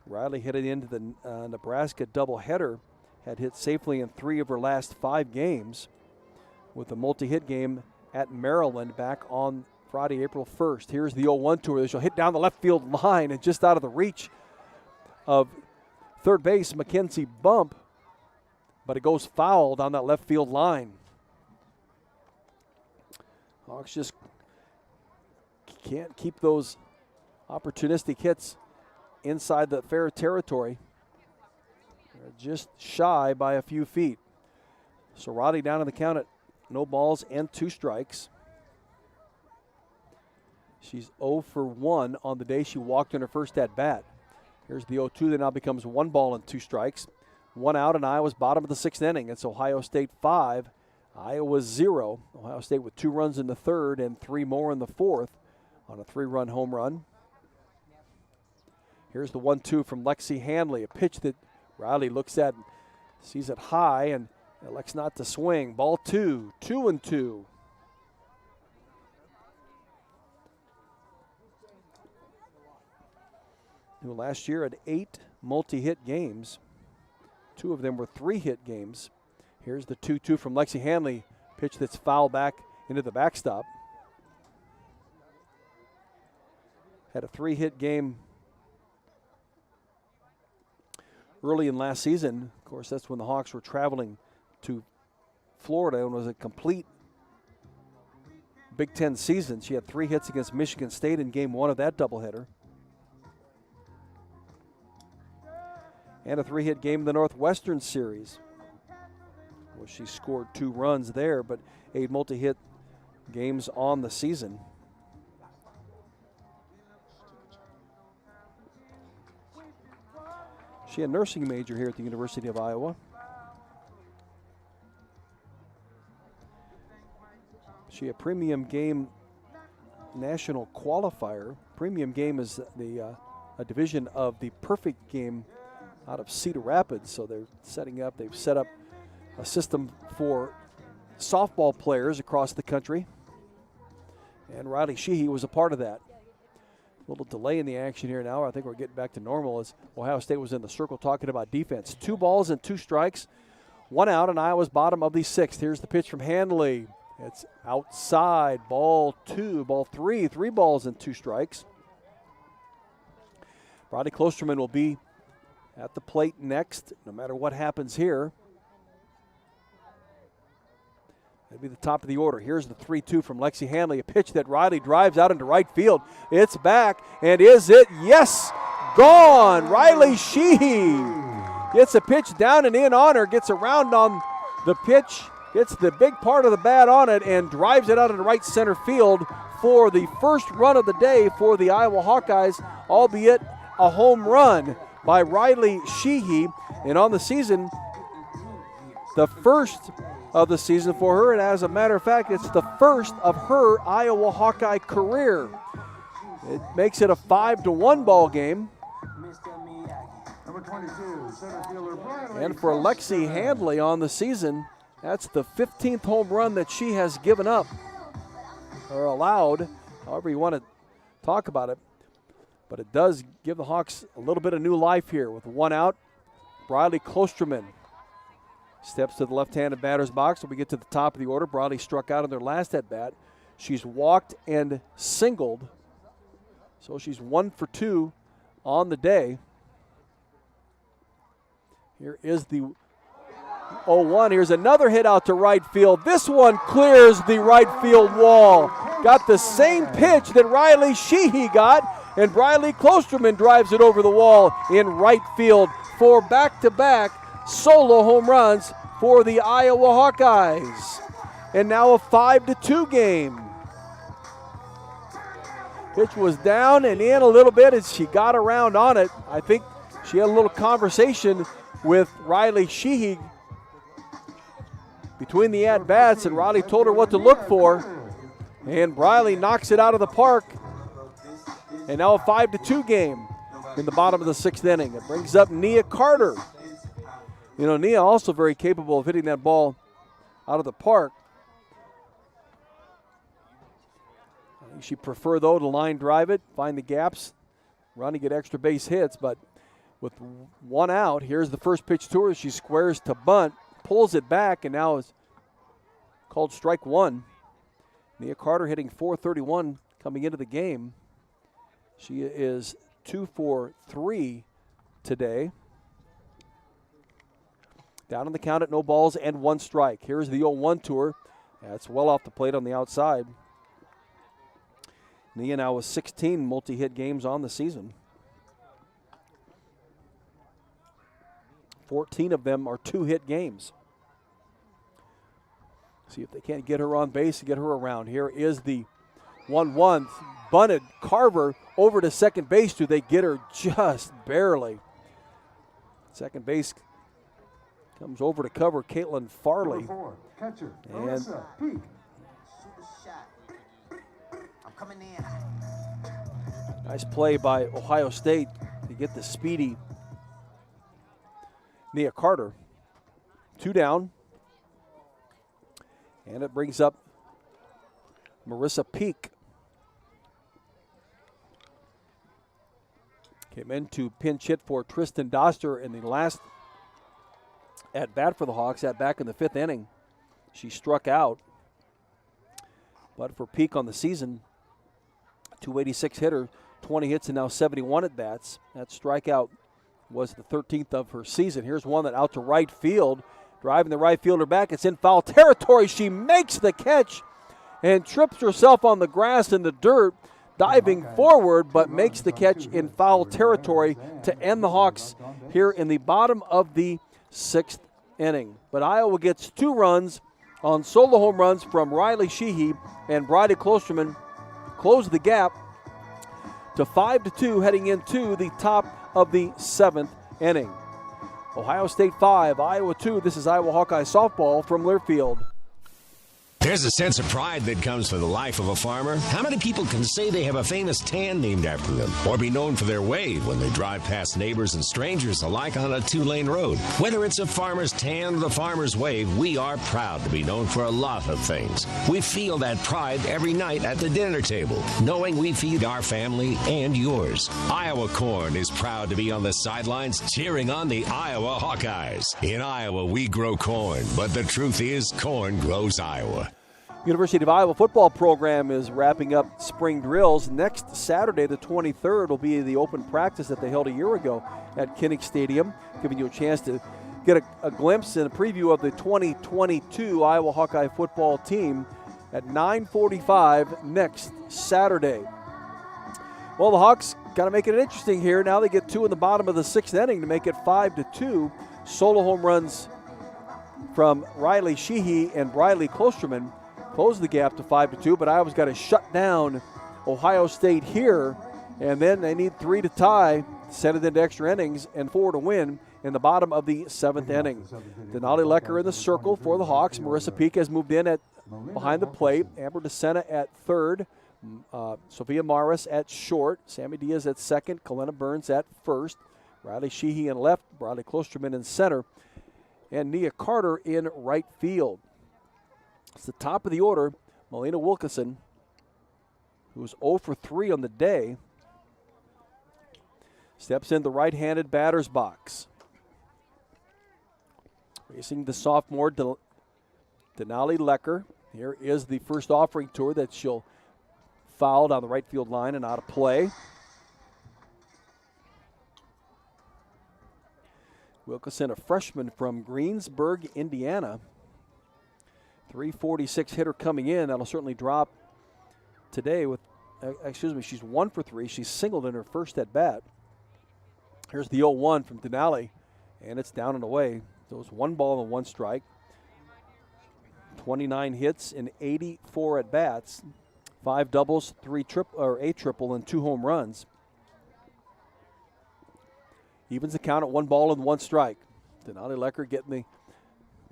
Riley hit it into the Nebraska doubleheader, had hit safely in 3 of her last 5 games with a multi-hit game at Maryland back on Friday, April 1st. Here's the 0-1 to her. She'll hit down the left field line and just out of the reach of third base, Mackenzie Bump, but it goes fouled on that left field line. Hawks just can't keep those opportunistic hits inside the fair territory. They're just shy by a few feet. Cerati down in the count at no balls and 2 strikes. She's 0 for 1 on the day she walked in her first at bat. Here's the 0-2 that now becomes 1 ball and 2 strikes. 1 out in Iowa's bottom of the 6th inning. It's Ohio State 5, Iowa 0. Ohio State with 2 runs in the 3rd and 3 more in the 4th on a 3-run home run. Here's the 1-2 from Lexi Hanley, a pitch that Riley looks at and sees it high and elects not to swing. Ball 2, 2-2. Last year had 8 multi-hit games. 2 of them were 3-hit games. Here's the 2-2 from Lexi Hanley. Pitch that's fouled back into the backstop. Had a 3-hit game early in last season. Of course, that's when the Hawks were traveling to Florida and was a complete Big Ten season. She had 3 hits against Michigan State in Game 1 of that doubleheader. And a 3-hit game in the Northwestern Series, where she scored 2 runs there, but 8 multi-hit games on the season. She had a nursing major here at the University of Iowa. She a premium game national qualifier. Premium game is a division of the perfect game out of Cedar Rapids, so they've set up a system for softball players across the country, and Riley Sheehy was a part of that. A little delay in the action here now. I think we're getting back to normal as Ohio State was in the circle talking about defense. 2 balls and 2 strikes, 1 out in Iowa's bottom of the 6th. Here's the pitch from Hanley. It's outside, ball 2, ball 3, 3 balls and 2 strikes. Brody Klosterman will be at the plate next, no matter what happens here. That'll be the top of the order. Here's the 3-2 from Lexi Hanley, a pitch that Riley drives out into right field. It's back, and is it? Yes! Gone! Riley Sheehy gets a pitch down and in on her, gets around on the pitch, gets the big part of the bat on it, and drives it out into right center field for the first run of the day for the Iowa Hawkeyes, albeit a home run by Riley Sheehy. And on the season, the first of the season for her, and as a matter of fact, it's the first of her Iowa Hawkeye career. It makes it a 5-1 ball game. And for Lexi Handley on the season, that's the 15th home run that she has given up or allowed, however you want to talk about it. But it does give the Hawks a little bit of new life here with one out. Briley Klosterman steps to the left-handed batter's box when we get to the top of the order. Briley struck out in their last at-bat. She's walked and singled, so she's 1 for 2 on the day. Here is the 0-1. Here's another hit out to right field. This one clears the right field wall. Got the same pitch that Riley Sheehy got, and Briley Klosterman drives it over the wall in right field for back-to-back solo home runs for the Iowa Hawkeyes. And now a 5-2 game. Pitch was down and in a little bit as she got around on it. I think she had a little conversation with Riley Sheehy between the at-bats, and Riley told her what to look for. And Briley knocks it out of the park. And now a 5-2 game in the bottom of the 6th inning. It brings up Nia Carter. You know, Nia also very capable of hitting that ball out of the park. I think she'd prefer, though, to line drive it, find the gaps, run to get extra base hits. But with one out, here's the first pitch to her. She squares to bunt, pulls it back, and now is called strike one. Nia Carter hitting .431 coming into the game. She is 2 for 3 today. Down on the count at no balls and 1 strike. Here's the 0-1 to her. That's well off the plate on the outside. Nia now with 16 multi-hit games on the season. 14 of them are 2-hit games. See if they can't get her on base and get her around. Here is the 1-1. Bunted Carver over to second base. Do they get her? Just barely. Second base comes over to cover Caitlin Farley. Catcher, and Peak. Nice play by Ohio State to get the speedy Nia Carter. 2 down. And it brings up Marissa Peak. Came in to pinch hit for Tristan Doster in the last at-bat for the Hawks, back in the 5th inning. She struck out. But for Peak on the season, 286 hitter, 20 hits and now 71 at-bats. That strikeout was the 13th of her season. Here's one that out to right field, driving the right fielder back. It's in foul territory. She makes the catch and trips herself on the grass in the dirt, diving forward, but makes the catch in foul territory to end the Hawks here in the bottom of the 6th inning. But Iowa gets 2 runs on solo home runs from Riley Sheehy and Bridie Klosterman, close the gap to 5-2 heading into the top of the 7th inning. Ohio State 5, Iowa 2. This is Iowa Hawkeye softball from Learfield. There's a sense of pride that comes from the life of a farmer. How many people can say they have a famous tan named after them, or be known for their wave when they drive past neighbors and strangers alike on a 2-lane road? Whether it's a farmer's tan or the farmer's wave, we are proud to be known for a lot of things. We feel that pride every night at the dinner table, knowing we feed our family and yours. Iowa Corn is proud to be on the sidelines cheering on the Iowa Hawkeyes. In Iowa, we grow corn, but the truth is, corn grows Iowa. University of Iowa football program is wrapping up spring drills. Next Saturday, the 23rd, will be the open practice that they held a year ago at Kinnick Stadium, giving you a chance to get a glimpse and a preview of the 2022 Iowa Hawkeye football team at 9:45 next Saturday. Well, the Hawks got to make it interesting here. Now they get 2 in the bottom of the 6th inning to make it 5-2. Solo home runs from Riley Sheehy and Briley Klosterman close the gap to 5-2, but Iowa's got to shut down Ohio State here, and then they need 3 to tie, send it into extra innings, and 4 to win in the bottom of the 7th inning. Denali Lecker in the circle for the Hawks. Marissa Peak has moved in at behind the plate. Amber DeSena at third. Sophia Morris at short. Sammy Diaz at second. Kalena Burns at first. Riley Sheehy in left. Bradley Klosterman in center. And Nia Carter in right field. It's the top of the order. Melina Wilkinson, who was 0 for 3 on the day, steps in the right-handed batter's box. Facing the sophomore, Denali Lecker. Here is the first offering tour that she'll fouled on the right field line and out of play. Wilkinson, a freshman from Greensburg, Indiana. 346 hitter coming in. That'll certainly drop today with, she's 1 for 3. She's singled in her first at bat. Here's the 0-1 from Denali, and it's down and away. So it's 1 ball and 1 strike. 29 hits in 84 at bats. 5 doubles, 8 triple, and 2 home runs. Evens the count at 1 ball and 1 strike. Denali Lecker getting the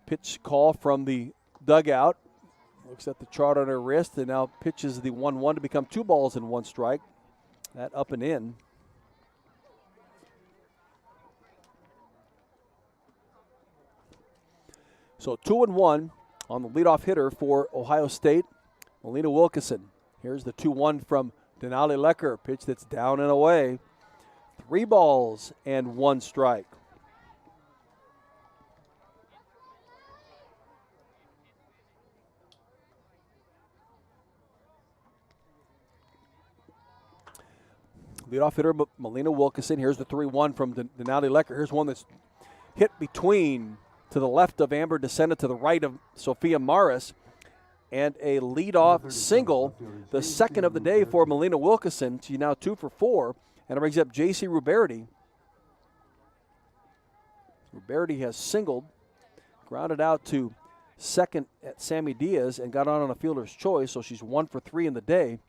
pitch call from the dugout. Looks at the chart on her wrist and now pitches the 1-1 to become 2 balls and 1 strike. That up and in. So 2-1 on the leadoff hitter for Ohio State, Melina Wilkinson. Here's the 2-1 from Denali Lecker. Pitch that's down and away. 3 balls and 1 strike. Leadoff hitter Melina Wilkinson. Here's the 3-1 from Denali Lecker. Here's one that's hit between to the left of Amber DeSena, to the right of Sophia Morris. And a leadoff single, the second of the day for Melina Wilkinson. She's now 2 for 4, and it brings up J.C. Ruberti. Ruberti has singled, grounded out to second at Sammy Diaz, and got on a fielder's choice, so she's 1 for 3 in the day.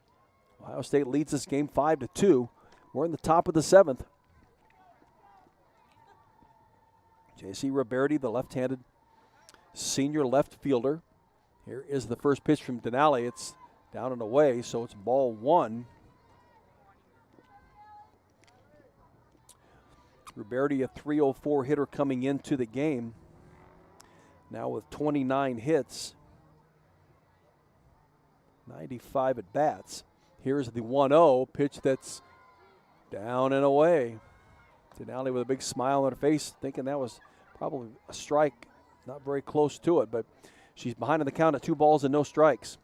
Ohio State leads this game 5-2. We're in the top of the 7th. J.C. Ruberti, the left-handed senior left fielder. Here is the first pitch from Denali. It's down and away, so it's ball 1. Ruberti, a 304 hitter coming into the game. Now with 29 hits, 95 at bats. Here's the 1-0 pitch that's down and away. Denali with a big smile on her face, thinking that was probably a strike. Not very close to it, but she's behind in the count at 2 balls and no strikes.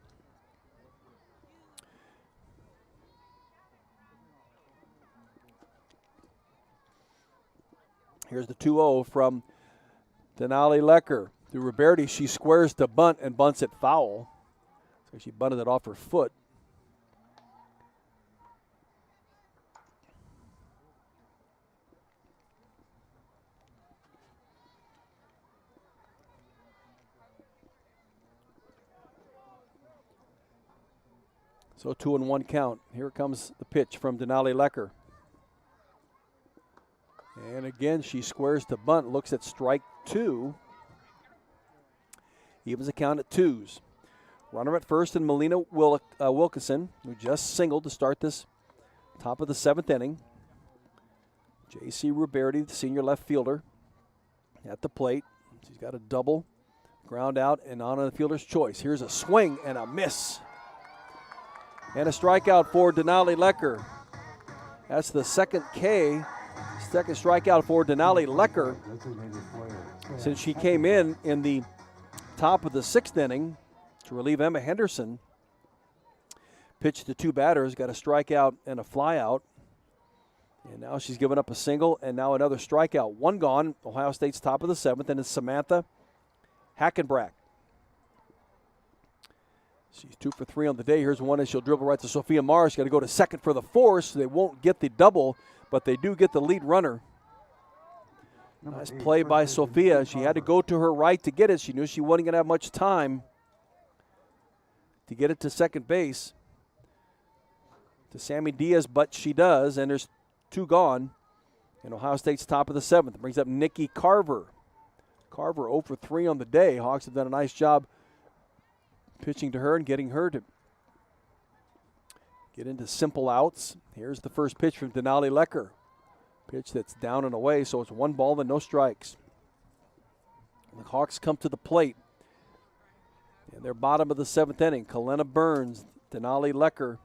Here's the 2-0 from Denali Lecker. To Ruberti, she squares to bunt and bunts it foul. So she bunted it off her foot. So 2-1 count. Here comes the pitch from Denali Lecker. And again, she squares to bunt, looks at strike 2. Evens the count at 2s. Runner at first and Melina Wilkinson, who just singled to start this top of the 7th inning. J.C. Ruberti, the senior left fielder, at the plate. She's got a double, ground out, and on the fielder's choice. Here's a swing and a miss. And a strikeout for Denali Lecker. That's the second strikeout for Denali Lecker since she came in the top of the 6th inning to relieve Emma Henderson. Pitched to 2 batters, got a strikeout and a flyout. And now she's given up a single and now another strikeout. 1 gone, Ohio State's top of the 7th, and it's Samantha Hackenbrack. She's 2 for 3 on the day. Here's one as she'll dribble right to Sophia Morris. Got to go to second for the force. They won't get the double, but they do get the lead runner. Nice play by Sophia. She had to go to her right to get it. She knew she wasn't going to have much time to get it to second base to Sammy Diaz, but she does, and there's 2 gone. in Ohio State's top of the 7th. Brings up Nikki Carver. Carver 0 for 3 on the day. Hawks have done a nice job pitching to her and getting her to get into simple outs. Here's the first pitch from Denali Lecker. Pitch that's down and away, so it's 1 ball and no strikes. The Hawks come to the plate. In their bottom of the 7th inning, Kalena Burns, Denali Lecker,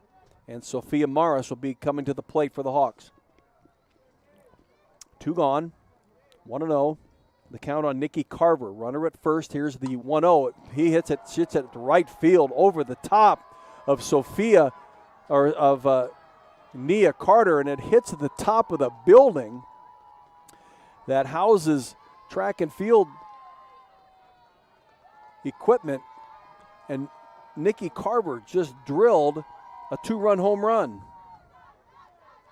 and Sophia Morris will be coming to the plate for the Hawks. 2 gone, 1-0. The count on Nikki Carver. Runner at first. Here's the 1-0. He hits it to right field over the top of Sophia, or of Nia Carter, and it hits the top of the building that houses track and field equipment. And Nikki Carver just drilled a 2-run home run.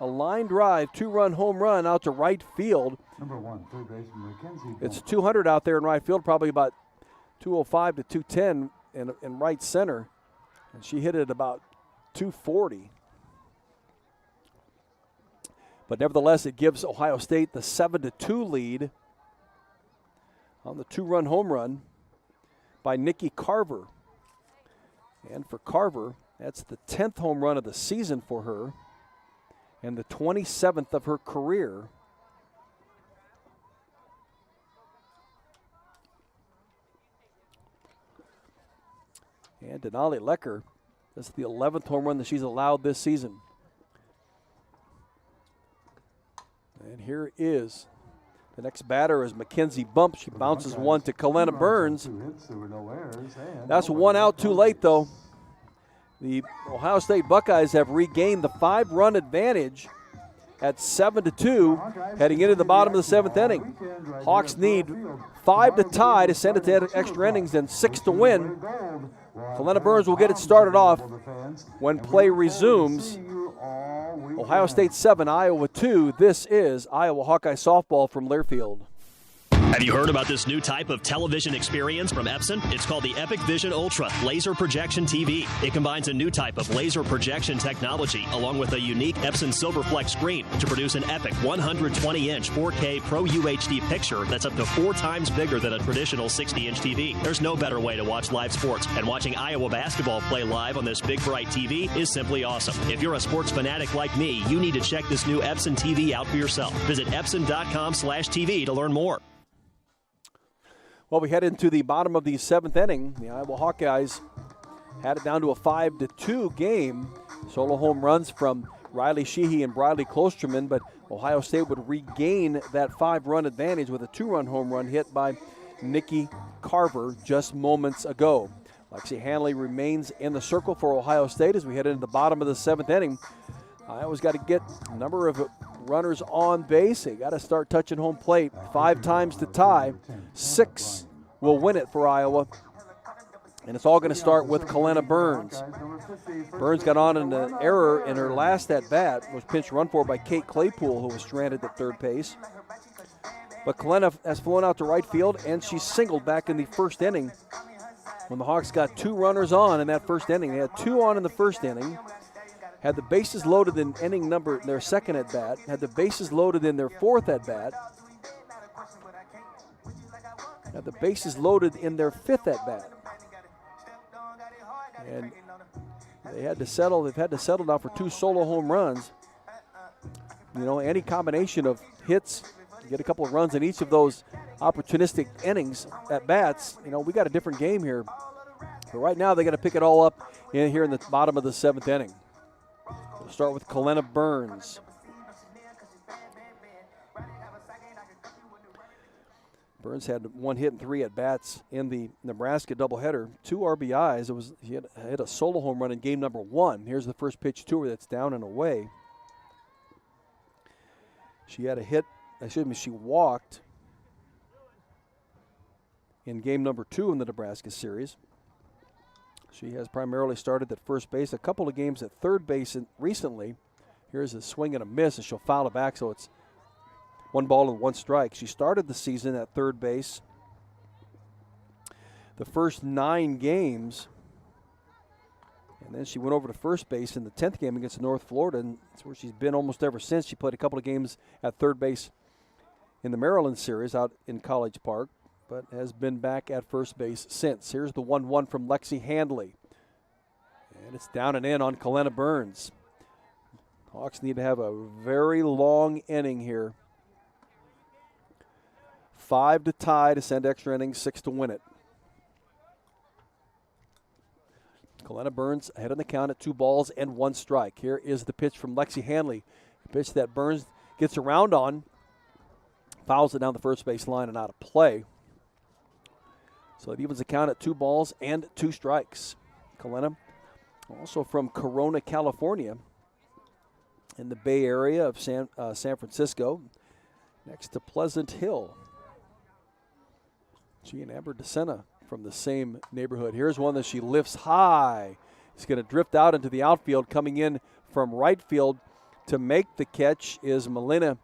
A line drive, 2-run home run out to right field. Number 1, third baseman Mackenzie. It's 200 out there in right field, probably about 205 to 210 in right center. And she hit it about 240. But nevertheless, it gives Ohio State the 7-2 lead on the 2-run home run by Nikki Carver. And for Carver, that's the 10th home run of the season for her and the 27th of her career. And Denali Lecker, that's the 11th home run that she's allowed this season. And here is the next batter is Mackenzie Bump. She bounces one to Kalena Burns. That's 1 out too late, though. The Ohio State Buckeyes have regained the 5-run advantage at 7-2 heading into the bottom of the 7th inning. Hawks need 5 to tie to send it to extra innings and 6 to win. Kalena Burns will get it started off when play resumes. Ohio State 7, Iowa 2. This is Iowa Hawkeye softball from Learfield. Have you heard about this new type of television experience from Epson? It's called the Epic Vision Ultra Laser Projection TV. It combines a new type of laser projection technology along with a unique Epson Silverflex screen to produce an epic 120-inch 4K Pro UHD picture that's up to 4 times bigger than a traditional 60-inch TV. There's no better way to watch live sports, and watching Iowa basketball play live on this big, bright TV is simply awesome. If you're a sports fanatic like me, you need to check this new Epson TV out for yourself. Visit Epson.com/TV to learn more. Well, we head into the bottom of the 7th inning. The Iowa Hawkeyes had it down to a 5-2 game. Solo home runs from Riley Sheehy and Bradley Klosterman, but Ohio State would regain that 5-run advantage with a 2-run home run hit by Nikki Carver just moments ago. Lexi Hanley remains in the circle for Ohio State as we head into the bottom of the 7th inning. Iowa's got to get a number of runners on base. They got to start touching home plate 5 times to tie. 6 will win it for Iowa. And it's all going to start with Kalena Burns. Burns got on an error in her last at-bat, was pinch run for by Kate Claypool, who was stranded at third base. But Kalena has flown out to right field, and she singled back in the first inning when the Hawks got 2 runners on in that first inning. They had 2 on in the first inning. Had the bases loaded in their second at-bat, had the bases loaded in their fourth at-bat, had the bases loaded in their fifth at-bat. And they've had to settle now for 2 solo home runs. You know, any combination of hits, get a couple of runs in each of those opportunistic innings at-bats, you know, we got a different game here. But right now they got to pick it all up here in the bottom of the 7th inning. We'll start with Kalena Burns. Burns had 1 hit and 3 at-bats in the Nebraska doubleheader. 2 RBIs. He hit a solo home run in game number 1. Here's the first pitch to her that's down and away. She had a hit, she walked in game number 2 in the Nebraska series. She has primarily started at first base, a couple of games at third base recently. Here's a swing and a miss, and she'll foul it back, so it's 1 ball and 1 strike. She started the season at third base the first 9 games, and then she went over to first base in the 10th game against North Florida, and that's where she's been almost ever since. She played a couple of games at third base in the Maryland series out in College Park, but has been back at first base since. Here's the 1-1 from Lexi Handley. And it's down and in on Kalena Burns. Hawks need to have a very long inning here. 5 to tie to send extra innings, 6 to win it. Kalena Burns ahead on the count at 2 balls and 1 strike. Here is the pitch from Lexi Handley. A pitch that Burns gets around on. Fouls it down the first base line and out of play. So it evens the count at 2 balls and 2 strikes. Kalena, also from Corona, California, in the Bay Area of San Francisco, next to Pleasant Hill. She and Amber DeSena from the same neighborhood. Here's one that she lifts high. It's going to drift out into the outfield. Coming in from right field to make the catch is Melina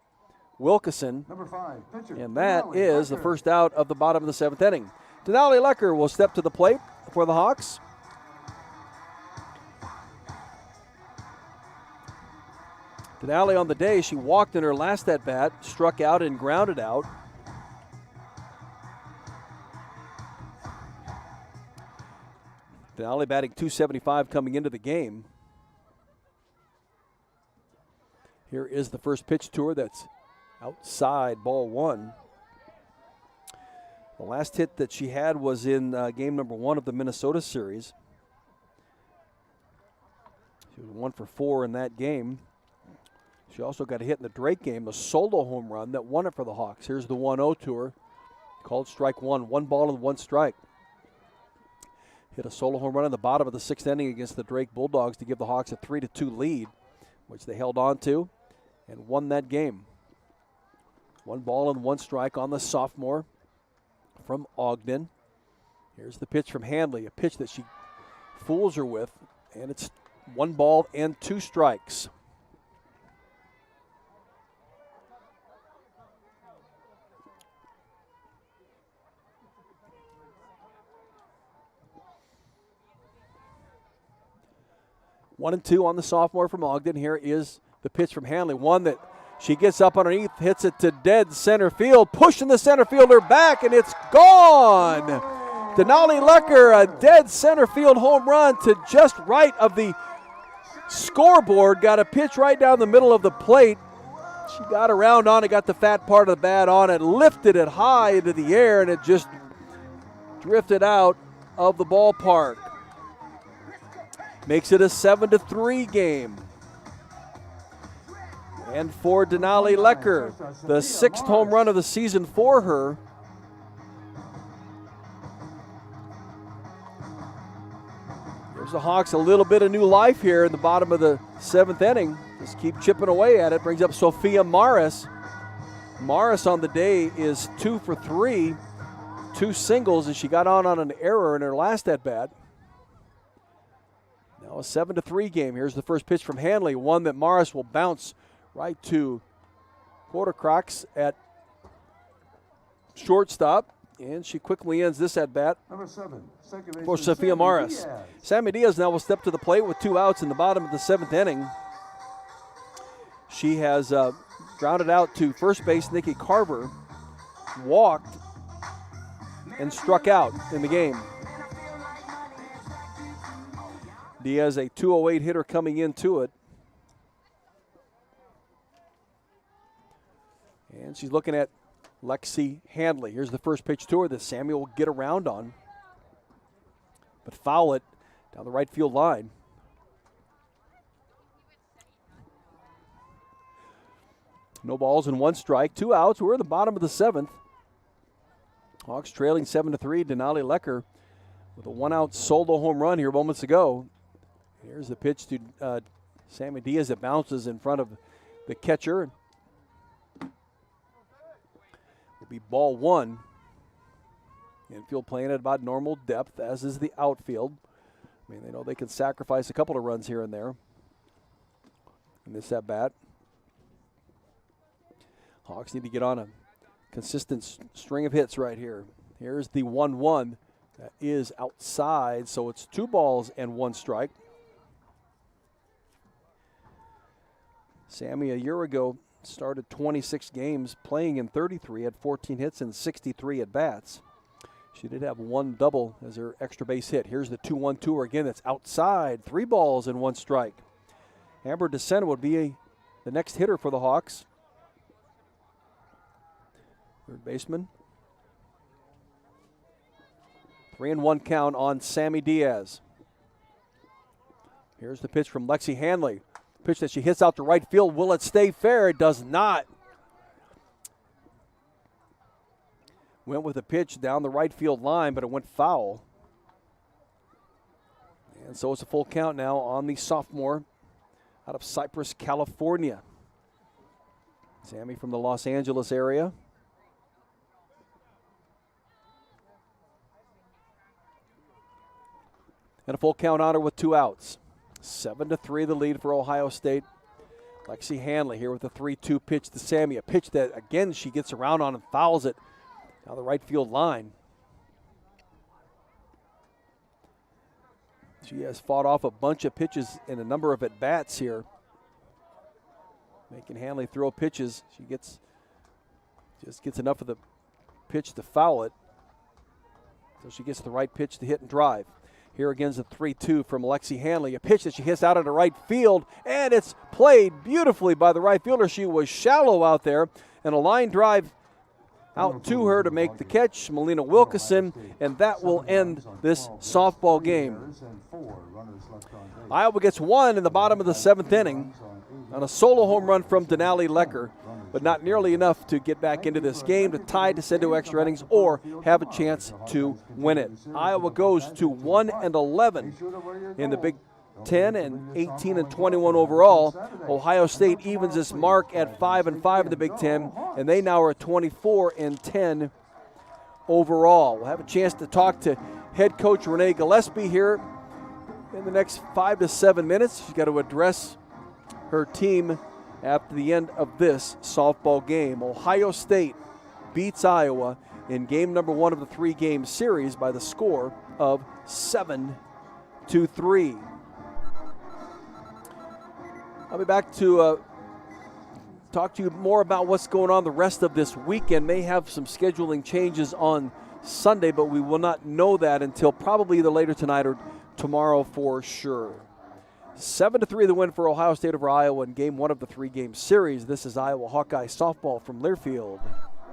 Wilkeson. Number 5, pitcher. And that Denali is the Lecker. first out of the bottom of the 7th inning. Denali Lecker will step to the plate for the Hawks. Denali on the day, she walked in her last at-bat, struck out and grounded out. Denali batting .275 coming into the game. Here is the first pitch to her that's outside, ball 1. The last hit that she had was in game number 1 of the Minnesota series. She was 1 for 4 in that game. She also got a hit in the Drake game, a solo home run that won it for the Hawks. Here's the 1-0 to her. Called strike 1, 1 ball and 1 strike. Hit a solo home run in the bottom of the 6th inning against the Drake Bulldogs to give the Hawks a 3-2 lead, which they held on to and won that game. 1 ball and 1 strike on the sophomore from Ogden. Here's the pitch from Handley, a pitch that she fools her with, and it's 1 ball and 2 strikes. One and 2 on the sophomore from Ogden. Here is the pitch from Handley. One that she gets up underneath, hits it to dead center field, pushing the center fielder back, and it's gone. Denali Lecker, a dead center field home run to just right of the scoreboard. Got a pitch right down the middle of the plate. She got around on it, got the fat part of the bat on it, lifted it high into the air, and it just drifted out of the ballpark. Makes it a 7-3 game. And for Denali Lecker, the 6th home run of the season for her. Gives the Hawks a little bit of new life here in the bottom of the 7th inning. Just keep chipping away at it. Brings up Sophia Morris. Morris on the day is 2 for 3, 2 singles, and she got on an error in her last at-bat. Now a 7-3 game. Here's the first pitch from Handley, one that Morris will bounce right to Quartercrocks at shortstop, and she quickly ends this at-bat Number 7, second for baseman Sophia Sammy Morris. Diaz. Sammy Diaz now will step to the plate with 2 outs in the bottom of the 7th inning. She has grounded out to first base Nikki Carver, walked, and struck out in the game. Diaz, a 208 hitter coming into it. And she's looking at Lexi Handley. Here's the first pitch to her that Samuel will get around on, but foul it down the right field line. No balls and 1 strike, 2 outs. We're in the bottom of the 7th. Hawks trailing 7-3. Denali Lecker with a 1-out solo home run here moments ago. Here's the pitch to Sammy Diaz that bounces in front of the catcher. Will be ball 1. Infield playing at about normal depth, as is the outfield. I mean, they know they can sacrifice a couple of runs here and there in this at-bat. Hawks need to get on a consistent string of hits right here. Here's the 1-1 that is outside, so it's 2 balls and 1 strike. Sammy, a year ago, started 26 games, playing in 33, had 14 hits and 63 at-bats. She did have one double as her extra base hit. Here's the 2-1-2 again. That's outside. 3 balls and 1 strike. Amber DeSena would be the next hitter for the Hawks. Third baseman. 3-1 count on Sammy Diaz. Here's the pitch from Lexi Hanley. Pitch that she hits out to right field. Will it stay fair? It does not. Went with a pitch down the right field line, but it went foul. And so it's a full count now on the sophomore out of Cypress, California. Sammy from the Los Angeles area. And a full count on her with 2 outs. 7-3 the lead for Ohio State. Lexi Hanley here with a 3-2 pitch to Sammy. A pitch that, again, she gets around on and fouls it down the right field line. She has fought off a bunch of pitches in a number of at-bats here. Making Hanley throw pitches. She just gets enough of the pitch to foul it. So she gets the right pitch to hit and drive. Here again is a 3-2 from Lexi Hanley. A pitch that she hits out into right field, and it's played beautifully by the right fielder. She was shallow out there, and a line drive out to her to make the catch, Melina Wilkeson, and that will end this softball game. Iowa gets 1 in the bottom of the 7th inning on a solo home run from Denali Lecker, but not nearly enough to get back into this game to tie to send to extra innings or have a chance to win it. Iowa goes to 1-11 in the Big 10 and 18-21 overall. Ohio State evens this mark at 5-5 in the Big 10, and they now are at 24-10 overall. We'll have a chance to talk to head coach Renee Gillespie here in the next 5 to 7 minutes. She's got to address her team after the end of this softball game. Ohio State beats Iowa in game number 1 of the 3-game series by the score of 7-3. I'll be back to talk to you more about what's going on the rest of this weekend. May have some scheduling changes on Sunday, but we will not know that until probably either later tonight or tomorrow for sure. 7-3 the win for Ohio State over Iowa in game 1 of the 3-game series. This is Iowa Hawkeye softball from Learfield.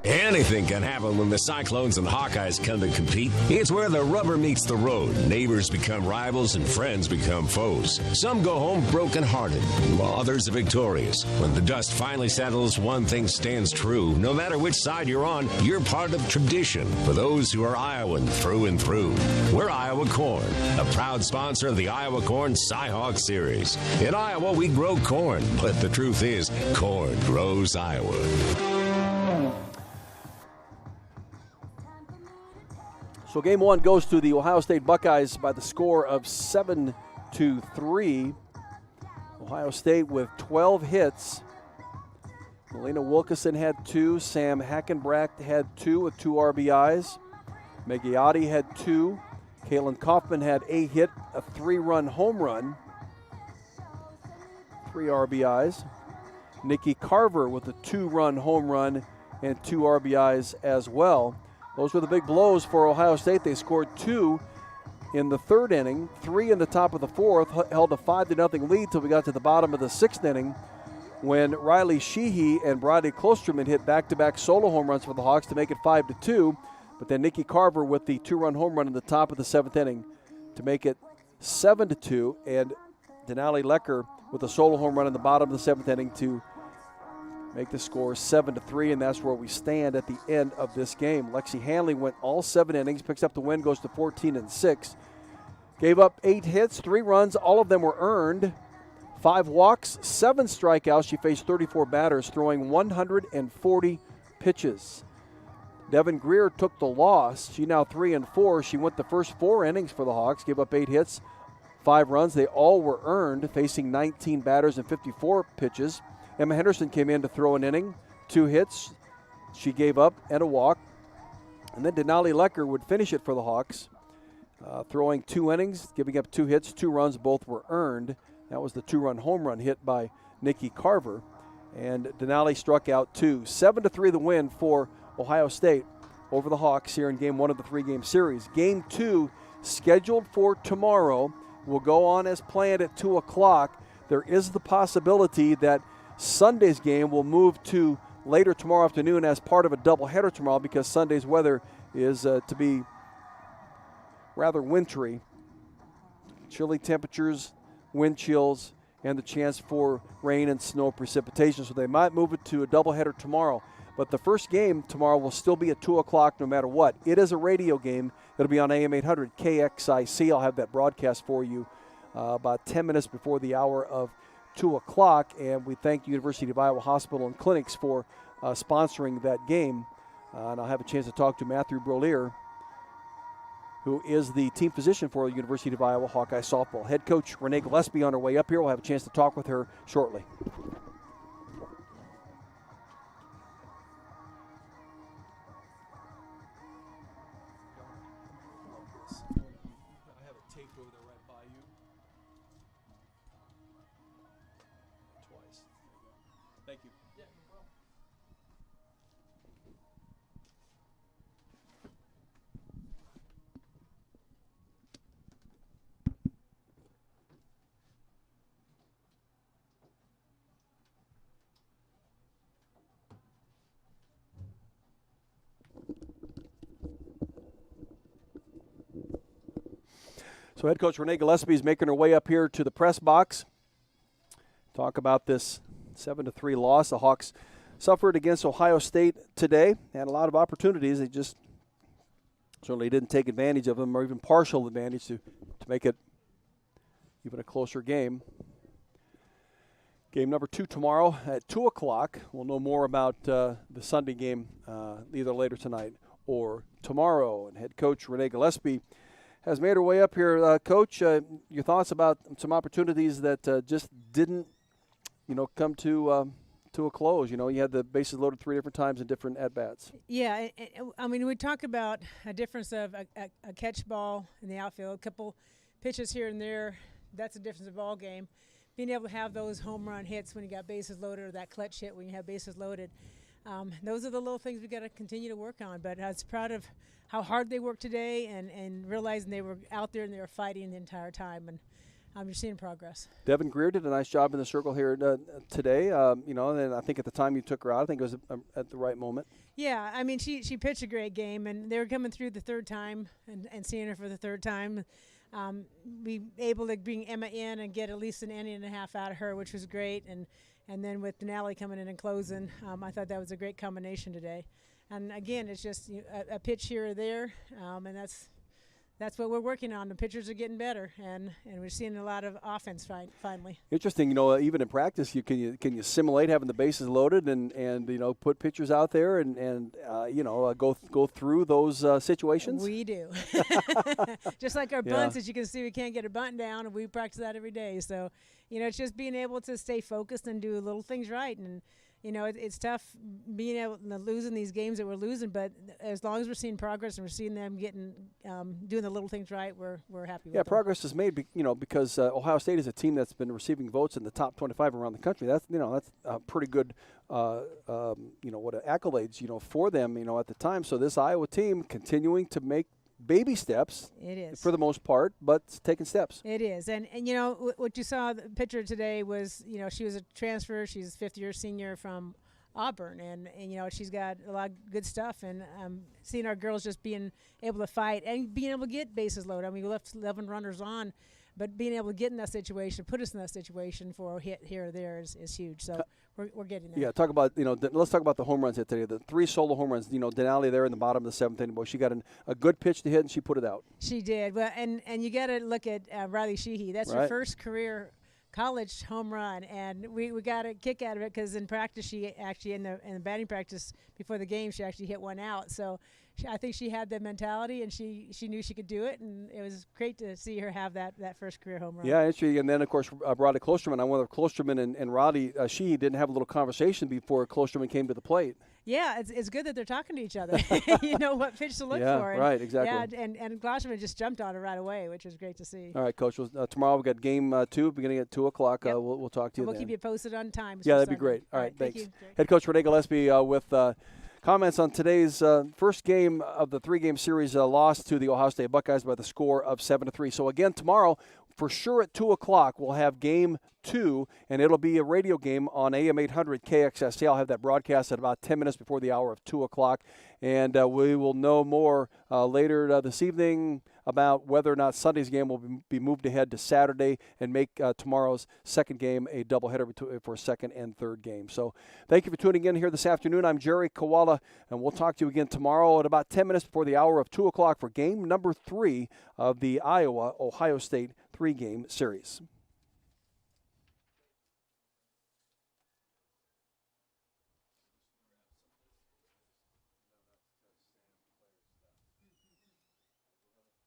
Anything can happen when the Cyclones and Hawkeyes come to compete. It's where the rubber meets the road. Neighbors become rivals and friends become foes. Some go home broken-hearted, while others are victorious. When the dust finally settles, one thing stands true. No matter which side you're on, you're part of tradition. For those who are Iowan through and through, we're Iowa Corn, a proud sponsor of the Iowa Corn Cy-Hawk Series. In Iowa, we grow corn, but the truth is, corn grows Iowa. So game 1 goes to the Ohio State Buckeyes by the score of 7-3. Ohio State with 12 hits. Melina Wilkeson had 2. Sam Hackenbracht had 2 with 2 RBIs. Megiotti had 2. Kaylin Kaufman had a hit, a 3-run home run. 3 RBIs. Nikki Carver with a 2-run home run and 2 RBIs as well. Those were the big blows for Ohio State. They scored 2 in the 3rd inning, 3 in the top of the 4th, held a 5-0 lead till we got to the bottom of the 6th inning when Riley Sheehy and Brodie Klosterman hit back-to-back solo home runs for the Hawks to make it 5-2. But then Nikki Carver with the 2-run home run in the top of the 7th inning to make it 7-2, and Denali Lecker with a solo home run in the bottom of the 7th inning to make the score 7-3, and that's where we stand at the end of this game. Lexi Hanley went all 7 innings, picks up the win, goes to 14-6. Gave up 8 hits, 3 runs, all of them were earned. 5 walks, 7 strikeouts. She faced 34 batters, throwing 140 pitches. Devin Greer took the loss. She now 3-4. She went the first 4 innings for the Hawks, gave up 8 hits, 5 runs. They all were earned, facing 19 batters and 54 pitches. Emma Henderson came in to throw an inning, 2 hits. She gave up and a walk. And then Denali Lecker would finish it for the Hawks, throwing 2 innings, giving up 2 hits, 2 runs. Both were earned. That was the 2-run home run hit by Nikki Carver. And Denali struck out 2. 7-3 the win for Ohio State over the Hawks here in game 1 of the 3-game series. Game 2 scheduled for tomorrow will go on as planned at 2 o'clock. There is the possibility that Sunday's game will move to later tomorrow afternoon as part of a doubleheader tomorrow because Sunday's weather is to be rather wintry. Chilly temperatures, wind chills, and the chance for rain and snow precipitation. So they might move it to a doubleheader tomorrow. But the first game tomorrow will still be at 2 o'clock no matter what. It is a radio game. It'll be on AM 800 KXIC. I'll have that broadcast for you about 10 minutes before the hour of 2 o'clock. And we thank University of Iowa Hospital and Clinics for sponsoring that game. And I'll have a chance to talk to Matthew Brolier, who is the team physician for the University of Iowa Hawkeye softball. Head coach Renee Gillespie on her way up here. We'll have a chance to talk with her shortly. I have it taped over there right by you. Twice. Thank you. Yeah, no problem. So head coach Renee Gillespie is making her way up here to the press box. Talk about this 7-3 loss the Hawks suffered against Ohio State today. Had a lot of opportunities. They just certainly didn't take advantage of them or even partial advantage to make it even a closer game. Game number 2 tomorrow at 2 o'clock. We'll know more about the Sunday game either later tonight or tomorrow. And head coach Renee Gillespie has made her way up here. Coach, your thoughts about some opportunities that just didn't, come to a close. You had the bases loaded 3 different times in different at-bats. Yeah, I mean, we talk about a difference of a catch ball in the outfield, a couple pitches here and there. That's a difference of ball game. Being able to have those home run hits when you got bases loaded or that clutch hit when you have bases loaded. Those are the little things we got to continue to work on. But I was proud of how hard they worked today and realizing they were out there and they were fighting the entire time. And you're seeing progress. Devin Greer did a nice job in the circle here today. And I think at the time you took her out, I think it was at the right moment. Yeah, I mean, she pitched a great game, and they were coming through the third time and seeing her for the third time. We able to bring Emma in and get at least an inning and a half out of her, which was great. And then with Denali coming in and closing, I thought that was a great combination today. And again, it's just a pitch here or there, and that's what we're working on. The pitchers are getting better, and we're seeing a lot of offense finally. Interesting, even in practice, can you simulate having the bases loaded and put pitchers out there and go through those situations? We do. Just like our bunts, as you can see, we can't get a bunt down, and we practice that every day. So, it's just being able to stay focused and do little things right. And it's tough being able to losing these games that we're losing, but as long as we're seeing progress and we're seeing them getting doing the little things right, we're happy with them. Progress is made, because Ohio State is a team that's been receiving votes in the top 25 around the country. That's a pretty good accolades for them at the time. So this Iowa team continuing to make baby steps. It is for the most part, but taking steps. It is, and what you saw the picture today was she was a transfer. She's a 5th-year senior from Auburn, and she's got a lot of good stuff. And seeing our girls just being able to fight and being able to get bases loaded. I mean, we left 11 runners on, but being able to get in that situation, put us in that situation for a hit here or there is huge. So we're getting there. Yeah, talk about let's talk about the home runs hit today. The 3 solo home runs. Denali there in the bottom of the 7th inning. Boy, she got a good pitch to hit and she put it out. She did. Well, and you got to look at Riley Sheehy. That's her first career college home run, and we got a kick out of it because in practice she actually in the batting practice before the game she actually hit one out. So I think she had the mentality, and she knew she could do it, and it was great to see her have that first career home run. Yeah, interesting. And then, of course, Roddy Klosterman. I wonder if Klosterman and Roddy Sheehy didn't have a little conversation before Klosterman came to the plate. Yeah, it's good that they're talking to each other. You know what pitch to look for. Yeah, right, exactly. Yeah, and Klosterman just jumped on it right away, which was great to see. All right, Coach. Well, tomorrow we've got game 2 beginning at 2 o'clock. Yep. We'll talk to you We'll then. keep you posted on time. Yeah, that'd be great. All right, thanks. Thank you. Head Coach Renee Gillespie with comments on today's first game of the 3-game series loss to the Ohio State Buckeyes by the score of 7-3. So, again, tomorrow, for sure at 2 o'clock, we'll have game 2, and it'll be a radio game on AM 800 KXSA. I'll have that broadcast at about 10 minutes before the hour of 2 o'clock, and we will know more later this evening about whether or not Sunday's game will be moved ahead to Saturday and make tomorrow's second game a doubleheader for second and third game. So thank you for tuning in here this afternoon. I'm Jerry Koala, and we'll talk to you again tomorrow at about 10 minutes before the hour of 2 o'clock for game number 3 of the Iowa-Ohio State 3-game series.